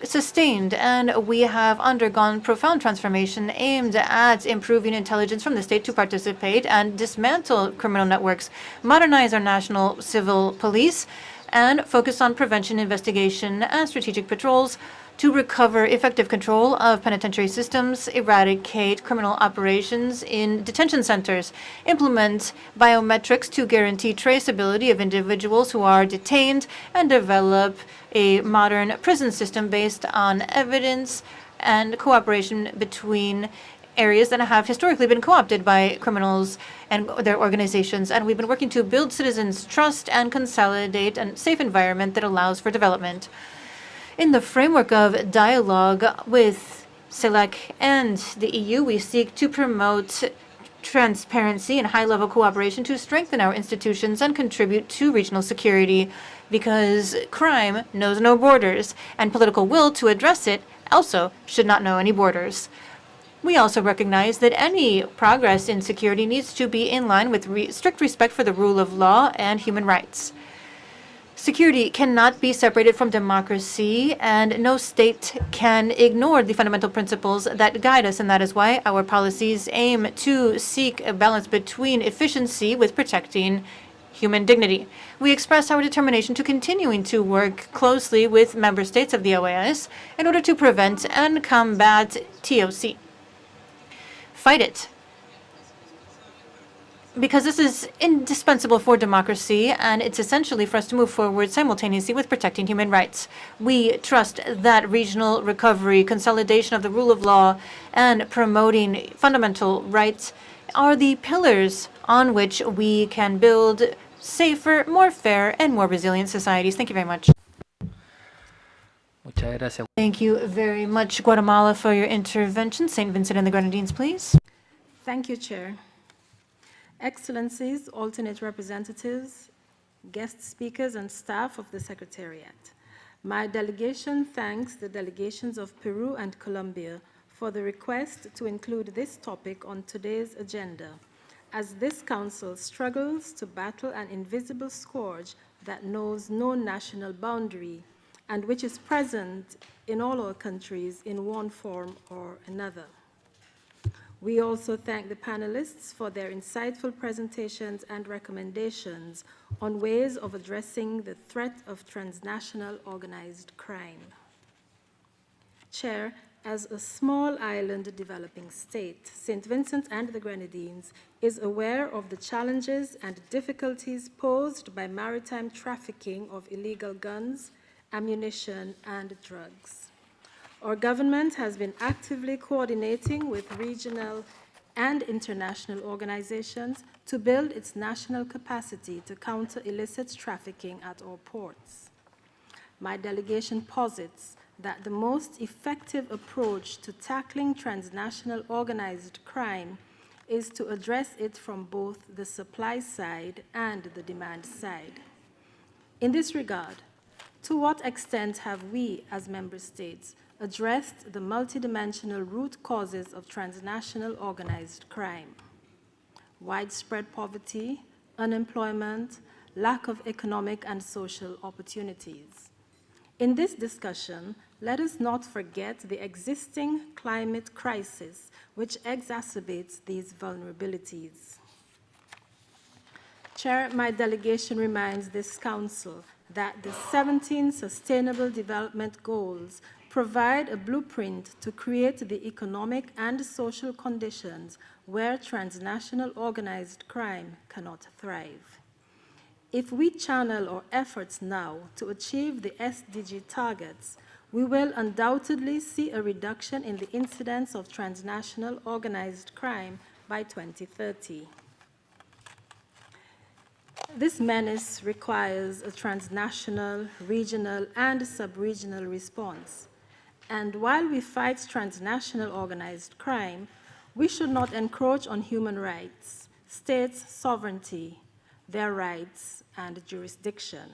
sustained, and we have undergone profound transformation aimed at improving intelligence from the state to participate and dismantle criminal networks, modernize our national civil police, and focus on prevention, investigation, and strategic patrols to recover effective control of penitentiary systems, eradicate criminal operations in detention centers, implement biometrics to guarantee traceability of individuals who are detained, and develop a modern prison system based on evidence and cooperation between areas that have historically been co-opted by criminals and their organizations. And we've been working to build citizens' trust and consolidate a safe environment that allows for development. In the framework of dialogue with CELAC and the EU, we seek to promote transparency and high-level cooperation to strengthen our institutions and contribute to regional security, because crime knows no borders, and political will to address it also should not know any borders. We also recognize that any progress in security needs to be in line with strict respect for the rule of law and human rights. Security cannot be separated from democracy, and no state can ignore the fundamental principles that guide us, and that is why our policies aim to seek a balance between efficiency with protecting human dignity. We express our determination to continuing to work closely with member states of the OAS in order to prevent and combat TOC. Fight it, because this is indispensable for democracy, and it's essentially for us to move forward simultaneously with protecting human rights. We trust that regional recovery, consolidation of the rule of law, and promoting fundamental rights are the pillars on which we can build safer, more fair, and more resilient societies. Thank you very much. Muchas gracias. Thank you very much, Guatemala, for your intervention. St. Vincent and the Grenadines, please. Thank you, Chair. Excellencies, alternate representatives, guest speakers, and staff of the Secretariat. My delegation thanks the delegations of Peru and Colombia for the request to include this topic on today's agenda, as this council struggles to battle an invisible scourge that knows no national boundary and which is present in all our countries in one form or another. We also thank the panelists for their insightful presentations and recommendations on ways of addressing the threat of transnational organized crime. Chair, as a small island developing state, St. Vincent and the Grenadines is aware of the challenges and difficulties posed by maritime trafficking of illegal guns, ammunition, and drugs. Our government has been actively coordinating with regional and international organizations to build its national capacity to counter illicit trafficking at our ports. My delegation posits that the most effective approach to tackling transnational organized crime is to address it from both the supply side and the demand side. In this regard, to what extent have we, as member states, addressed the multidimensional root causes of transnational organized crime? Widespread poverty, unemployment, lack of economic and social opportunities. In this discussion, let us not forget the existing climate crisis, which exacerbates these vulnerabilities. Chair, my delegation reminds this Council that the 17 Sustainable Development Goals provide a blueprint to create the economic and social conditions where transnational organized crime cannot thrive. If we channel our efforts now to achieve the SDG targets, we will undoubtedly see a reduction in the incidence of transnational organized crime by 2030. This menace requires a transnational, regional, and sub-regional response. And while we fight transnational organized crime, we should not encroach on human rights, states' sovereignty, their rights, and jurisdiction.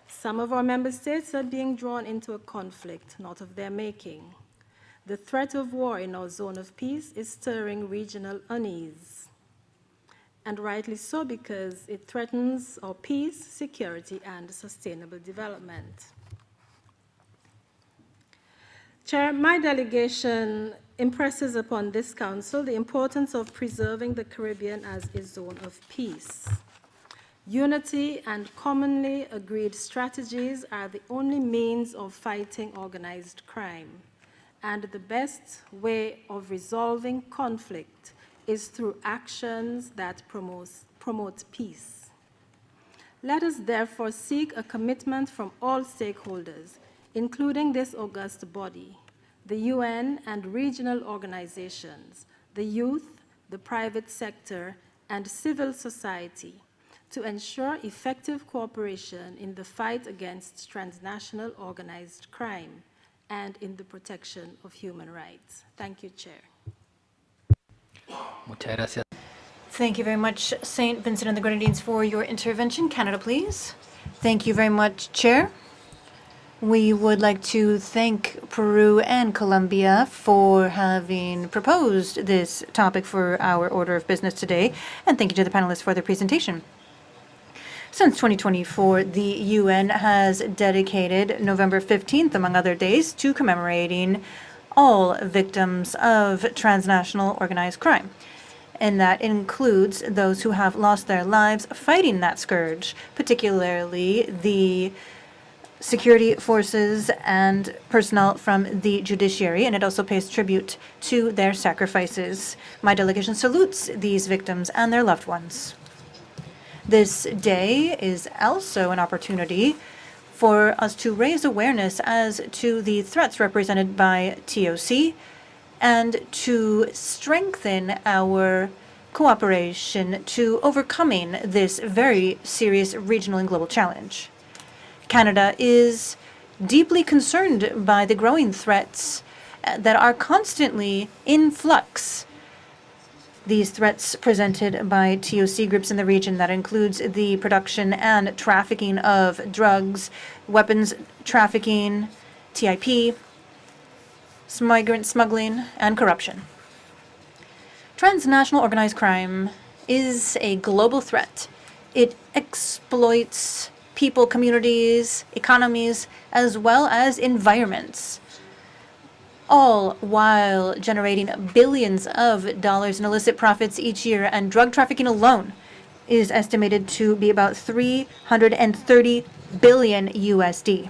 Some of our member states are being drawn into a conflict not of their making. The threat of war in our zone of peace is stirring regional unease, and rightly so, because it threatens our peace, security, and sustainable development. Chair, my delegation impresses upon this Council the importance of preserving the Caribbean as a zone of peace. Unity and commonly agreed strategies are the only means of fighting organized crime, and the best way of resolving conflict is through actions that promote peace. Let us therefore seek a commitment from all stakeholders, including this august body, the UN and regional organizations, the youth, the private sector, and civil society, to ensure effective cooperation in the fight against transnational organized crime and in the protection of human rights. Thank you, Chair. Muchas gracias. Thank you very much, St. Vincent and the Grenadines, for your intervention. Canada, please. Thank you very much, Chair. We would like to thank Peru and Colombia for having proposed this topic for our order of business today, and thank you to the panelists for their presentation. Since 2024, the UN has dedicated November 15th, among other days, to commemorating all victims of transnational organized crime. and that includes those who have lost their lives fighting that scourge, particularly the security forces and personnel from the judiciary, and it also pays tribute to their sacrifices. My delegation salutes these victims and their loved ones. This day is also an opportunity for us to raise awareness as to the threats represented by TOC and to strengthen our cooperation to overcoming this very serious regional and global challenge. Canada is deeply concerned by the growing threats that are constantly in flux. These threats presented by TOC groups in the region that includes the production and trafficking of drugs, weapons trafficking, TIP, migrant smuggling, and corruption. Transnational organized crime is a global threat. It exploits people, communities, economies, as well as environments, all while generating billions of dollars in illicit profits each year, and drug trafficking alone is estimated to be about 330 billion USD.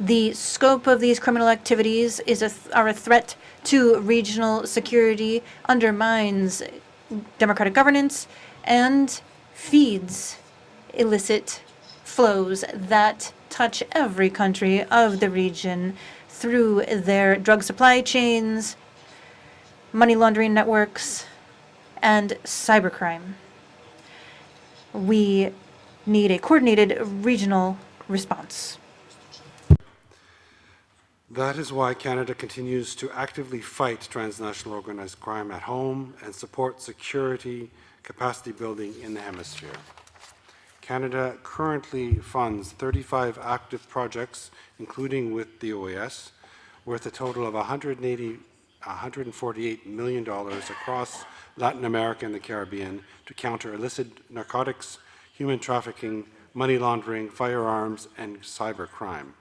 The scope of these criminal activities are a threat to regional security, undermines democratic governance, and feeds illicit flows that touch every country of the region through their drug supply chains, money laundering networks, and cybercrime. We need a coordinated regional response. That is why Canada continues to actively fight transnational organized crime at home and support security capacity building in the hemisphere. Canada currently funds 35 active projects, including with the OAS, worth a total of $148 million across Latin America and the Caribbean to counter illicit narcotics, human trafficking, money laundering, firearms, and cybercrime.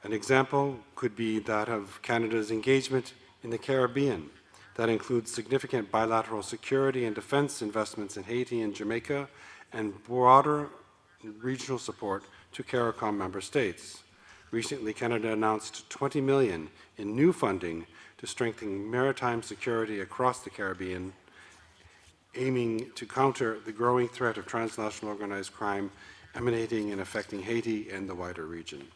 An example could be that of Canada's engagement in the Caribbean that includes significant bilateral security and defense investments in Haiti and Jamaica and broader regional support to CARICOM member states. Recently, Canada announced $20 million in new funding to strengthen maritime security across the Caribbean, aiming to counter the growing threat of transnational organized crime emanating and affecting Haiti and the wider region.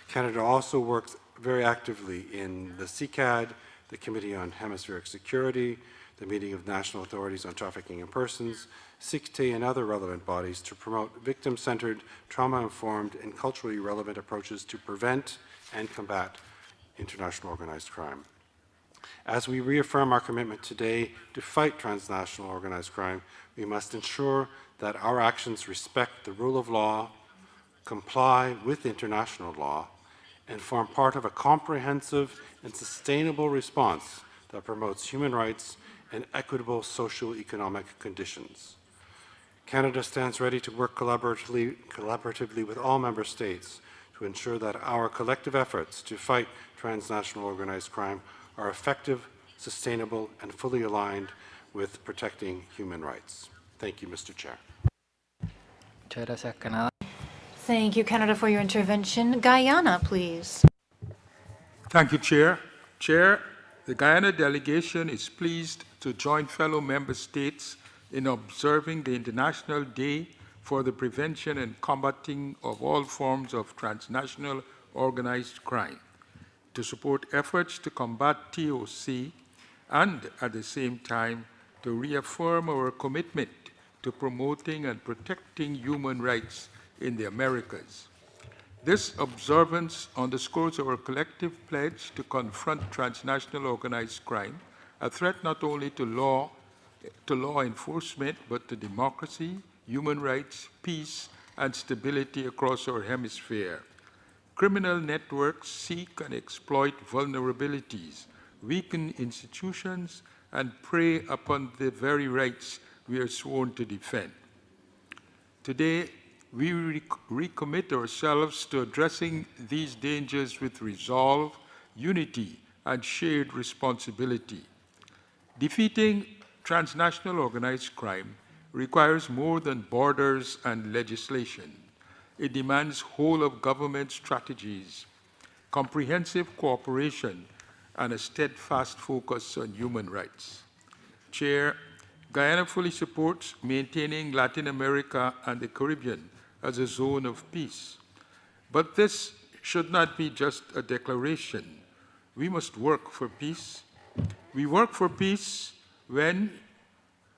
Canada also works very actively in the CICAD, the Committee on Hemispheric Security, the Meeting of National Authorities on Trafficking in Persons, CICTE, and other relevant bodies to promote victim-centered, trauma-informed, and culturally relevant approaches to prevent and combat international organized crime. As we reaffirm our commitment today to fight transnational organized crime, we must ensure that our actions respect the rule of law, comply with international law, and form part of a comprehensive and sustainable response that promotes human rights and equitable socio-economic conditions. Canada stands ready to work collaboratively with all member states to ensure that our collective efforts to fight transnational organized crime are effective, sustainable, and fully aligned with protecting human rights. Thank you, Mr. Chair. Muchas gracias, Canadá. Thank you, Canada, for your intervention. Guyana, please. Thank you, Chair. Chair, the Guyana delegation is pleased to join fellow member states in observing the International Day for the Prevention and Combating of All Forms of Transnational Organized Crime, to support efforts to combat TOC and, at the same time, to reaffirm our commitment to promoting and protecting human rights in the Americas. This observance underscores our collective pledge to confront transnational organized crime, a threat not only to law enforcement, but to democracy, human rights, peace, and stability across our hemisphere. Criminal networks seek and exploit vulnerabilities, weaken institutions, and prey upon the very rights we are sworn to defend. Today, we recommit ourselves to addressing these dangers with resolve, unity, and shared responsibility. Defeating transnational organized crime requires more than borders and legislation. It demands whole-of-government strategies, comprehensive cooperation, and a steadfast focus on human rights. Chair, Guyana fully supports maintaining Latin America and the Caribbean as a zone of peace. But this should not be just a declaration. We must work for peace. We work for peace when,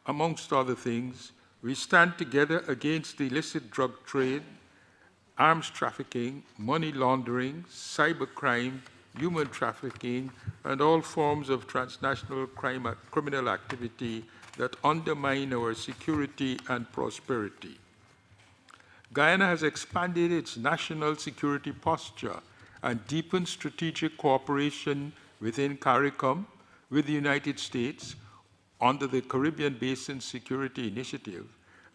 amongst other things, we stand together against the illicit drug trade, arms trafficking, money laundering, cybercrime, human trafficking, and all forms of transnational criminal activity that undermine our security and prosperity. Guyana has expanded its national security posture and deepened strategic cooperation within CARICOM with the United States under the Caribbean Basin Security Initiative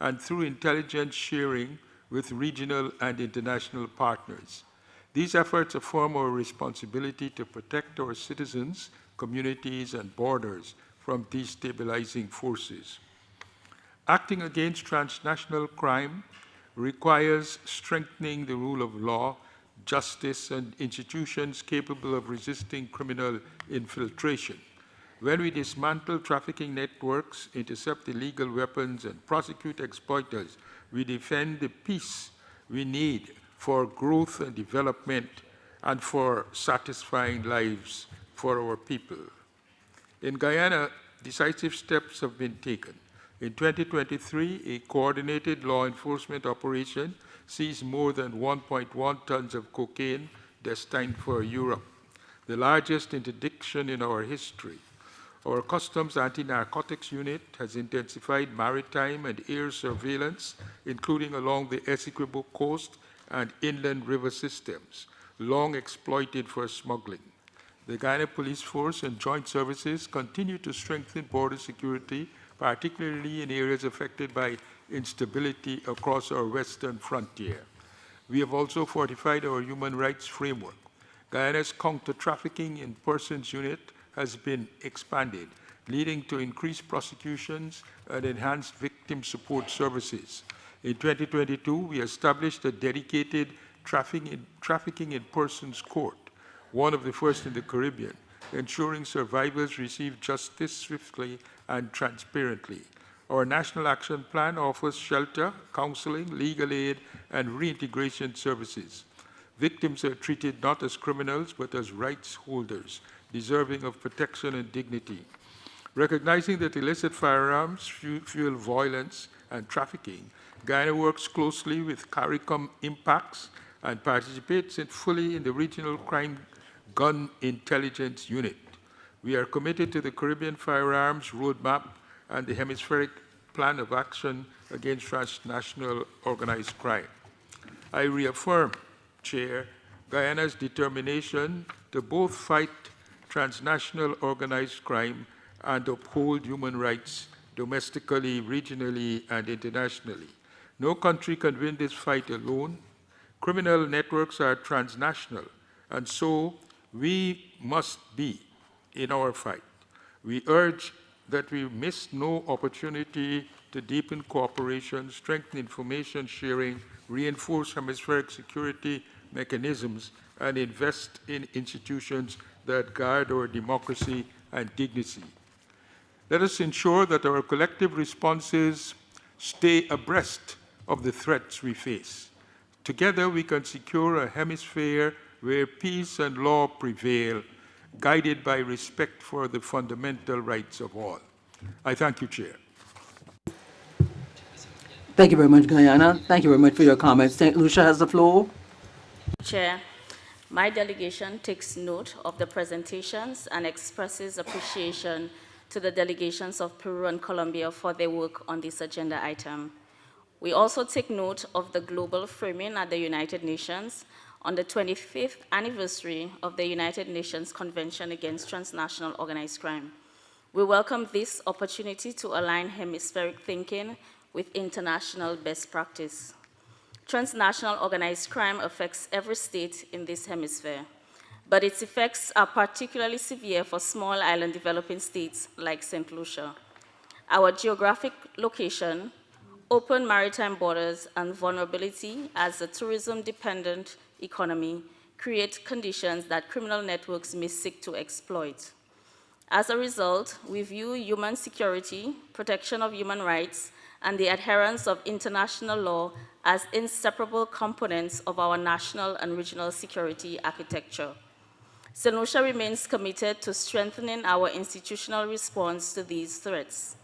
and through intelligence sharing with regional and international partners. These efforts affirm our responsibility to protect our citizens, communities, and borders from destabilizing forces. Acting against transnational crime requires strengthening the rule of law, justice, and institutions capable of resisting criminal infiltration. When we dismantle trafficking networks, intercept illegal weapons, and prosecute exploiters, we defend the peace we need for growth and development and for satisfying lives for our people. In Guyana, decisive steps have been taken. In 2023, a coordinated law enforcement operation seized more than 1.1 tons of cocaine destined for Europe, the largest interdiction in our history. Our Customs Anti-Narcotics Unit has intensified maritime and air surveillance, including along the Essequibo coast and inland river systems, long exploited for smuggling. The Guyana Police Force and Joint Services continue to strengthen border security, particularly in areas affected by instability across our western frontier. We have also fortified our human rights framework. Guyana's counter-trafficking in persons unit has been expanded, leading to increased prosecutions and enhanced victim support services. In 2022, we established a dedicated trafficking in persons court, one of the first in the Caribbean, ensuring survivors receive justice swiftly and transparently. Our National Action Plan offers shelter, counseling, legal aid, and reintegration services. Victims are treated not as criminals, but as rights holders, deserving of protection and dignity. Recognizing that illicit firearms fuel violence and trafficking, Guyana works closely with CARICOM Impacts and participates fully in the Regional Crime Gun Intelligence Unit. We are committed to the Caribbean Firearms Roadmap and the Hemispheric Plan of Action against Transnational Organized Crime. I reaffirm, Chair, Guyana's determination to both fight transnational organized crime and uphold human rights domestically, regionally, and internationally. No country can win this fight alone. Criminal networks are transnational, and so we must be in our fight. We urge that we miss no opportunity to deepen cooperation, strengthen information sharing, reinforce hemispheric security mechanisms, and invest in institutions that guard our democracy and dignity. Let us ensure that our collective responses stay abreast of the threats we face. Together, we can secure a hemisphere where peace and law prevail, guided by respect for the fundamental rights of all. I thank you, Chair. Thank you very much, Guyana. Thank you very much for your comments. St. Lucia has the floor. Chair, my delegation takes note of the presentations and expresses appreciation to the delegations of Peru and Colombia for their work on this agenda item. We also take note of the global framing at the United Nations on the 25th anniversary of the United Nations Convention Against Transnational Organized Crime. We welcome this opportunity to align hemispheric thinking with international best practice. Transnational organized crime affects every state in this hemisphere. but its effects are particularly severe for small island developing states like St. Lucia. Our geographic location, open maritime borders, and vulnerability as a tourism-dependent economy create conditions that criminal networks may seek to exploit. As a result, we view human security, protection of human rights, and the adherence of international law as inseparable components of our national and regional security architecture. St. Lucia remains committed to strengthening our institutional response to these threats.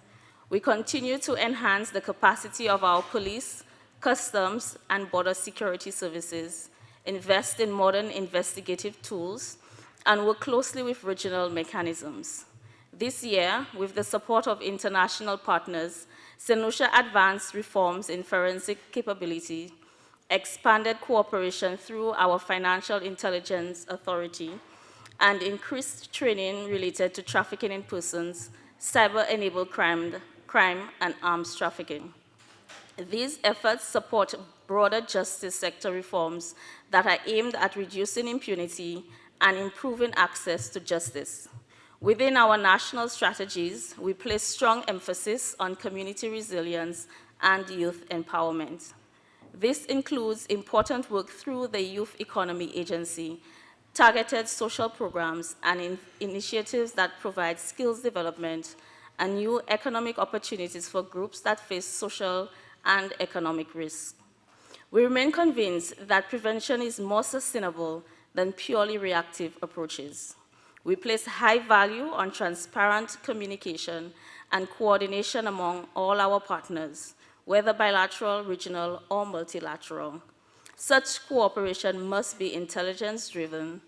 We continue to enhance the capacity of our police, customs, and border security services, invest in modern investigative tools, and work closely with regional mechanisms. This year, with the support of international partners, St. Lucia advanced reforms in forensic capability, expanded cooperation through our Financial Intelligence Authority, and increased training related to trafficking in persons, cyber-enabled crime, and arms trafficking. These efforts support broader justice sector reforms that are aimed at reducing impunity and improving access to justice. Within our national strategies, we place strong emphasis on community resilience and youth empowerment. This includes important work through the Youth Economy Agency, targeted social programs, and initiatives that provide skills development and new economic opportunities for groups that face social and economic risk. We remain convinced that prevention is more sustainable than purely reactive approaches. We place high value on transparent communication and coordination among all our partners, whether bilateral, regional, or multilateral. Such cooperation must be intelligence-driven,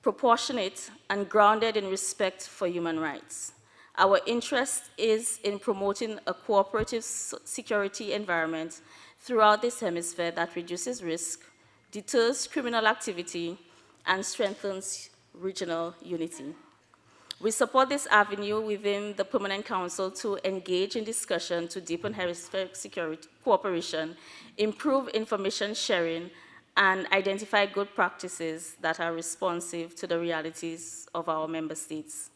proportionate, and grounded in respect for human rights. Our interest is in promoting a cooperative security environment throughout this hemisphere that reduces risk, deters criminal activity, and strengthens regional unity. We support this avenue within the Permanent Council to engage in discussion to deepen hemispheric security cooperation, improve information sharing, and identify good practices that are responsive to the realities of our member states.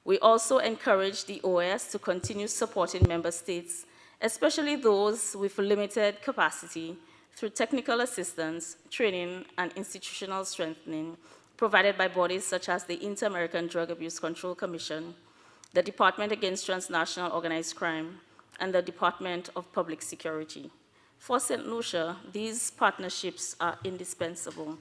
We also encourage the OAS to continue supporting member states, especially those with limited capacity, through technical assistance, training, and institutional strengthening provided by bodies such as the Inter-American Drug Abuse Control Commission, the Department Against Transnational Organized Crime, and the Department of Public Security. For St. Lucia, these partnerships are indispensable.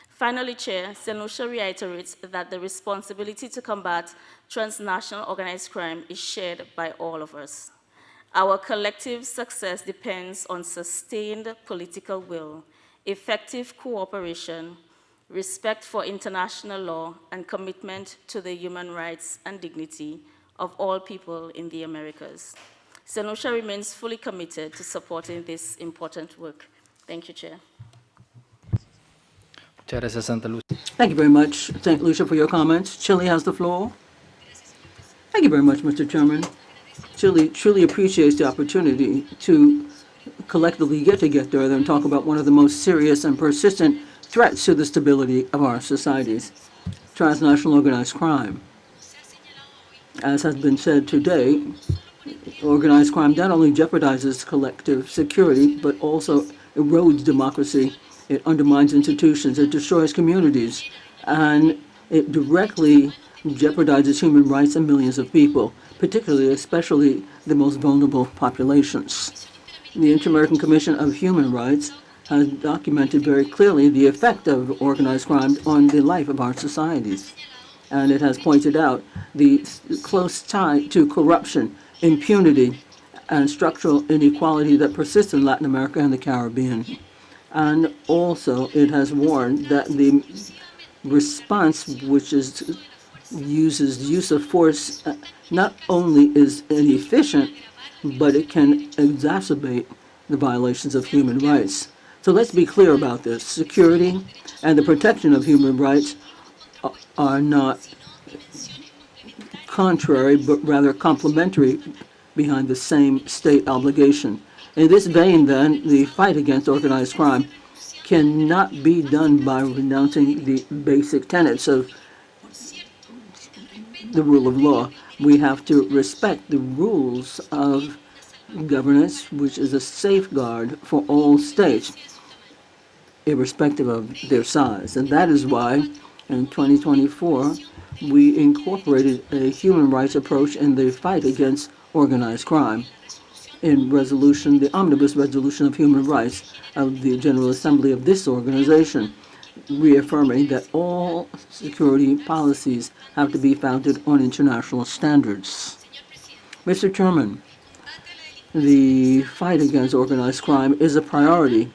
Finally, Chair, St. Lucia reiterates that the responsibility to combat transnational organized crime is shared by all of us. Our collective success depends on sustained political will, effective cooperation, respect for international law, and commitment to the human rights and dignity of all people in the Americas. St. Lucia remains fully committed to supporting this important work. Thank you, Chair. Thank you very much, St. Lucia, for your comments. Chile has the floor. Thank you very much, Mr. Chairman. Chile truly appreciates the opportunity to collectively get together and talk about one of the most serious and persistent threats to the stability of our societies, transnational organized crime. As has been said today, organized crime not only jeopardizes collective security, but also erodes democracy. It undermines institutions, it destroys communities, and it directly jeopardizes human rights of millions of people, especially the most vulnerable populations. The Inter-American Commission of Human Rights has documented very clearly the effect of organized crime on the life of our societies. And it has pointed out the close tie to corruption, impunity, and structural inequality that persists in Latin America and the Caribbean. And also, it has warned that the response, which uses use of force, not only is inefficient, but it can exacerbate the violations of human rights. So let's be clear about this. Security and the protection of human rights are not contrary, but rather complementary behind the same state obligation. In this vein, then, the fight against organized crime cannot be done by renouncing the basic tenets of the rule of law. We have to respect the rules of governance, which is a safeguard for all states, irrespective of their size. And that is why in 2024, we incorporated a human rights approach in the fight against organized crime in resolution, the omnibus resolution of human rights of the General Assembly of this organization, reaffirming that all security policies have to be founded on international standards. Mr. Chairman, the fight against organized crime is a priority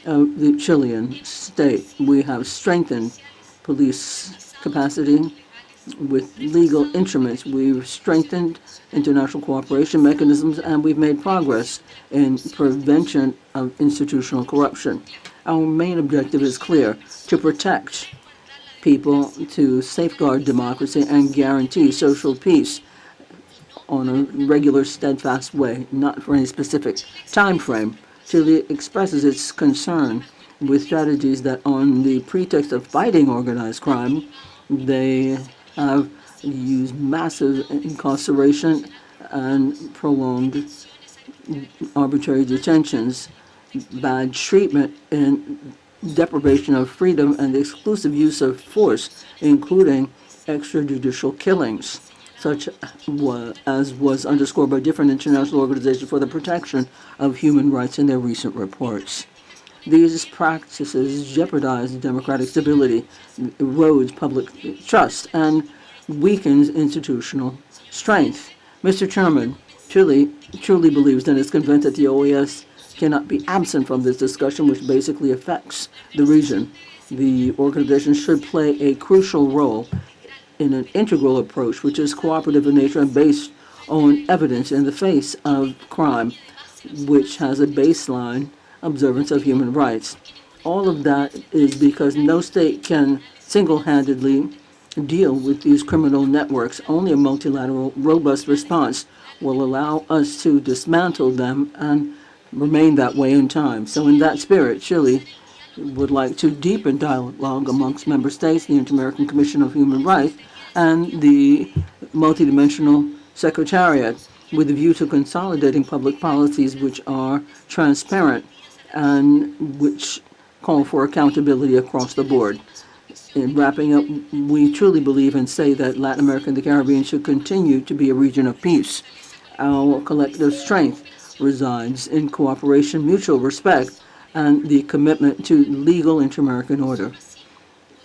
of the Chilean state. We have strengthened police capacity with legal instruments. We've strengthened international cooperation mechanisms, and we've made progress in prevention of institutional corruption. Our main objective is clear: to protect people, to safeguard democracy, and guarantee social peace on a regular, steadfast way, not for any specific time frame. Chile expresses its concern with strategies that, on the pretext of fighting organized crime, they have used massive incarceration and prolonged arbitrary detentions, bad treatment and deprivation of freedom, and the exclusive use of force, including extrajudicial killings, such as was underscored by different international organizations for the protection of human rights in their recent reports. These practices jeopardize democratic stability, erodes public trust, and weakens institutional strength. Mr. Chairman, Chile truly believes and is convinced that the OAS cannot be absent from this discussion, which basically affects the region. The organization should play a crucial role in an integral approach, which is cooperative in nature and based on evidence in the face of crime, which has a baseline observance of human rights. All of that is because no state can single-handedly deal with these criminal networks. Only a multilateral, robust response will allow us to dismantle them and remain that way in time. So in that spirit, Chile would like to deepen dialogue amongst member states, the Inter-American Commission of Human Rights, and the multidimensional secretariat, with a view to consolidating public policies which are transparent and which call for accountability across the board. In wrapping up, we truly believe and say that Latin America and the Caribbean should continue to be a region of peace. Our collective strength resides in cooperation, mutual respect, and the commitment to legal inter-American order.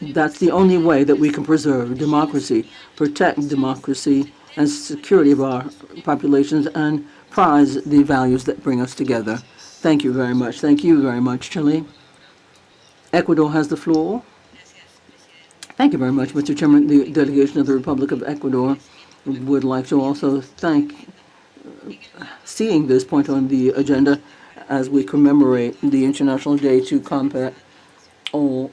That's the only way that we can preserve democracy, protect democracy and security of our populations, and prize the values that bring us together. Thank you very much. Thank you very much, Chile. Ecuador has the floor. Thank you very much, Mr. Chairman. The delegation of the Republic of Ecuador would like to also thank seeing this point on the agenda as we commemorate the International Day to combat all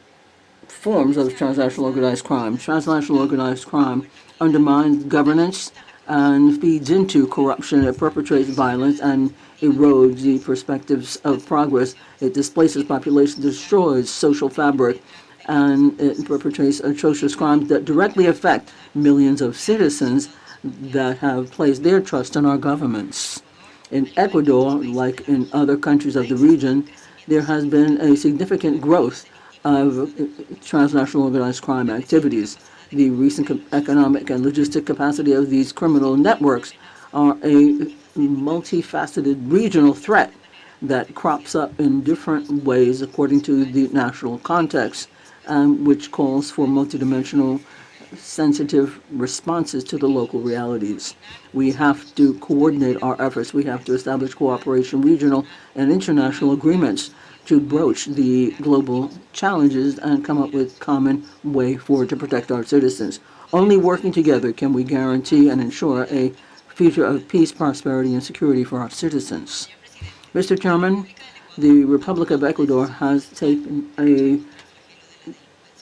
forms of transnational organized crime. Transnational organized crime undermines governance and feeds into corruption. It perpetrates violence and erodes the perspectives of progress. It displaces population, destroys social fabric, and it perpetrates atrocious crimes that directly affect millions of citizens that have placed their trust in our governments. In Ecuador, like in other countries of the region, there has been a significant growth of transnational organized crime activities. The recent economic and logistic capacity of these criminal networks are a multifaceted regional threat that crops up in different ways according to the national context, which calls for multidimensional sensitive responses to the local realities. We have to coordinate our efforts. We have to establish cooperation, regional and international agreements to broach the global challenges and come up with common way forward to protect our citizens. Only working together can we guarantee and ensure a future of peace, prosperity, and security for our citizens. Mr. Chairman, the Republic of Ecuador has taken a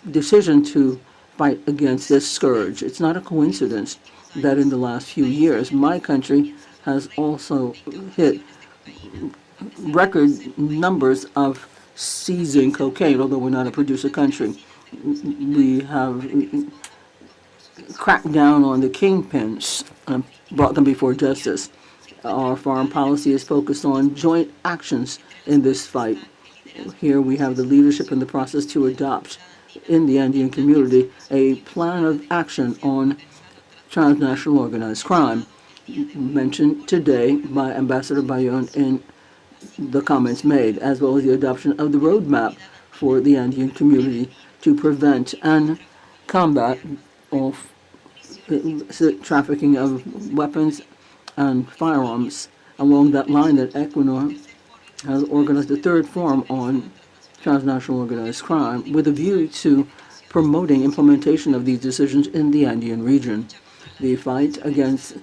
decision to fight against this scourge. It's not a coincidence that in the last few years, my country has also hit record numbers of seizing cocaine, although we're not a producer country. We have cracked down on the kingpins and brought them before justice. Our foreign policy is focused on joint actions in this fight. Here we have the leadership in the process to adopt in the Andean community a plan of action on transnational organized crime, mentioned today by Ambassador Bayon in the comments made, as well as the adoption of the roadmap for the Andean community to prevent and combat all illicit trafficking of weapons and firearms. Along that line, that Equinor has organized the third forum on transnational organized crime with a view to promoting implementation of these decisions in the Andean region. The fight against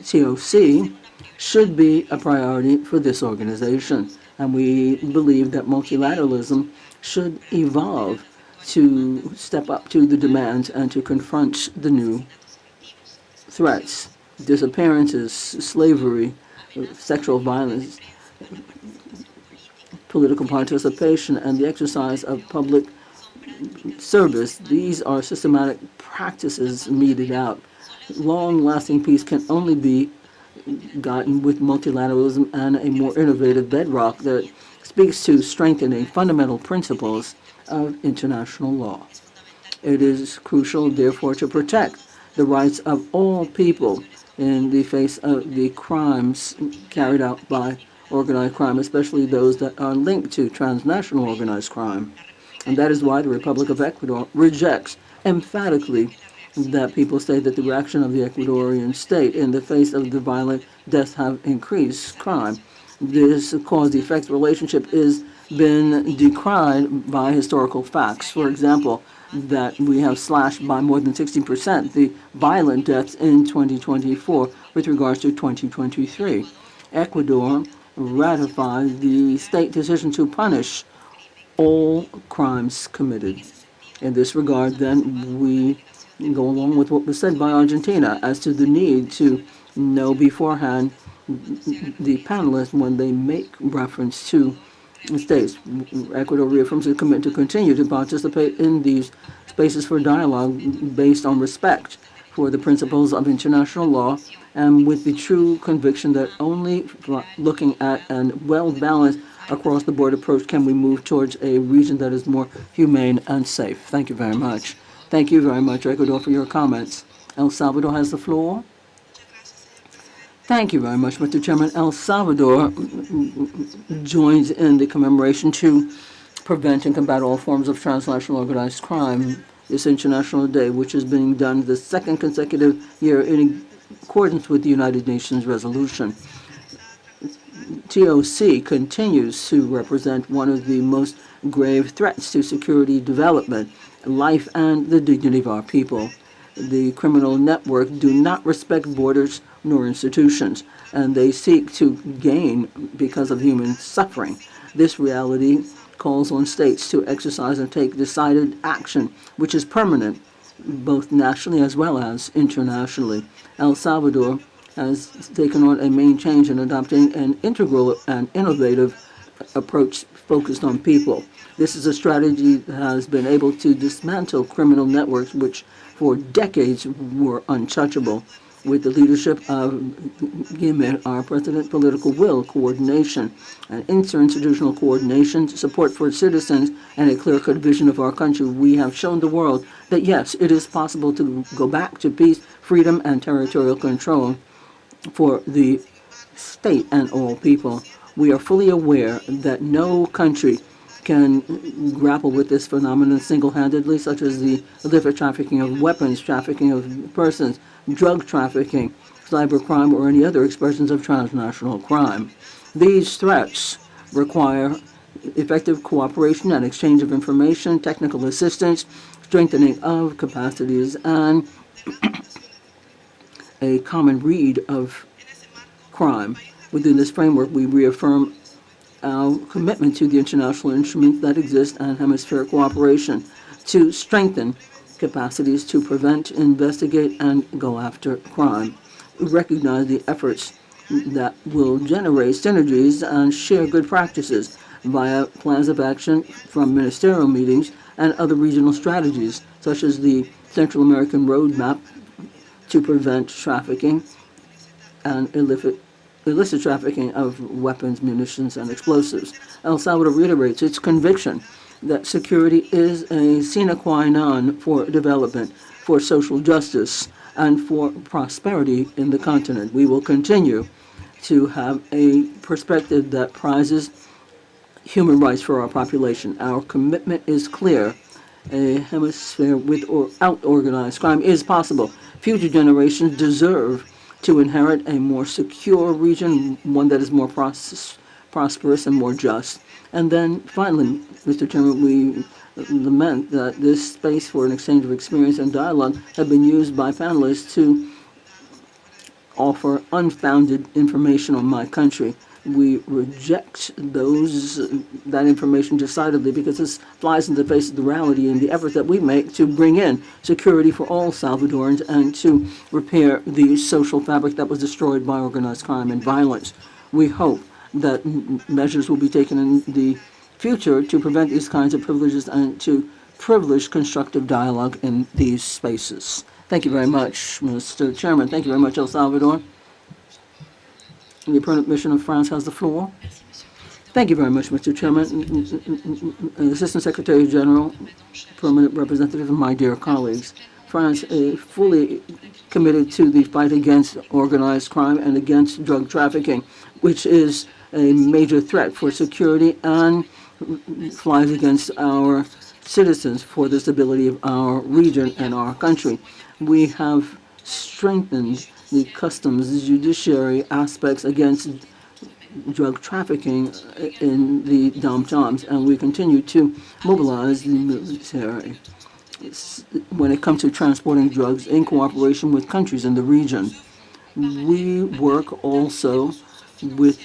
TOC should be a priority for this organization, and we believe that multilateralism should evolve to step up to the demands and to confront the new threats. Disappearances, slavery, sexual violence, political participation, and the exercise of public service. These are systematic practices meted out. Long-lasting peace can only be gotten with multilateralism and a more innovative bedrock that speaks to strengthening fundamental principles of international law. It is crucial, therefore, to protect the rights of all people in the face of the crimes carried out by organized crime, especially those that are linked to transnational organized crime. And that is why the Republic of Ecuador rejects emphatically that people say that the reaction of the Ecuadorian state in the face of the violent deaths have increased crime. This cause-effect relationship is been decried by historical facts. For example, that we have slashed by more than 60% the violent deaths in 2024 with regards to 2023. Ecuador ratified the state decision to punish all crimes committed. In this regard, then, we go along with what was said by Argentina as to the need to know beforehand the panelists when they make reference to states. Ecuador reaffirms its commitment to continue to participate in these spaces for dialogue based on respect for the principles of international law and with the true conviction that only looking at a well-balanced across-the-board approach can we move towards a region that is more humane and safe. Thank you very much. Thank you very much, Ecuador, for your comments. El Salvador has the floor. Thank you very much, Mr. Chairman. El Salvador joins in the commemoration to prevent and combat all forms of transnational organized crime this International Day, which is being done the second consecutive year in accordance with the United Nations resolution. TOC continues to represent one of the most grave threats to security, development, life, and the dignity of our people. The criminal network do not respect borders nor institutions, and they seek to gain because of human suffering. This reality calls on states to exercise and take decided action, which is permanent, both nationally as well as internationally. El Salvador has taken on a main change in adopting an integral and innovative approach focused on people. This is a strategy that has been able to dismantle criminal networks which for decades were untouchable. With the leadership of Guillermo, our president, political will, coordination, and interinstitutional coordination, support for citizens, and a clear-cut vision of our country, we have shown the world that yes, it is possible to go back to peace, freedom, and territorial control for the state and all people. We are fully aware that no country can grapple with this phenomenon single-handedly, such as the illicit trafficking of weapons, trafficking of persons, drug trafficking, cybercrime, or any other expressions of transnational crime. These threats require effective cooperation and exchange of information, technical assistance, strengthening of capacities, and a common read of crime. Within this framework, we reaffirm our commitment to the international instruments that exist and hemispheric cooperation to strengthen capacities to prevent, investigate, and go after crime. We recognize the efforts that will generate synergies and share good practices via plans of action from ministerial meetings and other regional strategies, such as the Central American Roadmap to prevent trafficking and illicit trafficking of weapons, munitions, and explosives. El Salvador reiterates its conviction that security is a sine qua non for development, for social justice, and for prosperity in the continent. We will continue to have a perspective that prizes human rights for our population. Our commitment is clear. A hemisphere without organized crime is possible. Future generations deserve to inherit a more secure region, one that is more prosperous and more just. And then finally, Mr. Chairman, we lament that this space for an exchange of experience and dialogue have been used by panelists to offer unfounded information on my country. We reject that information decidedly because this flies in the face of the reality and the effort that we make to bring in security for all Salvadorans and to repair the social fabric that was destroyed by organized crime and violence. We hope that measures will be taken in the future to prevent these kinds of privileges and to privilege constructive dialogue in these spaces. Thank you very much, Mr. Chairman. Thank you very much, El Salvador. The permission of France has the floor. Thank you very much, Mr. Chairman. Assistant Secretary General, Permanent Representative, and my dear colleagues. France is fully committed to the fight against organized crime and against drug trafficking, which is a major threat for security and flies against our citizens for the stability of our region and our country. We have strengthened the customs judiciary aspects against drug trafficking in the dom-toms, and we continue to mobilize the military when it comes to transporting drugs in cooperation with countries in the region. We work also with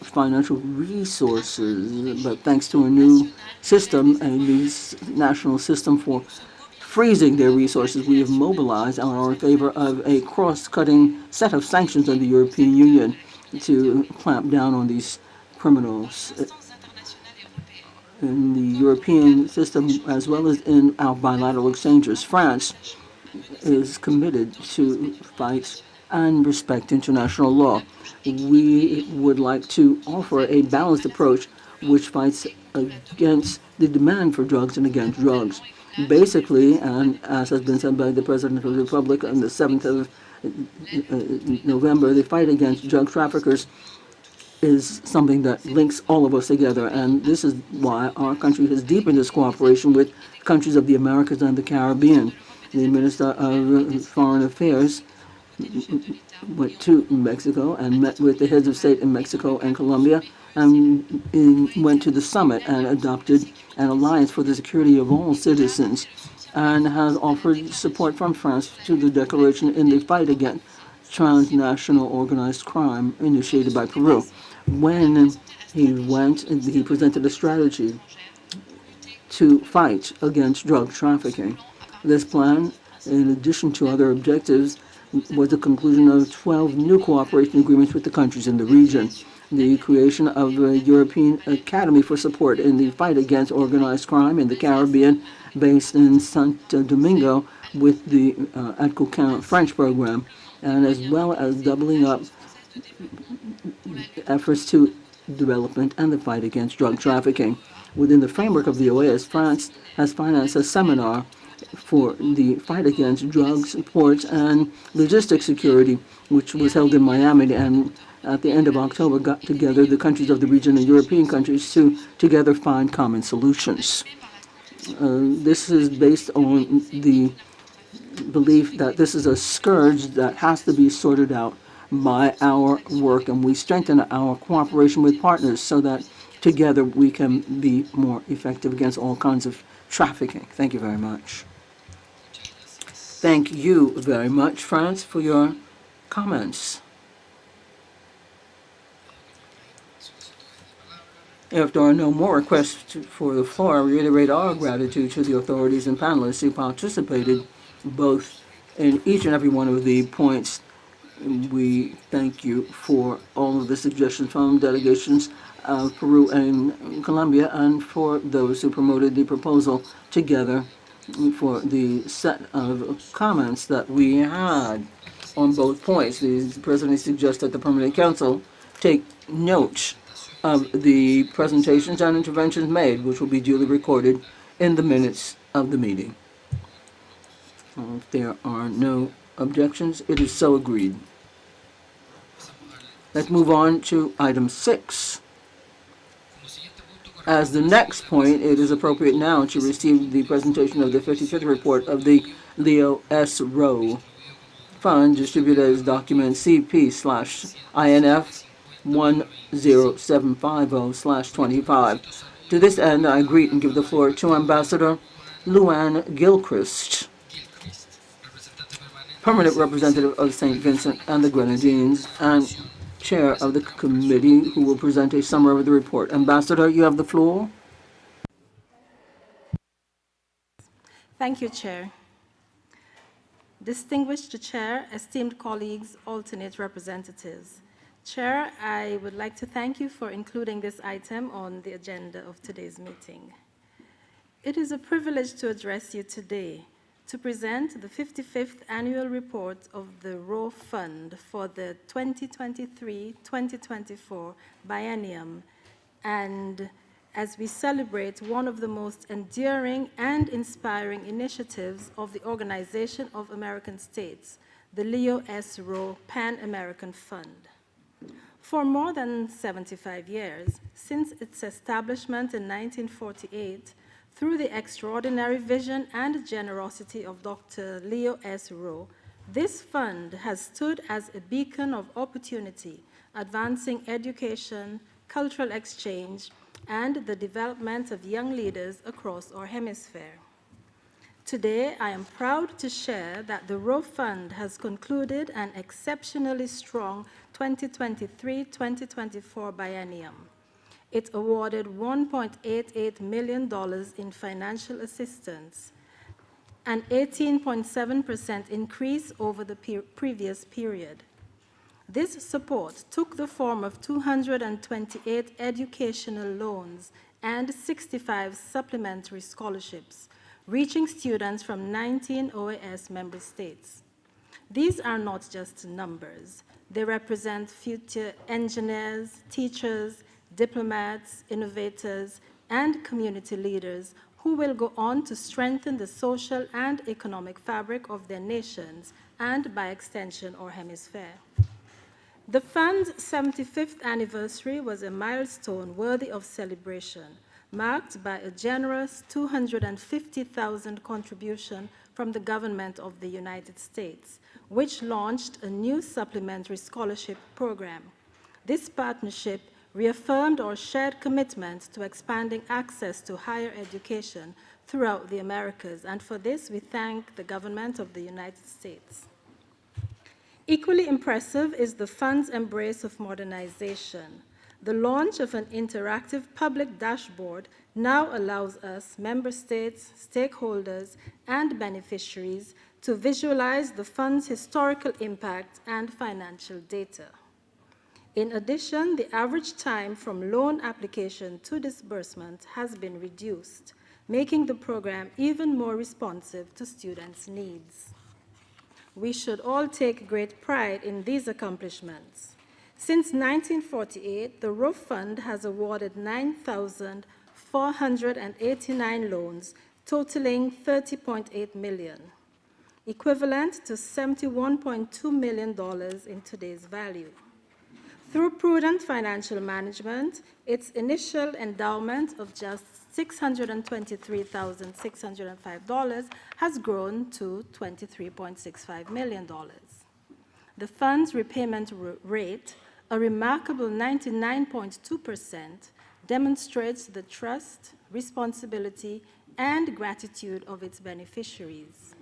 financial resources, but thanks to a new system, a new national system for freezing their resources, we have mobilized and are in favor of a cross-cutting set of sanctions of the European Union to clamp down on these criminals in the European system as well as in our bilateral exchanges. France is committed to fight and respect international law. We would like to offer a balanced approach which fights against the demand for drugs and against drugs. Basically, and as has been said by the President of the Republic on the 7th of November, the fight against drug traffickers is something that links all of us together, and this is why our country has deepened its cooperation with countries of the Americas and the Caribbean. The Minister of Foreign Affairs went to Mexico and met with the heads of state in Mexico and Colombia, and went to the summit and adopted an alliance for the security of all citizens, and has offered support from France to the declaration in the fight against transnational organized crime initiated by Peru. When he went, he presented a strategy to fight against drug trafficking. This plan, in addition to other objectives, was the conclusion of 12 new cooperation agreements with the countries in the region, the creation of a European Academy for support in the fight against organized crime in the Caribbean, based in Santo Domingo with the Coquin French program, and as well as doubling up efforts to development and the fight against drug trafficking. Within the framework of the OAS, France has financed a seminar for the fight against drugs, ports, and logistics security, which was held in Miami, and at the end of October got together the countries of the region and European countries to together find common solutions. This is based on the belief that this is a scourge that has to be sorted out by our work, and we strengthen our cooperation with partners so that together we can be more effective against all kinds of trafficking. Thank you very much. Thank you very much, France, for your comments. If there are no more requests for the floor, I reiterate our gratitude to the authorities and panelists who participated both in each and every one of the points. We thank you for all of the suggestions from delegations of Peru and Colombia, and for those who promoted the proposal together for the set of comments that we had on both points. The President suggests that the Permanent Council take note of the presentations and interventions made, which will be duly recorded in the minutes of the meeting. If there are no objections, it is so agreed. Let's move on to item 6. As the next point, it is appropriate now to receive the presentation of the 55th report of the Leo S. Rowe Fund, distributed as document CP/INF 10750/25. To this end, I greet and give the floor to Ambassador Luann Gilchrist, permanent representative of St. Vincent and the Grenadines, and chair of the committee, who will present a summary of the report. Ambassador, you have the floor. Thank you, Chair. Distinguished Chair, esteemed colleagues, alternate representatives. Chair, I would like to thank you for including this item on the agenda of today's meeting. It is a privilege to address you today to present the 55th annual report of the Rowe Fund for the 2023-2024 biennium, and as we celebrate one of the most enduring and inspiring initiatives of the Organization of American States, the Leo S. Rowe Pan-American Fund. For more than 75 years, since its establishment in 1948, through the extraordinary vision and generosity of Dr. Leo S. Rowe, this fund has stood as a beacon of opportunity, advancing education, cultural exchange, and the development of young leaders across our hemisphere. Today, I am proud to share that the Rowe Fund has concluded an exceptionally strong 2023-2024 biennium. It awarded $1.88 million in financial assistance, an 18.7% increase over the previous period. This support took the form of 228 educational loans and 65 supplementary scholarships, reaching students from 19 OAS member states. These are not just numbers. They represent future engineers, teachers, diplomats, innovators, and community leaders who will go on to strengthen the social and economic fabric of their nations and, by extension, our hemisphere. The Fund's 75th anniversary was a milestone worthy of celebration, marked by a generous $250,000 contribution from the government of the United States, which launched a new supplementary scholarship program. This partnership reaffirmed our shared commitment to expanding access to higher education throughout the Americas, and for this we thank the government of the United States. Equally impressive is the Fund's embrace of modernization. The launch of an interactive public dashboard now allows us, member states, stakeholders, and beneficiaries to visualize the Fund's historical impact and financial data. In addition, the average time from loan application to disbursement has been reduced, making the program even more responsive to students' needs. We should all take great pride in these accomplishments. Since 1948, the Rowe Fund has awarded 9,489 loans totaling $30.8 million, equivalent to $71.2 million in today's value. Through prudent financial management, its initial endowment of just $623,605 has grown to $23.65 million. The fund's repayment rate, a remarkable 99.2%, demonstrates the trust, responsibility, and gratitude of its beneficiaries.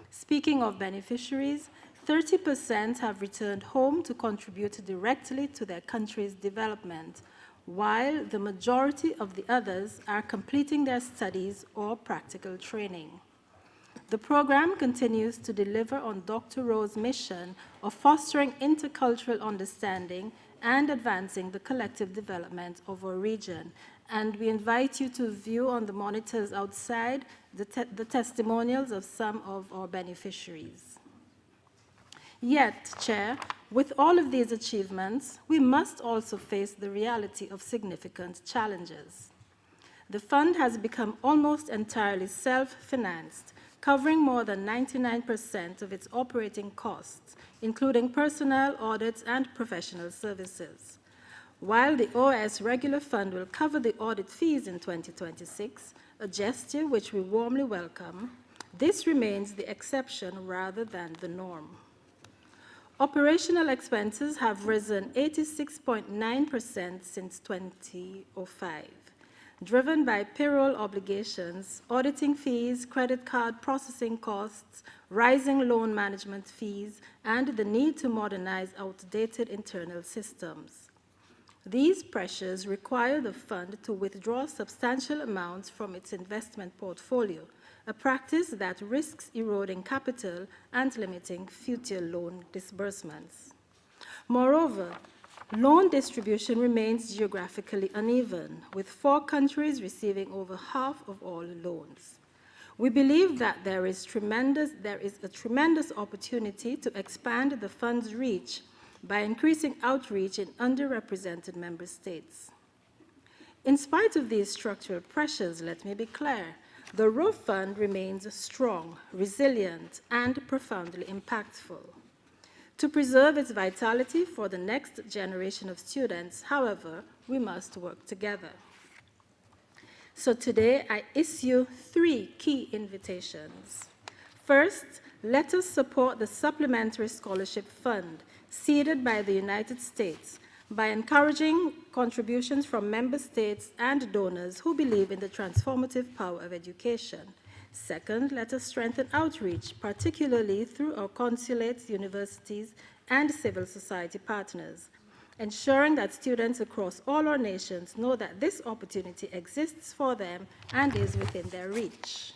Speaking of beneficiaries, 30% have returned home to contribute directly to their country's development, while the majority of the others are completing their studies or practical training. The program continues to deliver on Dr. Rowe's mission of fostering intercultural understanding and advancing the collective development of our region. And we invite you to view on the monitors outside the testimonials of some of our beneficiaries. Yet, Chair, with all of these achievements, we must also face the reality of significant challenges. The fund has become almost entirely self-financed, covering more than 99% of its operating costs, including personnel, audits, and professional services. While the OAS regular fund will cover the audit fees in 2026, a gesture which we warmly welcome, this remains the exception rather than the norm. Operational expenses have risen 86.9% since 2005, driven by payroll obligations, auditing fees, credit card processing costs, rising loan management fees, and the need to modernize outdated internal systems. These pressures require the fund to withdraw substantial amounts from its investment portfolio, a practice that risks eroding capital and limiting future loan disbursements. Moreover, loan distribution remains geographically uneven, with 4 countries receiving over half of all loans. We believe that there is a tremendous opportunity to expand the fund's reach by increasing outreach in underrepresented member states. In spite of these structural pressures, let me be clear, the ROE Fund remains strong, resilient, and profoundly impactful. To preserve its vitality for the next generation of students, however, we must work together. So today, I issue 3 key invitations. First, let us support the Supplementary Scholarship Fund, seeded by the United States, by encouraging contributions from member states and donors who believe in the transformative power of education. Second, let us strengthen outreach, particularly through our consulates, universities, and civil society partners, ensuring that students across all our nations know that this opportunity exists for them and is within their reach.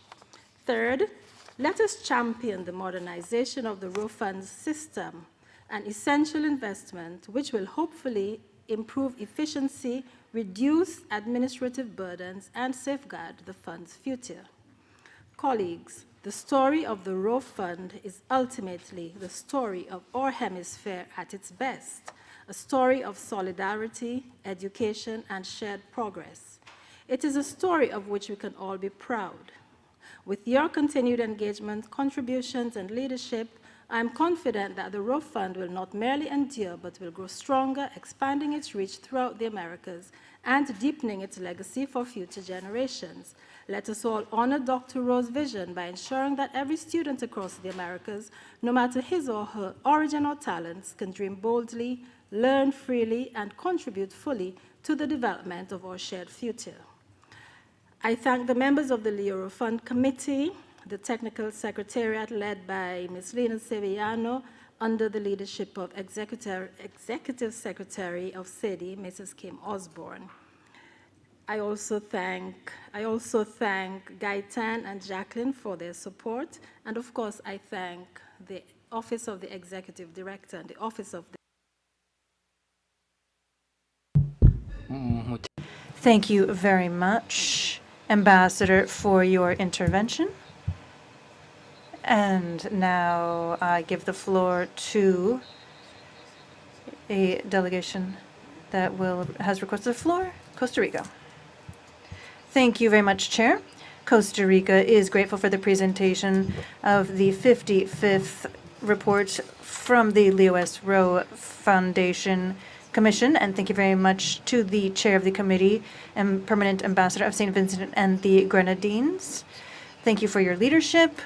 Third, let us champion the modernization of the ROE Fund's system, an essential investment which will hopefully improve efficiency, reduce administrative burdens, and safeguard the fund's future. Colleagues, the story of the ROE Fund is ultimately the story of our hemisphere at its best, a story of solidarity, education, and shared progress. It is a story of which we can all be proud. With your continued engagement, contributions, and leadership, I am confident that the ROE Fund will not merely endure, but will grow stronger, expanding its reach throughout the Americas and deepening its legacy for future generations. Let us all honor Dr. Rowe's vision by ensuring that every student across the Americas, no matter his or her origin or talents, can dream boldly, learn freely, and contribute fully to the development of our shared future. I thank the members of the Leo Fund Committee, the Technical Secretariat led by Ms. Lena Sevillano, under the leadership of Executive Secretary of CEDI, Mrs. Kim Osborne. I also thank Gaitan and Jacqueline for their support, and of course I thank the Office of the Executive Director and the Office of the... Thank you very much, Ambassador, for your intervention. And now I give the floor to a delegation that has requested the floor, Costa Rica. Thank you very much, Chair. Costa Rica is grateful for the presentation of the 55th report from the Leo S. Rowe Foundation Commission, and thank you very much to the Chair of the Committee and Permanent Ambassador of St. Vincent and the Grenadines. Thank you for your leadership.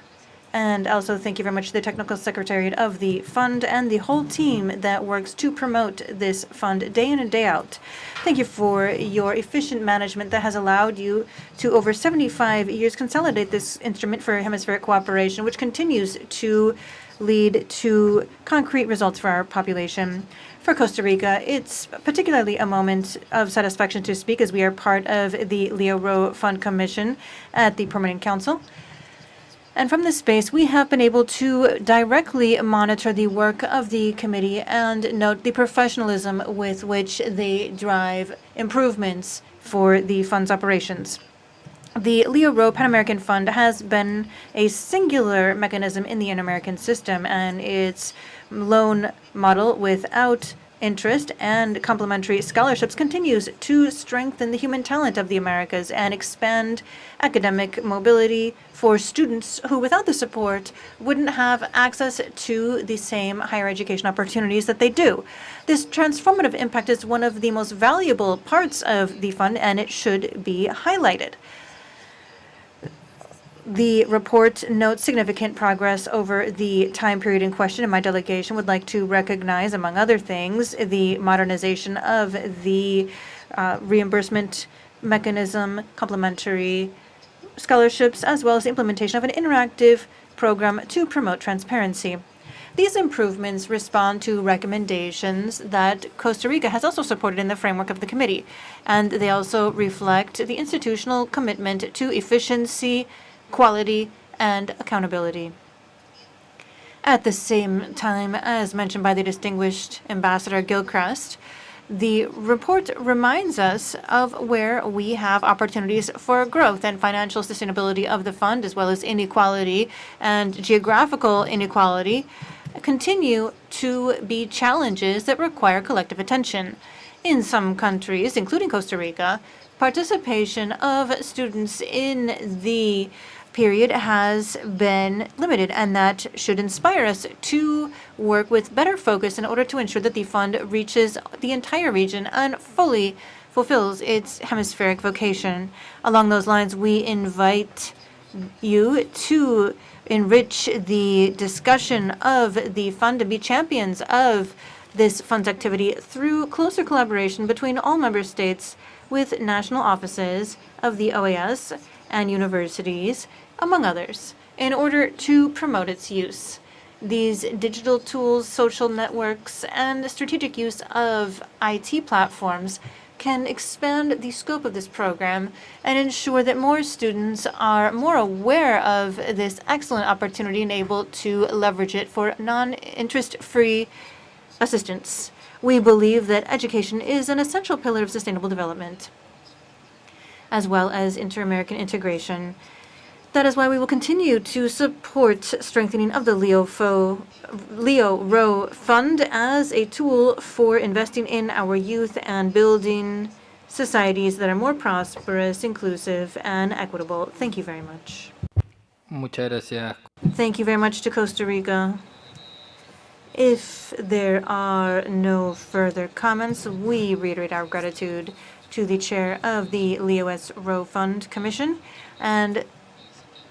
And also thank you very much to the Technical Secretariat of the Fund and the whole team that works to promote this fund day in and day out. Thank you for your efficient management that has allowed you to, over 75 years, consolidate this instrument for hemispheric cooperation, which continues to lead to concrete results for our population. For Costa Rica, it's particularly a moment of satisfaction to speak, as we are part of the Leo Rowe Fund Commission at the Permanent Council. And from this space, we have been able to directly monitor the work of the committee and note the professionalism with which they drive improvements for the fund's operations. The Leo Rowe Pan American Fund has been a singular mechanism in the Pan-American system, and its loan model without interest and complementary scholarships continues to strengthen the human talent of the Americas and expand academic mobility for students who, without the support, wouldn't have access to the same higher education opportunities that they do. This transformative impact is one of the most valuable parts of the fund, and it should be highlighted. The report notes significant progress over the time period in question, and my delegation would like to recognize, among other things, the modernization of the reimbursement mechanism, complementary scholarships, as well as the implementation of an interactive program to promote transparency. These improvements respond to recommendations that Costa Rica has also supported in the framework of the committee, and they also reflect the institutional commitment to efficiency, quality, and accountability. At the same time, as mentioned by the distinguished Ambassador Gilchrist, the report reminds us of where we have opportunities for growth and financial sustainability of the fund, as well as inequality and geographical inequality, continue to be challenges that require collective attention. In some countries, including Costa Rica, participation of students in the period has been limited, and that should inspire us to work with better focus in order to ensure that the fund reaches the entire region and fully fulfills its hemispheric vocation. Along those lines, we invite you to enrich the discussion of the fund and be champions of this fund's activity through closer collaboration between all member states with national offices of the OAS and universities, among others, in order to promote its use. These digital tools, social networks, and strategic use of IT platforms can expand the scope of this program and ensure that more students are more aware of this excellent opportunity and able to leverage it for non-interest-free assistance. We believe that education is an essential pillar of sustainable development, as well as inter-American integration. That is why we will continue to support strengthening of the Leo Rowe Fund as a tool for investing in our youth and building societies that are more prosperous, inclusive, and equitable. Thank you very much. Muchas gracias. Thank you very much to Costa Rica. If there are no further comments, we reiterate our gratitude to the chair of the Leo S. Rowe Fund Commission, and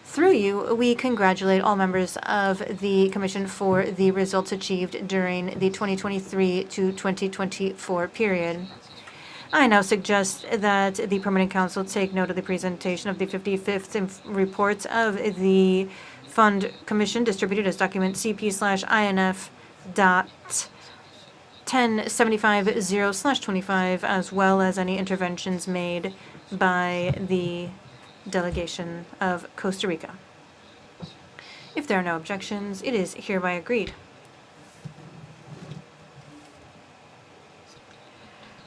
through you, we congratulate all members of the Commission for the results achieved during the 2023 to 2024 period. I now suggest that the Permanent Council take note of the presentation of the 55th reports of the Fund Commission distributed as document CP/INF.10750/25, as well as any interventions made by the delegation of Costa Rica. If there are no objections, it is hereby agreed.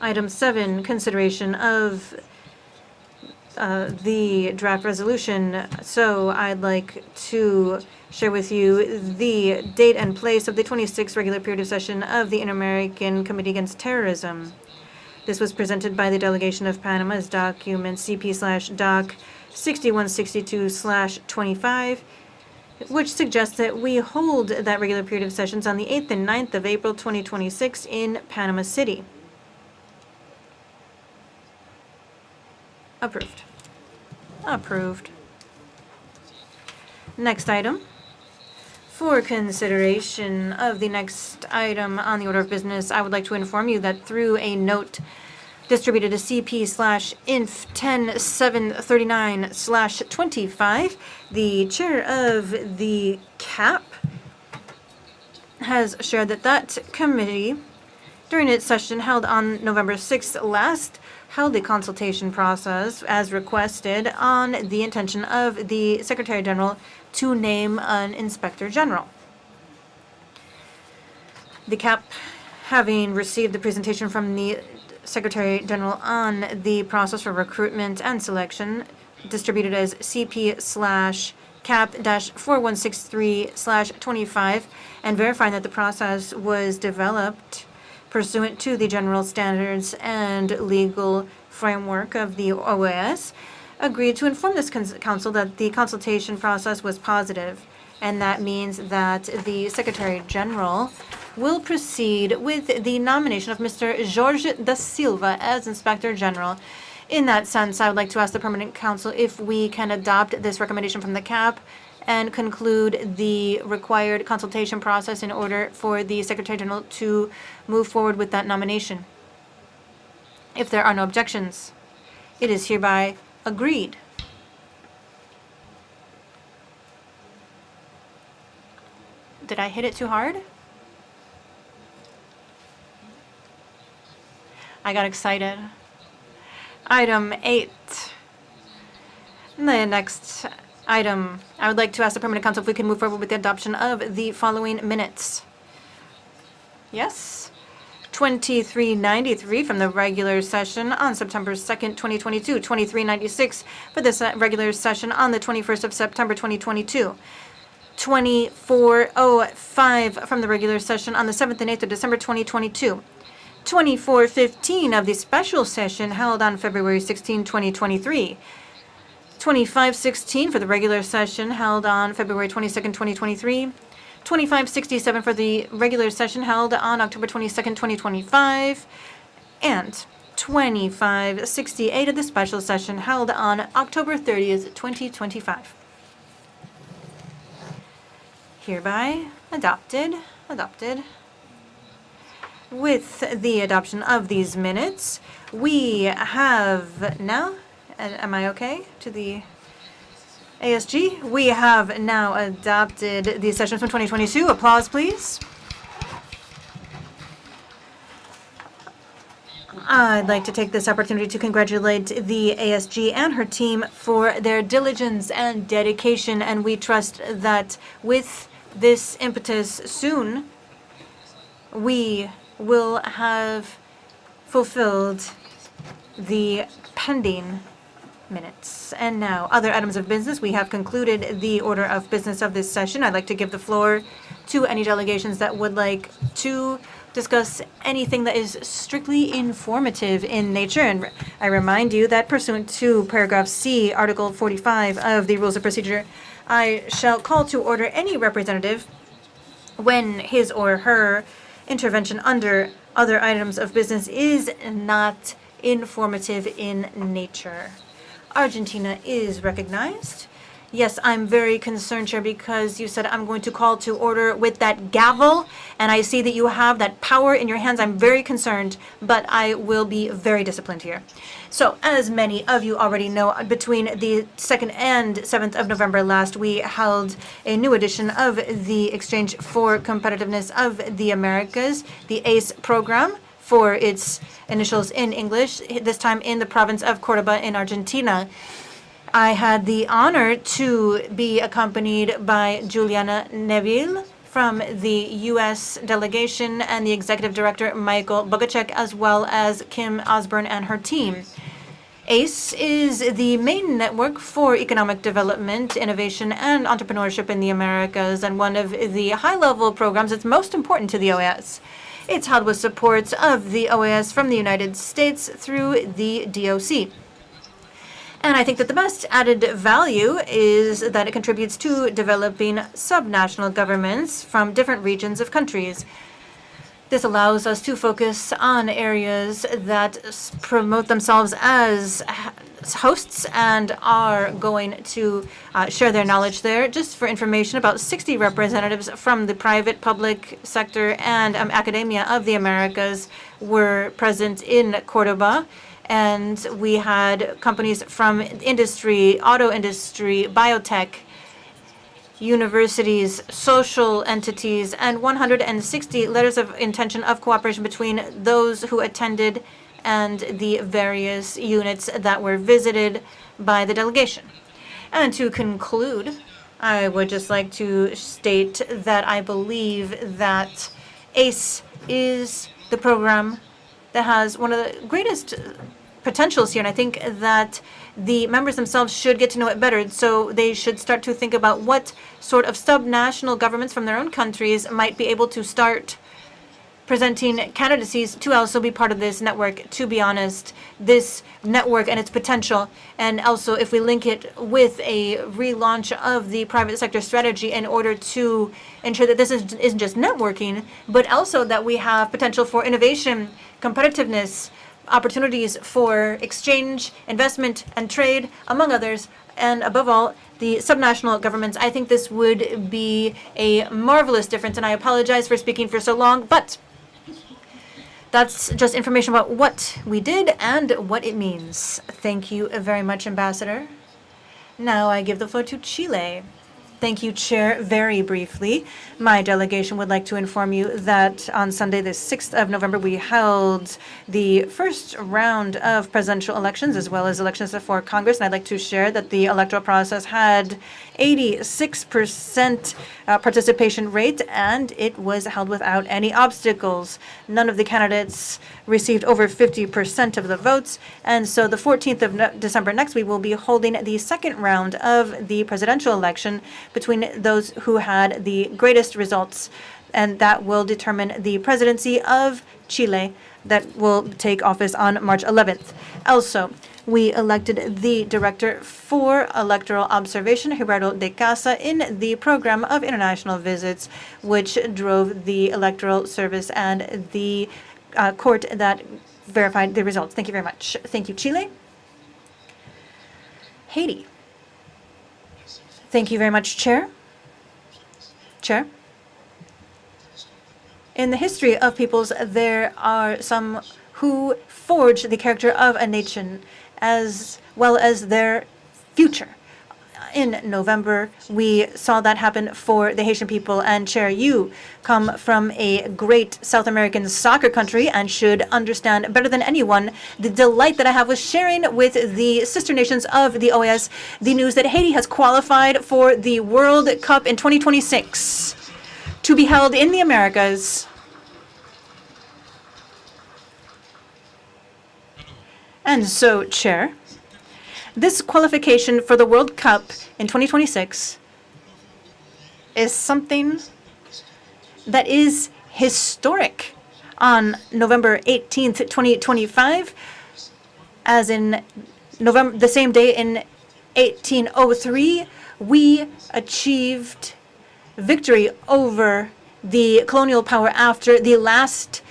Item 7, consideration of the draft resolution. So I'd like to share with you the date and place of the 26th regular period of session of the Inter-American Committee Against Terrorism. This was presented by the delegation of Panama as document CP/Doc 6162/25, which suggests that we hold that regular period of sessions on the 8th and 9th of April 2026 in Panama City. Approved. Approved. Next item. For consideration of the next item on the order of business, I would like to inform you that through a note distributed to CP/INF 10739/25, the chair of the CAP has shared that that committee, during its session held on November 6th last, held a consultation process as requested on the intention of the Secretary General to name an Inspector General. The CAP, having received the presentation from the Secretary General on the process for recruitment and selection, distributed as CP/CAP-4163/25, and verifying that the process was developed pursuant to the general standards and legal framework of the OAS, agreed to inform this council that the consultation process was positive, and that means that the Secretary General will proceed with the nomination of Mr. Jorge da Silva as Inspector General. In that sense, I would like to ask the Permanent Council if we can adopt this recommendation from the CAP and conclude the required consultation process in order for the Secretary General to move forward with that nomination. If there are no objections, it is hereby agreed. Did I hit it too hard? I got excited. Item 8. The next item, I would like to ask the Permanent Council if we can move forward with the adoption of the following minutes. Yes. 2393 from the regular session on September 2nd, 2022. 2396 for this regular session on the 21st of September, 2022. 2405 from the regular session on the 7th and 8th of December, 2022. 2415 of the special session held on February 16, 2023. 2516 for the regular session held on February 22nd, 2023. 2567 for the regular session held on October 22nd, 2025. And 2568 of the special session held on October 30th, 2025. Hereby adopted. With the adoption of these minutes, we have now, am I okay to the ASG? We have now adopted the sessions from 2022. Applause, please. I'd like to take this opportunity to congratulate the ASG and her team for their diligence and dedication, and we trust that with this impetus soon, we will have fulfilled the pending minutes. And now, other items of business. We have concluded the order of business of this session. I'd like to give the floor to any delegations that would like to discuss anything that is strictly informative in nature. And I remind you that pursuant to paragraph C, Article 45 of the Rules of Procedure, I shall call to order any representative when his or her intervention under other items of business is not informative in nature. Argentina is recognized. Yes, I'm very concerned, Chair, because you said I'm going to call to order with that gavel, and I see that you have that power in your hands. I'm very concerned, but I will be very disciplined here. So, as many of you already know, between the 2nd and 7th of November last, we held a new edition of the Exchange for Competitiveness of the Americas, the ACE program, for its initials in English, this time in the province of Córdoba in Argentina. I had the honor to be accompanied by Juliana Neville from the U.S. delegation and the executive director, Michael Bogacek, as well as Kim Osborne and her team. ACE is the main network for economic development, innovation, and entrepreneurship in the Americas, and one of the high-level programs that's most important to the OAS. It's held with support of the OAS from the United States through the DOC. And I think that the best added value is that it contributes to developing subnational governments from different regions of countries. This allows us to focus on areas that promote themselves as hosts and are going to share their knowledge there. Just for information, about 60 representatives from the private, public sector, and academia of the Americas were present in Córdoba. And we had companies from industry, auto industry, biotech, universities, social entities, and 160 letters of intention of cooperation between those who attended and the various units that were visited by the delegation. And to conclude, I would just like to state that I believe that ACE is the program that has one of the greatest potentials here, and I think that the members themselves should get to know it better, so they should start to think about what sort of sub-national governments from their own countries might be able to start presenting candidacies to also be part of this network. To be honest, this network and its potential, and also if we link it with a relaunch of the private sector strategy in order to ensure that this isn't just networking, but also that we have potential for innovation, competitiveness, opportunities for exchange, investment, and trade, among others, and above all, the subnational governments. I think this would be a marvelous difference, and I apologize for speaking for so long, but that's just information about what we did and what it means. Thank you very much, Ambassador. Now I give the floor to Chile. Thank you, Chair. Very briefly, my delegation would like to inform you that on Sunday, the 6th of November, we held the first round of presidential elections as well as elections for Congress. And I'd like to share that the electoral process had 86% participation rate, and it was held without any obstacles. None of the candidates received over 50% of the votes. And so the 14th of December next, we will be holding the second round of the presidential election between those who had the greatest results, and that will determine the presidency of Chile that will take office on March 11th. Also, we elected the director for electoral observation, Gerardo de Casa, in the program of international visits, which drove the electoral service and the court that verified the results. Thank you very much. Thank you, Chile. Haiti. Thank you very much, Chair. Chair. In the history of peoples, there are some who forge the character of a nation as well as their future. In November, we saw that happen for the Haitian people. And Chair, you come from a great South American soccer country and should understand better than anyone the delight that I have with sharing with the sister nations of the OAS the news that Haiti has qualified for the World Cup in 2026 to be held in the Americas. And so, Chair, this qualification for the World Cup in 2026 is something that is historic. On November 18th, 2025, as in November, the same day in 1803, we achieved victory over the colonial power after the last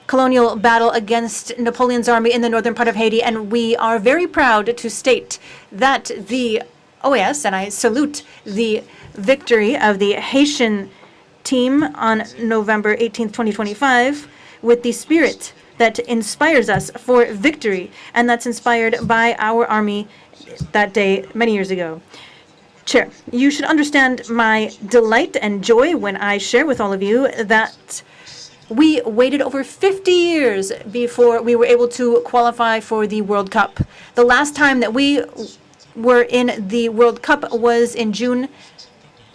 colonial battle against Napoleon's army in the northern part of Haiti, and we are very proud to state that the OAS, and I salute the victory of the Haitian team on November 18th, 2025, with the spirit that inspires us for victory, and that's inspired by our army that day many years ago. Chair, you should understand my delight and joy when I share with all of you that we waited over 50 years before we were able to qualify for the World Cup. The last time that we were in the World Cup was in June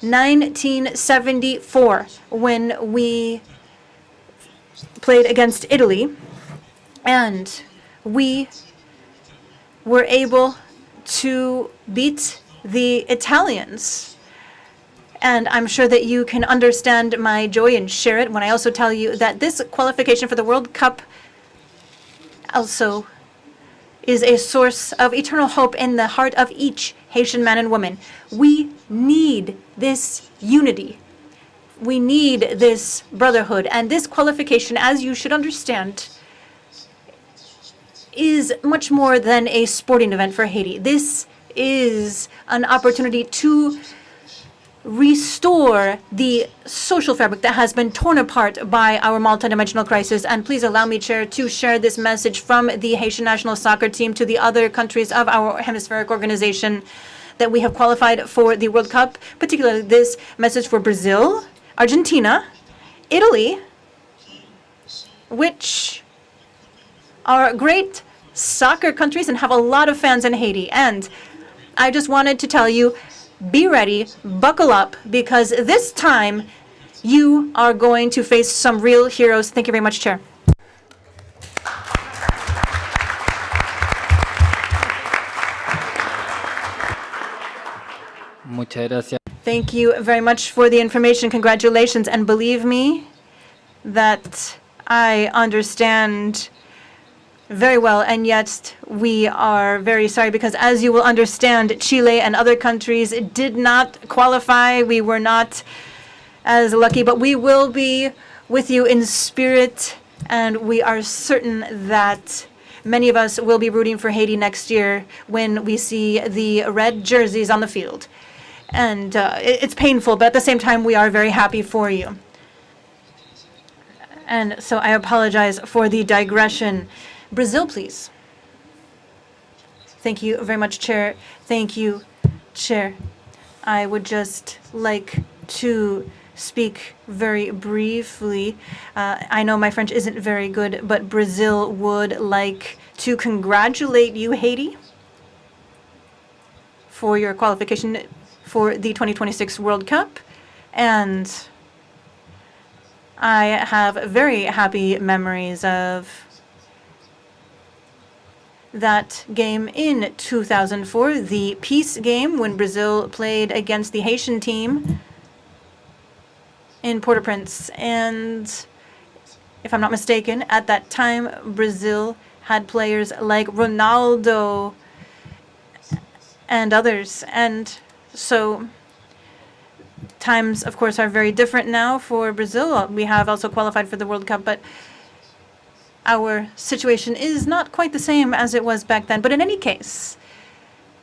1974 when we played against Italy, and we were able to beat the Italians. And I'm sure that you can understand my joy and share it when I also tell you that this qualification for the World Cup also is a source of eternal hope in the heart of each Haitian man and woman. We need this unity. We need this brotherhood. And this qualification, as you should understand, is much more than a sporting event for Haiti. This is an opportunity to restore the social fabric that has been torn apart by our multidimensional crisis. And please allow me, Chair, to share this message from the Haitian national soccer team to the other countries of our hemispheric organization that we have qualified for the World Cup, particularly this message for Brazil, Argentina, Italy, which are great soccer countries and have a lot of fans in Haiti. And I just wanted to tell you, be ready, buckle up, because this time you are going to face some real heroes. Thank you very much, Chair. Muchas gracias. Thank you very much for the information. Congratulations. And believe me that I understand very well, and yet we are very sorry because, as you will understand, Chile and other countries did not qualify. We were not as lucky, but we will be with you in spirit, and we are certain that many of us will be rooting for Haiti next year when we see the red jerseys on the field. And it's painful, but at the same time, we are very happy for you. And so I apologize for the digression. Brazil, please. Thank you very much, Chair. Thank you, Chair. I would just like to speak very briefly. I know my French isn't very good, but Brazil would like to congratulate you, Haiti, for your qualification for the 2026 World Cup. And I have very happy memories of that game in 2004, the peace game when Brazil played against the Haitian team in Port-au-Prince. And if I'm not mistaken, at that time, Brazil had players like Ronaldo and others. And so times, of course, are very different now for Brazil. We have also qualified for the World Cup, but our situation is not quite the same as it was back then. But in any case,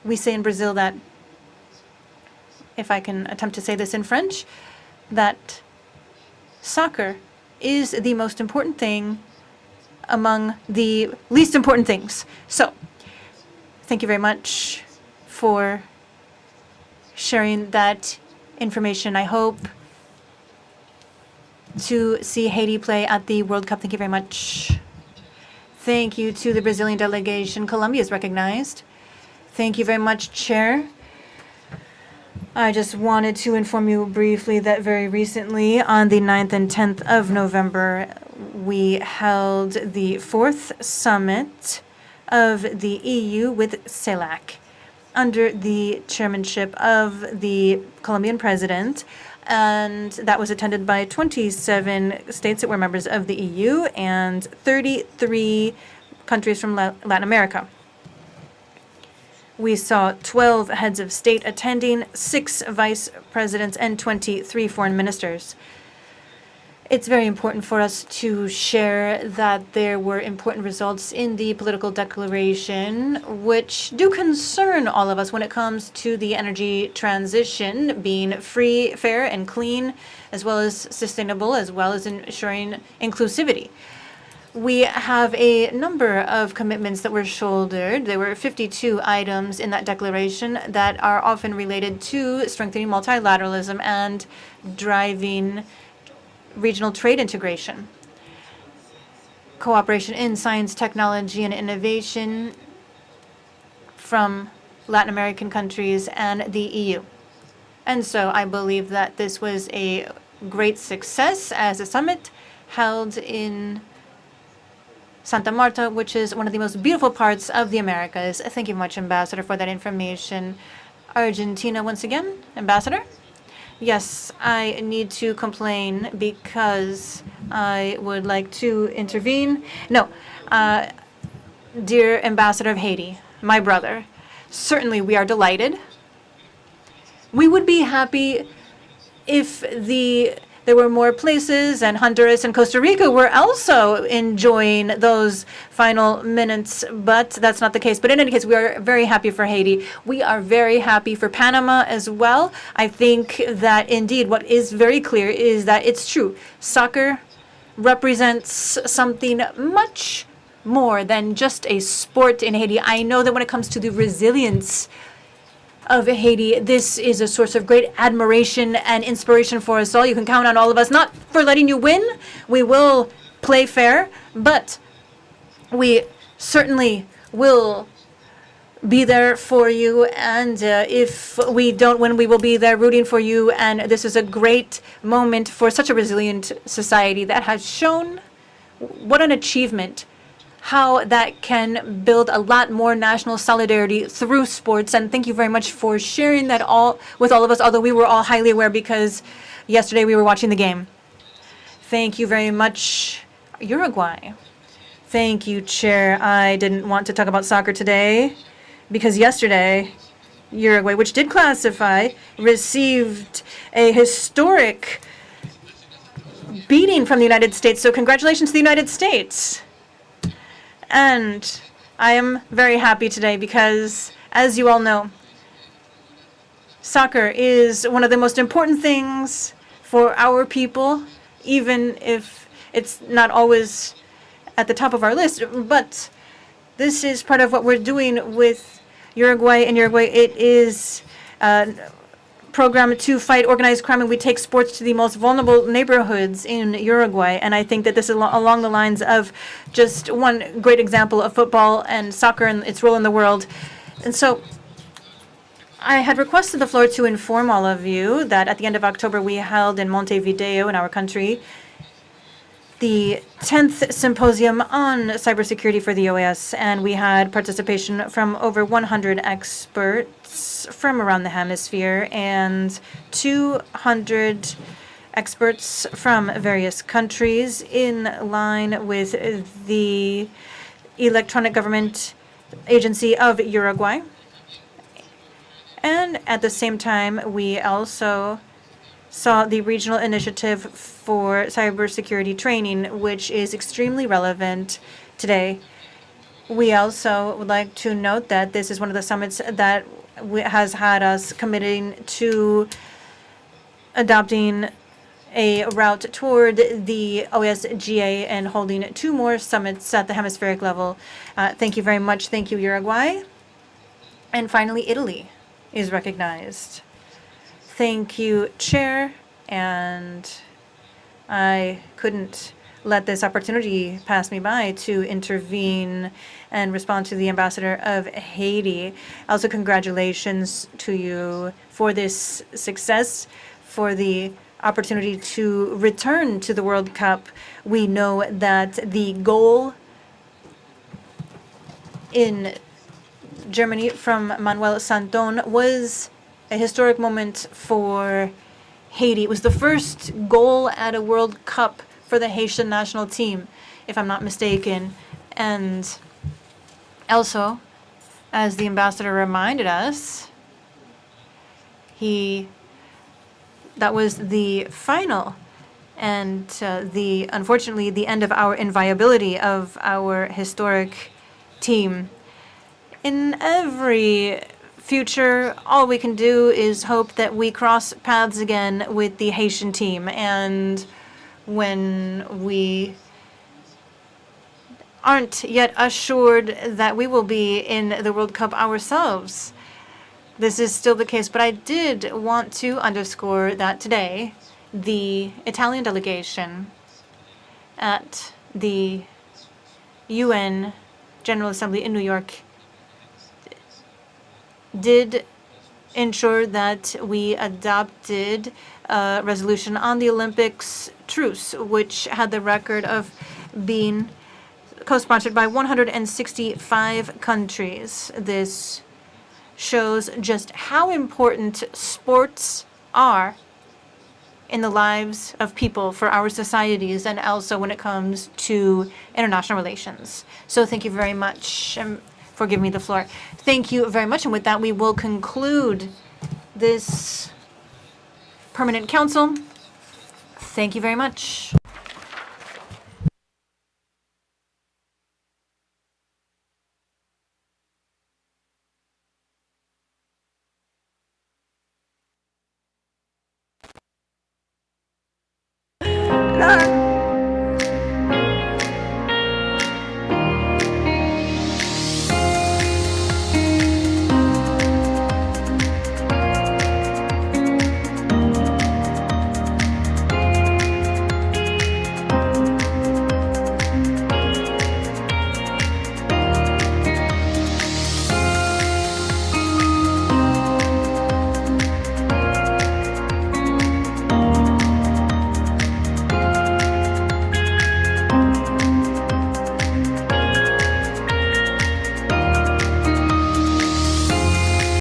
we say in Brazil that, if I can attempt to say this in French, that soccer is the most important thing among the least important things. So, thank you very much for sharing that information. I hope to see Haiti play at the World Cup. Thank you very much. Thank you to the Brazilian delegation. Colombia is recognized. Thank you very much, Chair. I just wanted to inform you briefly that very recently, on the 9th and 10th of November, we held the 4th summit of the EU with CELAC under the chairmanship of the Colombian president. And that was attended by 27 states that were members of the EU and 33 countries from Latin America. We saw 12 heads of state attending, 6 vice presidents, and 23 foreign ministers. It's very important for us to share that there were important results in the political declaration, which do concern all of us when it comes to the energy transition being free, fair, and clean, as well as sustainable, as well as ensuring inclusivity. We have a number of commitments that were shouldered. There were 52 items in that declaration that are often related to strengthening multilateralism and driving regional trade integration, cooperation in science, technology, and innovation from Latin American countries and the EU. And so I believe that this was a great success as a summit held in Santa Marta, which is one of the most beautiful parts of the Americas. Thank you much, Ambassador, for that information. Argentina, once again, Ambassador? Yes, I need to complain because I would like to intervene. No, dear Ambassador of Haiti, my brother, certainly we are delighted. We would be happy if there were more places, and Honduras and Costa Rica were also enjoying those final minutes, but that's not the case. But in any case, we are very happy for Haiti. We are very happy for Panama as well. I think that indeed what is very clear is that it's true. Soccer represents something much more than just a sport in Haiti. I know that when it comes to the resilience of Haiti, this is a source of great admiration and inspiration for us all. You can count on all of us, not for letting you win. We will play fair, but We certainly will be there for you, and if we don't win, we will be there rooting for you. And this is a great moment for such a resilient society that has shown what an achievement, how that can build a lot more national solidarity through sports. And thank you very much for sharing that all with all of us, although we were all highly aware because yesterday we were watching the game. Thank you very much, Uruguay. Thank you, Chair. I didn't want to talk about soccer today because yesterday, Uruguay, which did classify, received a historic beating from the United States. So congratulations to the United States. And I am very happy today because, as you all know, soccer is one of the most important things for our people, even if it's not always at the top of our list. But this is part of what we're doing with Uruguay. In Uruguay, it is a program to fight organized crime, and we take sports to the most vulnerable neighborhoods in Uruguay. And I think that this is along the lines of just one great example of football and soccer and its role in the world. And so I had requested the floor to inform all of you that at the end of October, we held in Montevideo, in our country, the 10th Symposium on Cybersecurity for the OAS, and we had participation from over 100 experts from around the hemisphere and 200 experts from various countries in line with the Electronic Government Agency of Uruguay. And at the same time, we also saw the regional initiative for cybersecurity training, which is extremely relevant today. We also would like to note that this is one of the summits that has had us committing to adopting a route toward the OSGA and holding 2 more summits at the hemispheric level. Thank you very much. Thank you, Uruguay. And finally, Italy is recognized. Thank you, Chair, and I couldn't let this opportunity pass me by to intervene and respond to the ambassador of Haiti. Also, congratulations to you for this success, for the opportunity to return to the World Cup. We know that the goal in Germany from Manuel Santon was a historic moment for Haiti. It was the first goal at a World Cup for the Haitian national team, if I'm not mistaken. And also, as the ambassador reminded us, that was the final and unfortunately the end of our inviolability of our historic team. In every future, all we can do is hope that we cross paths again with the Haitian team. And when we aren't yet assured that we will be in the World Cup ourselves, this is still the case. But I did want to underscore that today, the Italian delegation at the UN General Assembly in New York did ensure that we adopted a resolution on the Olympics truce, which had the record of being co-sponsored by 165 countries. This shows just how important sports are in the lives of people for our societies and also when it comes to international relations. So thank you very much for giving me the floor. Thank you very much. And with that, we will conclude this Permanent Council. Thank you very much.